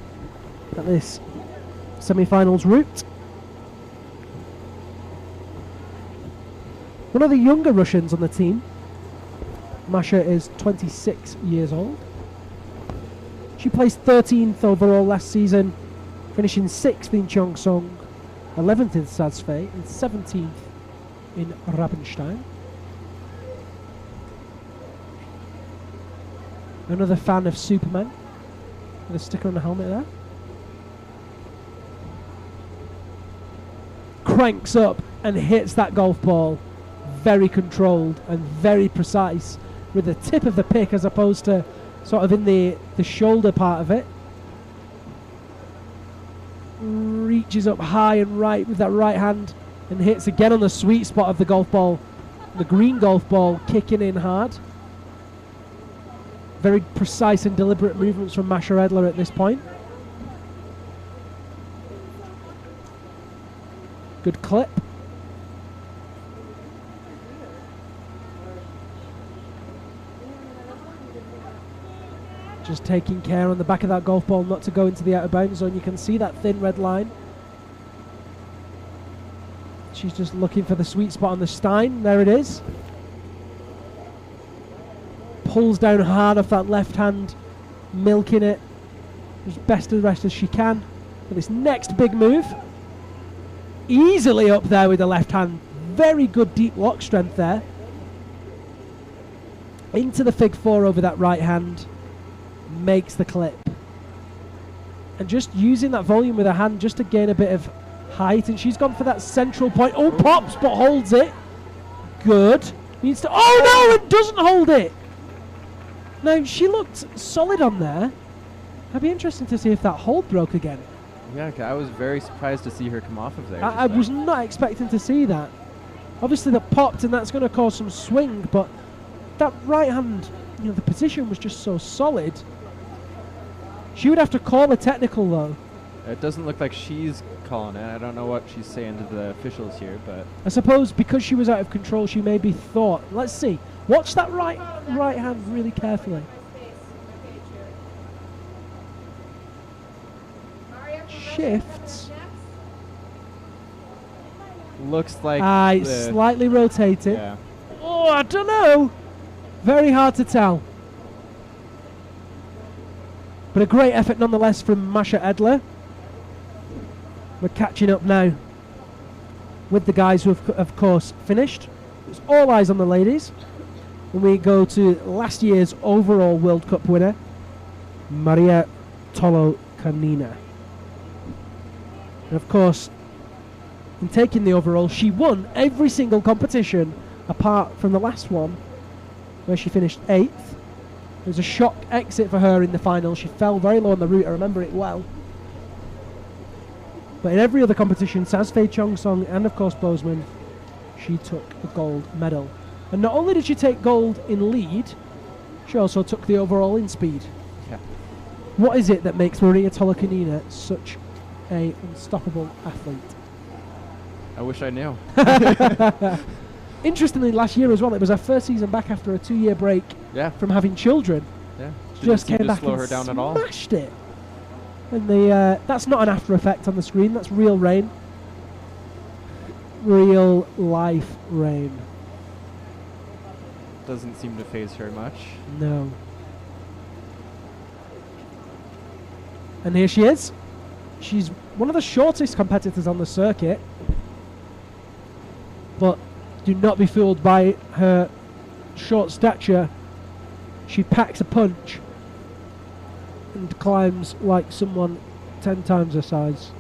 at this semi-finals route. One of the younger Russians on the team. Masha is 26 years old. She placed 13th overall last season, finishing 6th in Cheongsong, 11th in Saas-Fee, and 17th in Rabenstein. Another fan of Superman, with a sticker on the helmet there. Cranks up and hits that golf ball, very controlled and very precise, with the tip of the pick as opposed to sort of in the shoulder part of it. Reaches up high and right with that right hand and hits again on the sweet spot of the golf ball. The green golf ball kicking in hard. Very precise and deliberate movements from Masha Edler at this point. Good clip. Just taking care on the back of that golf ball not to go into the out of bounds zone. You can see that thin red line. She's just looking for the sweet spot on the Stein. There it is. Pulls down hard off that left hand, milking it as best as rest as she can. For this next big move. Easily up there with the left hand. Very good deep lock strength there. Into the fig four over that right hand. Makes the clip. And just using that volume with her hand just to gain a bit of height, and she's gone for that central point. Oh, pops, but holds it. Good. Needs to. Oh no, it doesn't hold it. Now she looked solid on there. I'd be interested to see if that hold broke again. Yeah, I was very surprised to see her come off of there. I was not expecting to see that. Obviously that popped, and that's going to cause some swing, but that right hand, you know, the position was just so solid. She would have to call a technical though. It doesn't look like she's calling it. I don't know what she's saying to the officials here, but I suppose because she was out of control, she maybe thought, let's see, watch that right hand really carefully. Shifts. looks like slightly rotated. Yeah. Oh, I don't know. Very hard to tell. But a great effort nonetheless from Masha Edler. We're catching up now with the guys who have, of course, finished. It's all eyes on the ladies. And we go to last year's overall World Cup winner, Maria Tolokanina. And of course, in taking the overall, she won every single competition apart from the last one, where she finished 8th. It was a shock exit for her in the final. She fell very low on the route, I remember it well. But in every other competition, Sazfei Chongsong and of course Bozeman, she took the gold medal. And not only did she take gold in lead, she also took the overall in speed. Yeah. What is it that makes Maria Tolokanina such a unstoppable athlete? I wish I knew. Interestingly, last year as well, it was her first season back after a 2-year break from having children. Yeah. Just came back slow and her down at all. smashed it. And that's not an after effect on the screen, that's real rain. Real life rain. Doesn't seem to faze her much. No. And here she is. She's one of the shortest competitors on the circuit. But do not be fooled by her short stature. She packs a punch and climbs like someone 10 times her size.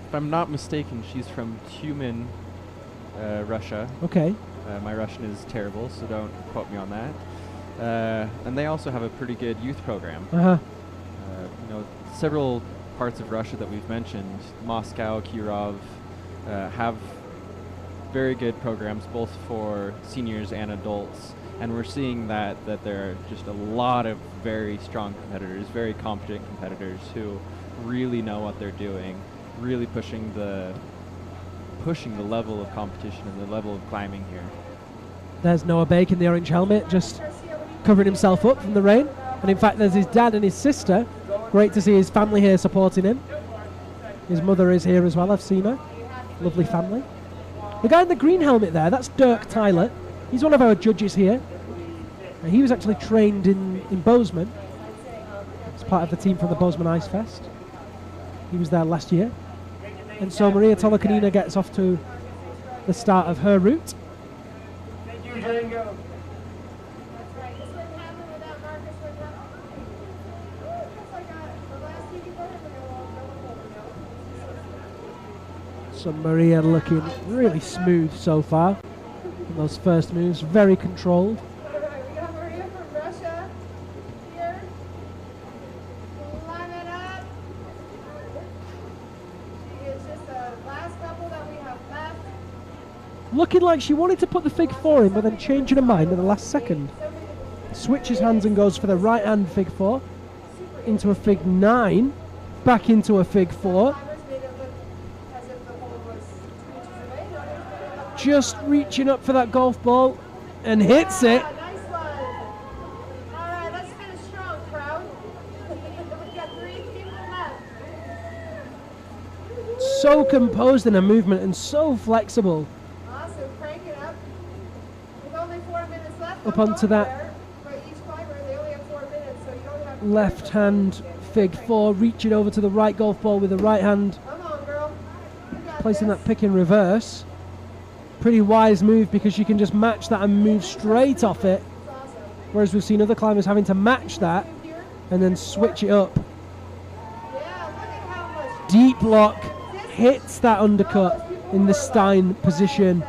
If I'm not mistaken, she's from Tyumen, Russia. Okay. My Russian is terrible, so don't quote me on that. And they also have a pretty good youth program. Several parts of Russia that we've mentioned, Moscow, Kirov, have very good programs both for seniors and adults. And we're seeing that there are just a lot of very strong competitors, very competent competitors who really know what they're doing, really pushing the level of competition and the level of climbing here. There's Noah Bake in the orange helmet, just covering himself up from the rain. And in fact, there's his dad and his sister. Great to see his family here supporting him. His mother is here as well, I've seen her. Lovely family. The guy in the green helmet there, that's Dirk Tyler. He's one of our judges here. And he was actually trained in Bozeman. He's part of the team from the Bozeman Ice Fest. He was there last year. And so Maria Tolokanina gets off to the start of her route. Thank you, Durango. So Maria looking really smooth so far. In those first moves, very controlled. We got Maria from Russia here. Climb it up. She is just the last couple that we have left. Looking like she wanted to put the fig 4 in, but then changing her mind at the last second. Switches hands and goes for the right hand fig 4 into a fig 9, back into a fig 4. Just reaching up for that golf ball and hits it. Nice one. All right, let's finish strong, crowd. We got 3 people left. So composed in her movement and so flexible. Awesome, crank it up. With only 4 minutes left. Up onto that for each climber, they only have 4 minutes, so you don't have to left hand fig 4, reaching over to the right golf ball with the right hand. Come on, girl. Placing that pick in reverse. Pretty wise move because you can just match that and move straight off it. Whereas we've seen other climbers having to match that and then switch it up. Deep lock, hits that undercut in the Stein position.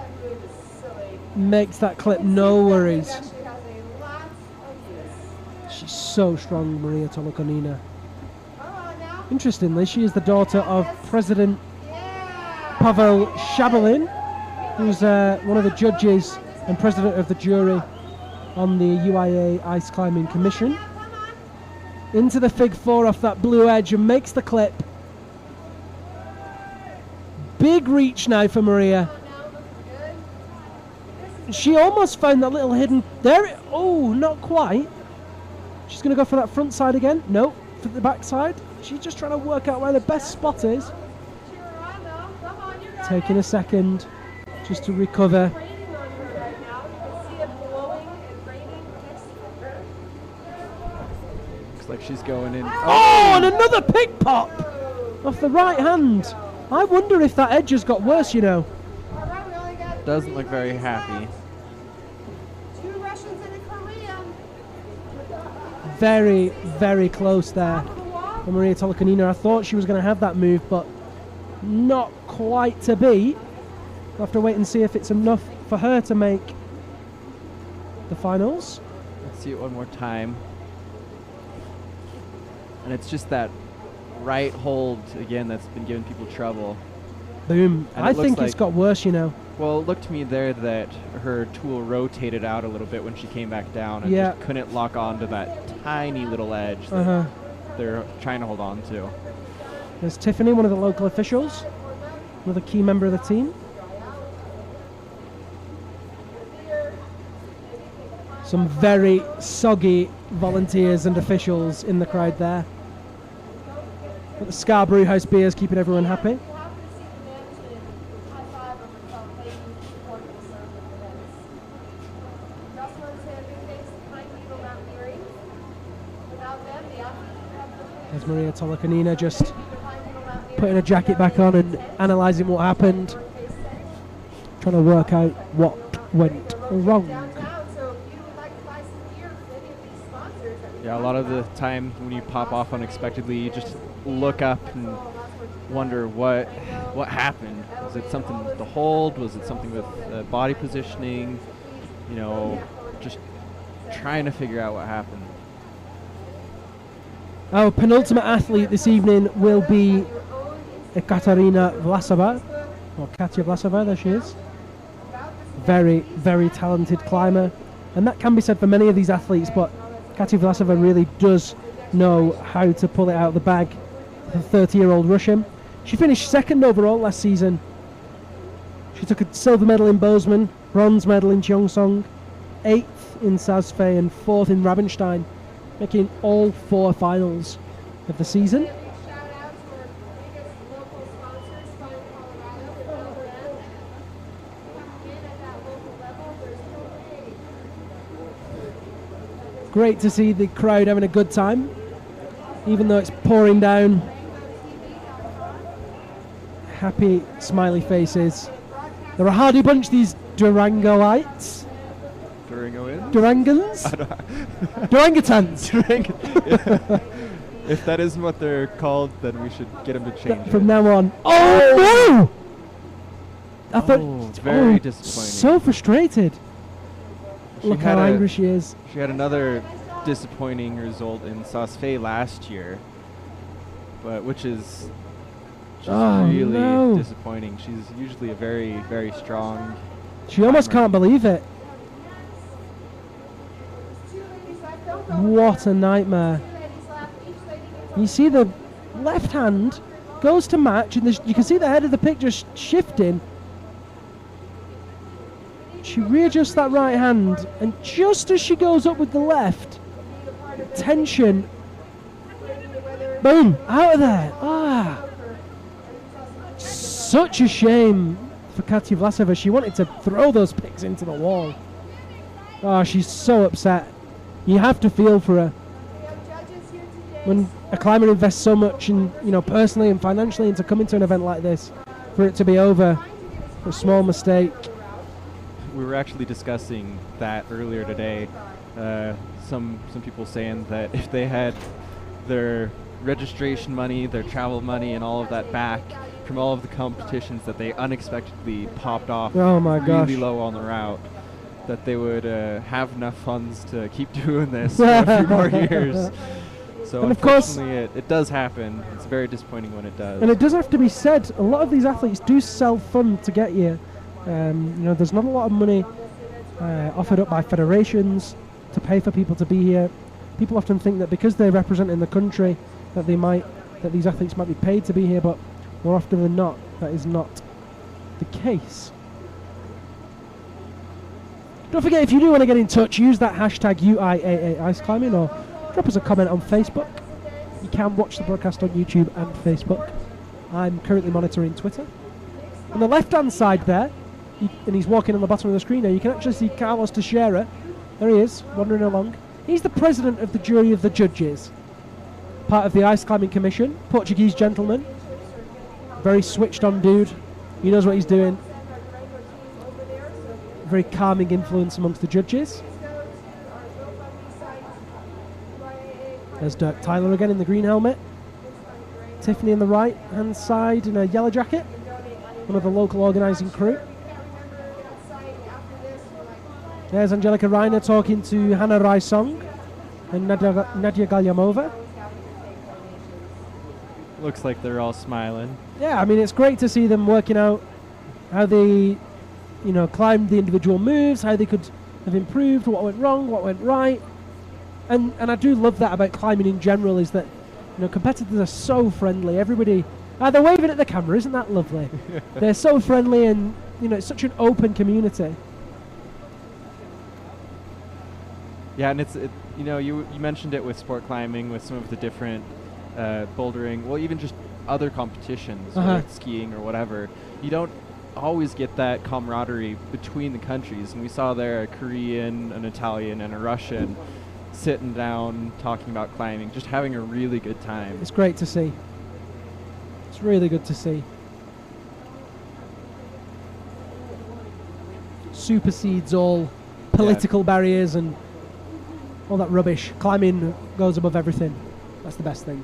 Makes that clip no worries. She's so strong, Maria Tolokanina. Interestingly, she is the daughter of President Pavel Shabalin, who's one of the judges and president of the jury on the UIAA Ice Climbing Commission. Into the Fig 4 off that blue edge and makes the clip. Big reach now for Maria. She almost found that little hidden... There oh, not quite. She's going to go for that front side again. No, for the back side. She's just trying to work out where the best spot is. Taking a second just to recover. Looks like she's going in. Oh, and another pick pop off the right hand. I wonder if that edge has got worse, you know. Doesn't look very happy. Very, very close there for Maria Tolokanina. I thought she was going to have that move, but not quite to be. We'll have to wait and see if it's enough for her to make the finals. Let's see it one more time. And it's just that right hold again that's been giving people trouble. Boom. And I think it's got worse, you know. Well, it looked to me there that her tool rotated out a little bit when she came back down and just couldn't lock onto that tiny little edge that they're trying to hold on to. There's Tiffany, one of the local officials, another key member of the team. Some very soggy volunteers and officials in the crowd there. But the Scarborough House beers keeping everyone happy. There's Maria Tolokanina just putting her jacket back on and analysing what happened. Trying to work out what went wrong. Yeah, a lot of the time when you pop off unexpectedly, you just look up and wonder what happened. Was it something with the hold? Was it something with body positioning? You know, just trying to figure out what happened. Our penultimate athlete this evening will be Katarina Vlasova, or Katya Vlasova, there she is. Very, very talented climber. And that can be said for many of these athletes, but Katya Vlasova really does know how to pull it out of the bag. The 30-year-old Russian. She finished second overall last season. She took a silver medal in Bozeman, bronze medal in Cheongsong, 8th in Sazfe and 4th in Rabenstein, making all 4 finals of the season. Great to see the crowd having a good time, even though it's pouring down. Happy, smiley faces. They're a hardy bunch, these Durangoites. Durangans? Durangutans. If that isn't what they're called, then we should get them to change from it. now on. Oh, no! I thought, very disappointing. So frustrated. Look how angry she is. She had another disappointing result in Sazfe last year, but which is just really disappointing. She's usually a very, very strong She almost can't believe it. What a nightmare. You see the left hand goes to match, and you can see the head of the pick just shifting. She readjusts that right hand, and just as she goes up with the left, tension, boom, out of there. Such a shame for Katya Vlasova. She wanted to throw those picks into the wall. She's so upset. You have to feel for her. When a climber invests so much, personally and financially, into coming to an event like this, for it to be over for a small mistake. We were actually discussing that earlier today. Some people saying that if they had their registration money, their travel money, and all of that back from all of the competitions that they unexpectedly popped off really low on the route, that they would have enough funds to keep doing this for a few more years. So and unfortunately, it does happen. It's very disappointing when it does. And it does have to be said, a lot of these athletes do self-fund to get here. There's not a lot of money offered up by federations. to pay for people to be here. People often think that because they're representing the country that these athletes might be paid to be here, but more often than not, that is not the case. Don't forget, if you do want to get in touch, use that hashtag UIAA Ice Climbing, or drop us a comment on Facebook. You can watch the broadcast on YouTube and Facebook. I'm currently monitoring Twitter. On the left-hand side there, and he's walking on the bottom of the screen there, you can actually see Carlos Teixeira. There he is, wandering along. He's the president of the jury of the judges, part of the Ice Climbing Commission, Portuguese gentleman. Very switched on dude. He knows what he's doing. Very calming influence amongst the judges. There's Dirk Tyler again in the green helmet. Tiffany on the right hand side in a yellow jacket, one of the local organising crew. There's Angelica Reiner talking to Hannah Raisong and Nadia Galyamova. Looks like they're all smiling. Yeah, I mean, it's great to see them working out how they, climbed the individual moves, how they could have improved, what went wrong, what went right. And I do love that about climbing in general, is that competitors are so friendly. Everybody, they're waving at the camera, isn't that lovely? They're so friendly, and it's such an open community. Yeah, and you mentioned it with sport climbing, with some of the different bouldering, well, even just other competitions, whether it's skiing or whatever. You don't always get that camaraderie between the countries, and we saw there a Korean, an Italian, and a Russian sitting down talking about climbing, just having a really good time. It's great to see. It's really good to see. Supersedes all political barriers and all that rubbish. Climbing goes above everything. That's the best thing.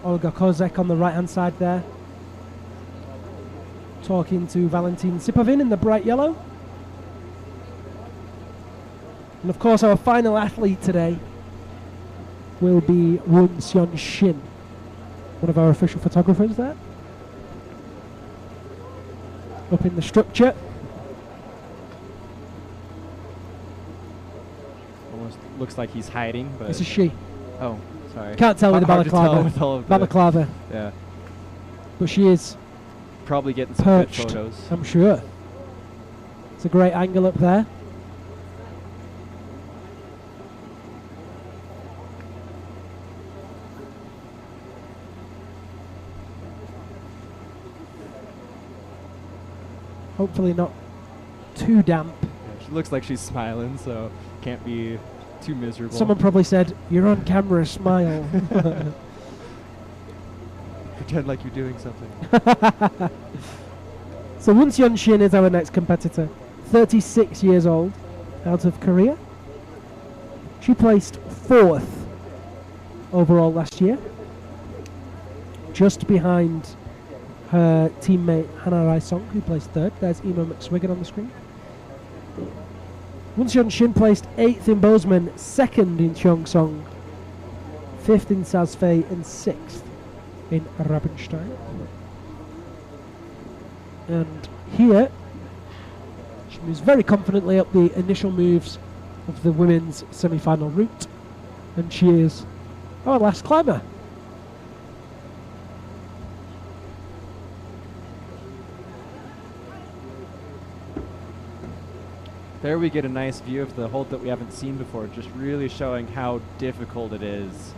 Olga Kozek on the right hand side there, talking to Valentin Sipovin in the bright yellow. And of course, our final athlete today will be Woon Seon Shin, one of our official photographers there. Up in the structure. Almost looks like he's hiding, but... It's a she. Oh, sorry. Can't tell with the balaclava. With all of balaclava. Yeah. But she is probably getting some perched, good photos. I'm sure. It's a great angle up there. Hopefully not too damp. Yeah, she looks like she's smiling, so can't be too miserable. Someone probably said, "You're on camera, smile." Pretend like you're doing something. So Woon Seon Shin is our next competitor, 36 years old, out of Korea. She placed 4th overall last year, just behind her teammate Hannah Raisong, who placed 3rd. There's Emo McSwiggan on the screen. Woon Seon Shin placed 8th in Bozeman, 2nd in Cheongsong, 5th in Sasfei, and 6th in Rabenstein. And here, she moves very confidently up the initial moves of the women's semi-final route, and she is our last climber. There we get a nice view of the hold that we haven't seen before, just really showing how difficult it is.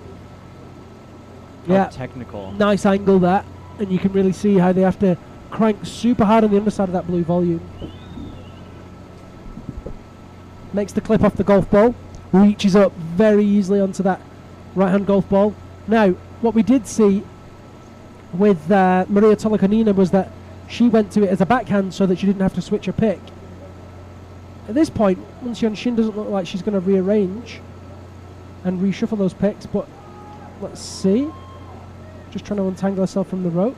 How technical. Nice angle that, and you can really see how they have to crank super hard on the underside of that blue volume. Makes the clip off the golf ball, reaches up very easily onto that right-hand golf ball. Now, what we did see with Maria Tolokonina was that she went to it as a backhand so that she didn't have to switch her pick. At this point, Woon Seon Shin doesn't look like she's going to rearrange and reshuffle those picks, but let's see. Just trying to untangle herself from the rope.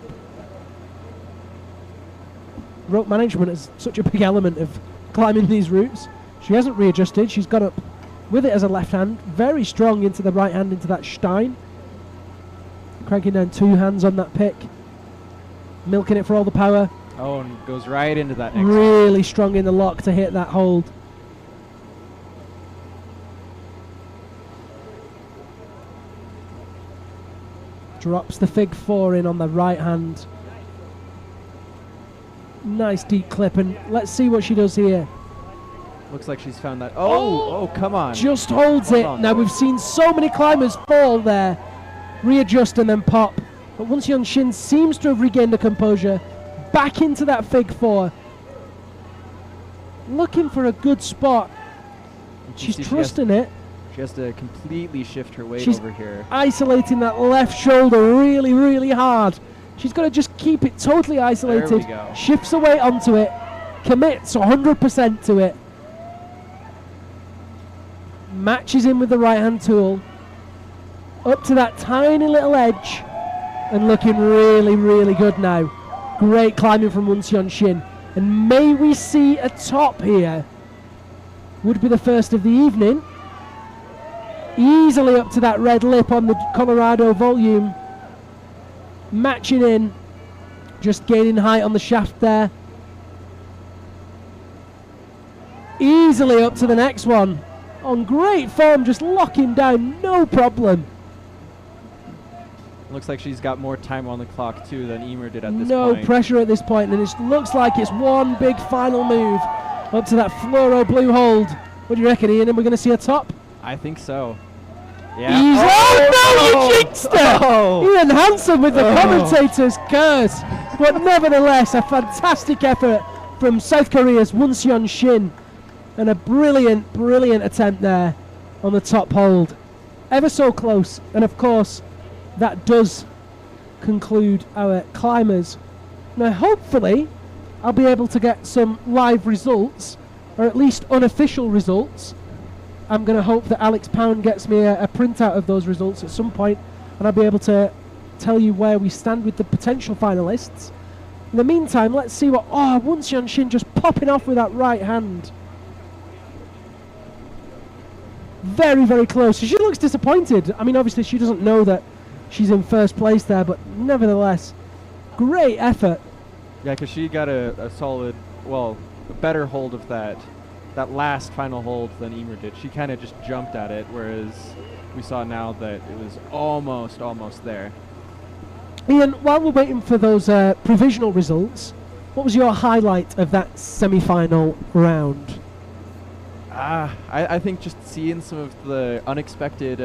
Rope management is such a big element of climbing these routes. She hasn't readjusted. She's got up with it as a left hand, very strong into the right hand, into that Stein. Cranking down 2 hands on that pick. Milking it for all the power. Oh, and goes right into that next really strong in the lock to hit that hold. Drops the fig 4 in on the right hand. Nice deep clip, and let's see what she does here. Looks like she's found that. Oh, come on. Just holds it. Now we've seen so many climbers fall there, readjust and then pop. But Won Seon Shin seems to have regained the composure. Back into that fig 4. Looking for a good spot. She's trusting it. She has to completely shift her weight She's over here. isolating that left shoulder really, really hard. She's got to just keep it totally isolated. There we go. Shifts her weight onto it. Commits 100% to it. Matches in with the right hand tool. Up to that tiny little edge. And looking really, really good now. Great climbing from Won Seon Shin. And may we see a top here. Would be the first of the evening. Easily up to that red lip on the Colorado volume. Matching in. Just gaining height on the shaft there. Easily up to the next one. On great form, just locking down, no problem. Looks like she's got more time on the clock too than Emer did at this point. No pressure at this point, and it looks like it's one big final move up to that fluoro blue hold. What do you reckon, Ian? And we're going to see a top? I think so. Yeah. Oh, no, you jinxed it! Ian Hansen with the commentator's curse. But nevertheless, a fantastic effort from South Korea's Won Seon Shin. And a brilliant, brilliant attempt there on the top hold. Ever so close. And of course, that does conclude our climbers. Now, hopefully, I'll be able to get some live results, or at least unofficial results. I'm going to hope that Alex Pound gets me a printout of those results at some point, and I'll be able to tell you where we stand with the potential finalists. In the meantime, let's see what... Oh, Won Seon Shin just popping off with that right hand. Very, very close. She looks disappointed. I mean, obviously, she doesn't know that she's in first place there, but nevertheless, great effort. Yeah, because she got a solid, well, a better hold of that last final hold than Emer did. She kind of just jumped at it, whereas we saw now that it was almost there. Ian, while we're waiting for those provisional results, what was your highlight of that semi-final round? I think just seeing some of the unexpected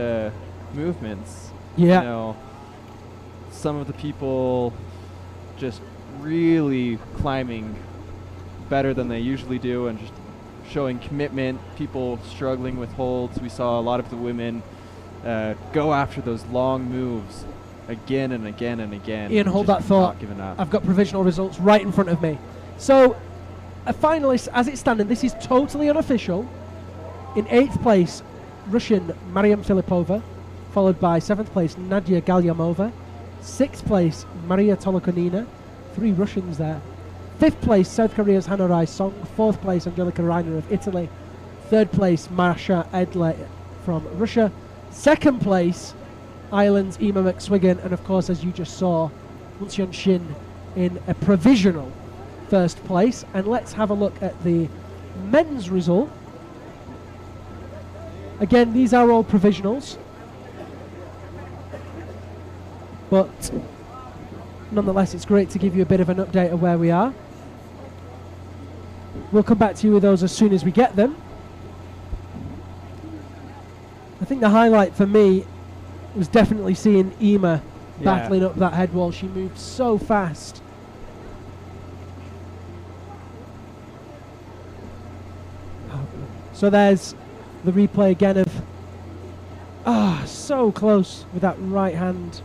movements. Yeah. You know, some of the people just really climbing better than they usually do and just showing commitment, people struggling with holds. We saw a lot of the women go after those long moves again and again and again. Ian, hold that thought. I've got provisional results right in front of me. So, a finalist, as it's standing, this is totally unofficial. In 8th place, Russian Mariam Filipova, followed by 7th place Nadia Galyamova, 6th place Maria Tolokonina, 3 Russians there. 5th place South Korea's Hannah Rai Song, 4th place Angelika Reiner of Italy, 3rd place Marsha Edle from Russia, 2nd place Ireland's Ema McSwiggan, and of course, as you just saw, Won Seon Shin in a provisional 1st place. And let's have a look at the men's result. Again, these are all provisionals, but nonetheless, it's great to give you a bit of an update of where we are. We'll come back to you with those as soon as we get them. I think the highlight for me was definitely seeing Ema battling up that head wall. She moved so fast. So there's the replay again of so close with that right hand.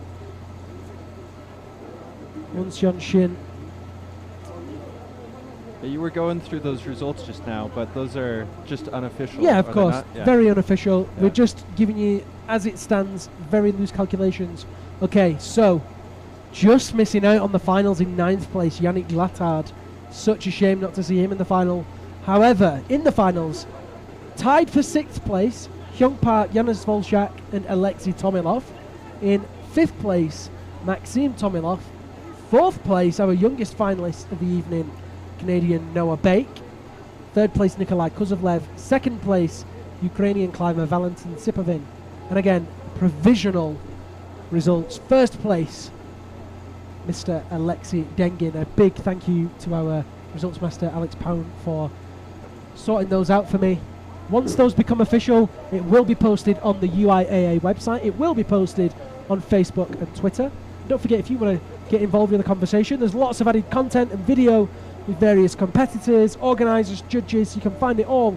Won Seon Shin. You were going through those results just now, but those are just unofficial. Yeah, of course. Yeah. Very unofficial. Yeah. We're just giving you, as it stands, very loose calculations. Okay, so just missing out on the finals in 9th place, Yannick Glattard. Such a shame not to see him in the final. However, in the finals, tied for 6th place, Hyung Park, Janusz Volchak and Alexei Tomilov. In 5th place, Maxime Tomilov. 4th place, our youngest finalist of the evening, Canadian Noah Bake. 3rd place, Nikolai Kuzovlev. 2nd place, Ukrainian climber Valentin Sipovin. And again, provisional results. First place, Mr. Alexei Dengin. A big thank you to our results master, Alex Pound, for sorting those out for me. Once those become official, it will be posted on the UIAA website. It will be posted on Facebook and Twitter. Don't forget, if you want to get involved in the conversation, there's lots of added content and video with various competitors, organisers, judges. You can find it all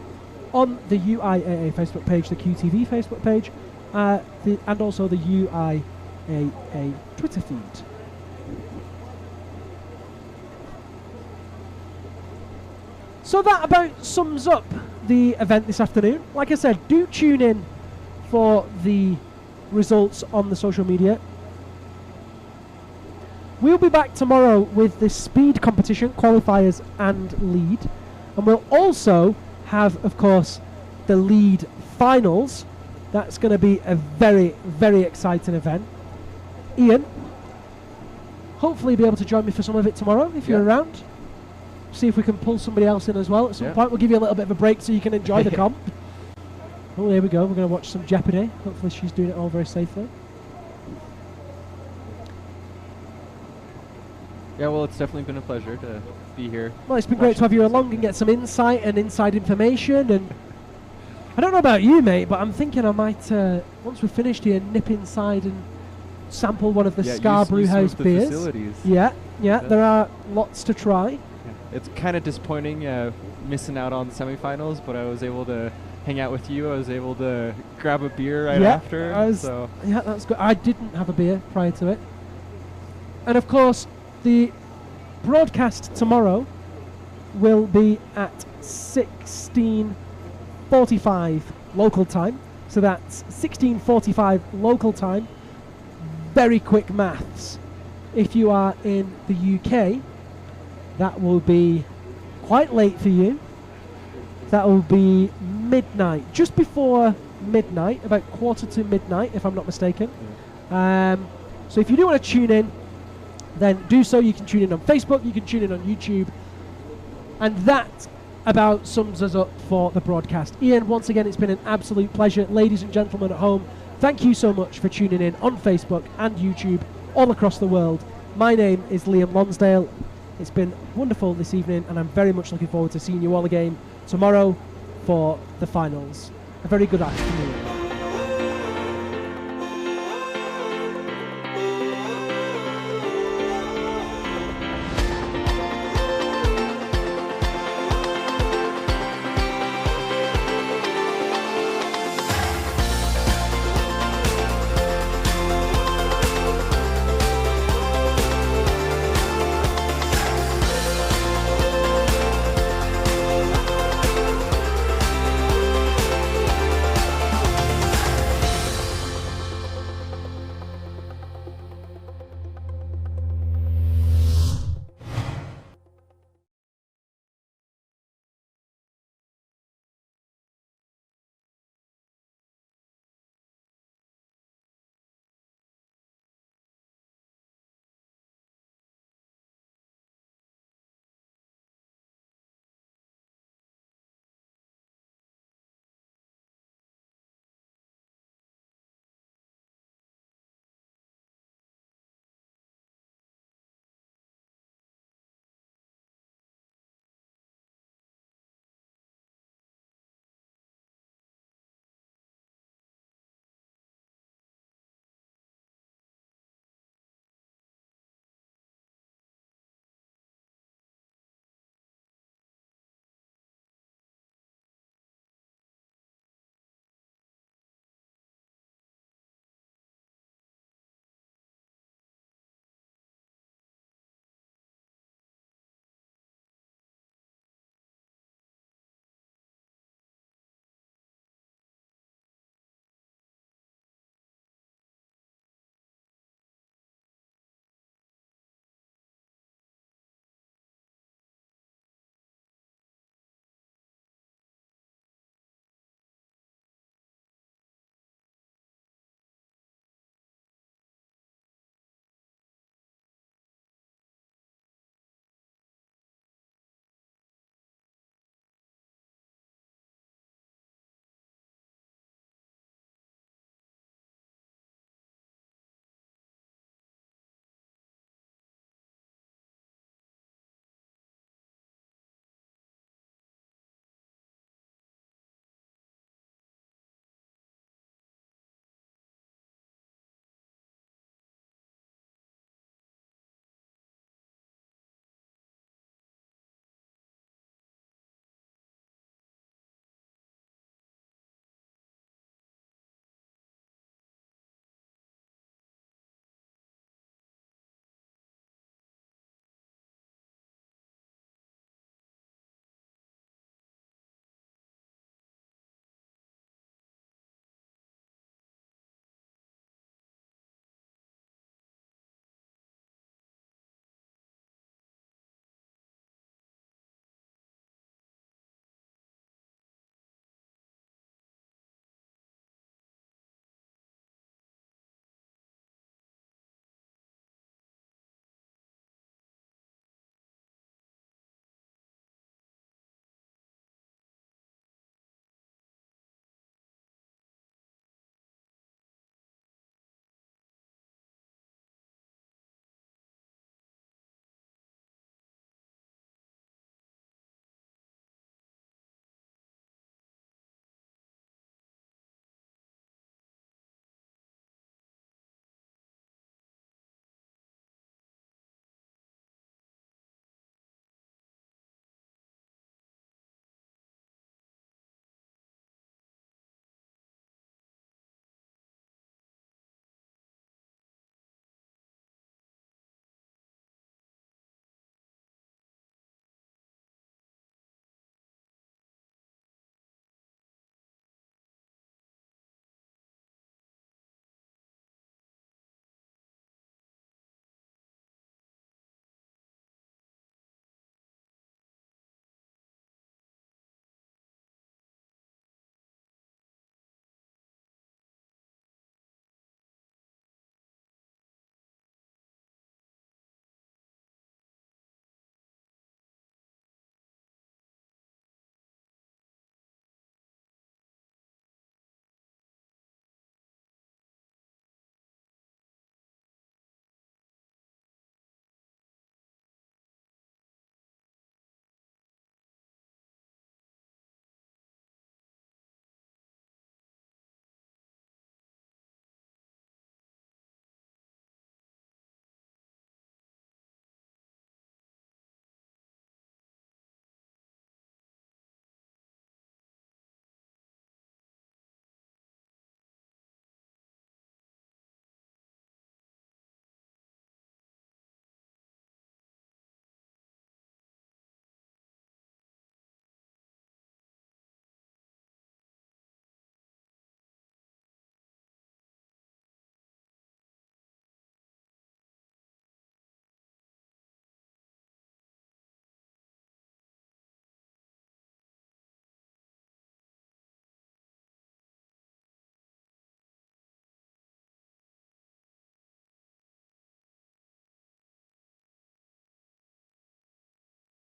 on the UIAA Facebook page, the QTV Facebook page, and also the UIAA Twitter feed. So that about sums up the event this afternoon. Like I said, do tune in for the results on the social media. We'll be back tomorrow with the speed competition, qualifiers and lead. And we'll also have, of course, the lead finals. That's going to be a very, very exciting event. Ian, hopefully you'll be able to join me for some of it tomorrow if you're around. See if we can pull somebody else in as well at some point. We'll give you a little bit of a break so you can enjoy the comp. Oh, there we go. We're going to watch some Jeopardy. Hopefully she's doing it all very safely. Yeah, well, it's definitely been a pleasure to be here. Well, it's been great to have you along and get some insight and inside information. And I don't know about you, mate, but I'm thinking I might, once we're finished here, nip inside and sample one of the Scarborough House beers. Yeah, there are lots to try. It's kind of disappointing missing out on the semifinals, but I was able to hang out with you. I was able to grab a beer right after. Yeah, that's good. I didn't have a beer prior to it. And of course, the broadcast tomorrow will be at 16:45 local time. So that's 16:45 local time. Very quick maths. If you are in the UK, that will be quite late for you. That will be midnight, just before midnight, about quarter to midnight, if I'm not mistaken. So if you do want to tune in, then do so. You can tune in on Facebook, you can tune in on YouTube. And that about sums us up for the broadcast. Ian, once again, it's been an absolute pleasure. Ladies and gentlemen at home, thank you so much for tuning in on Facebook and YouTube all across the world. My name is Liam Lonsdale. It's been wonderful this evening, and I'm very much looking forward to seeing you all again tomorrow for the finals. A very good afternoon.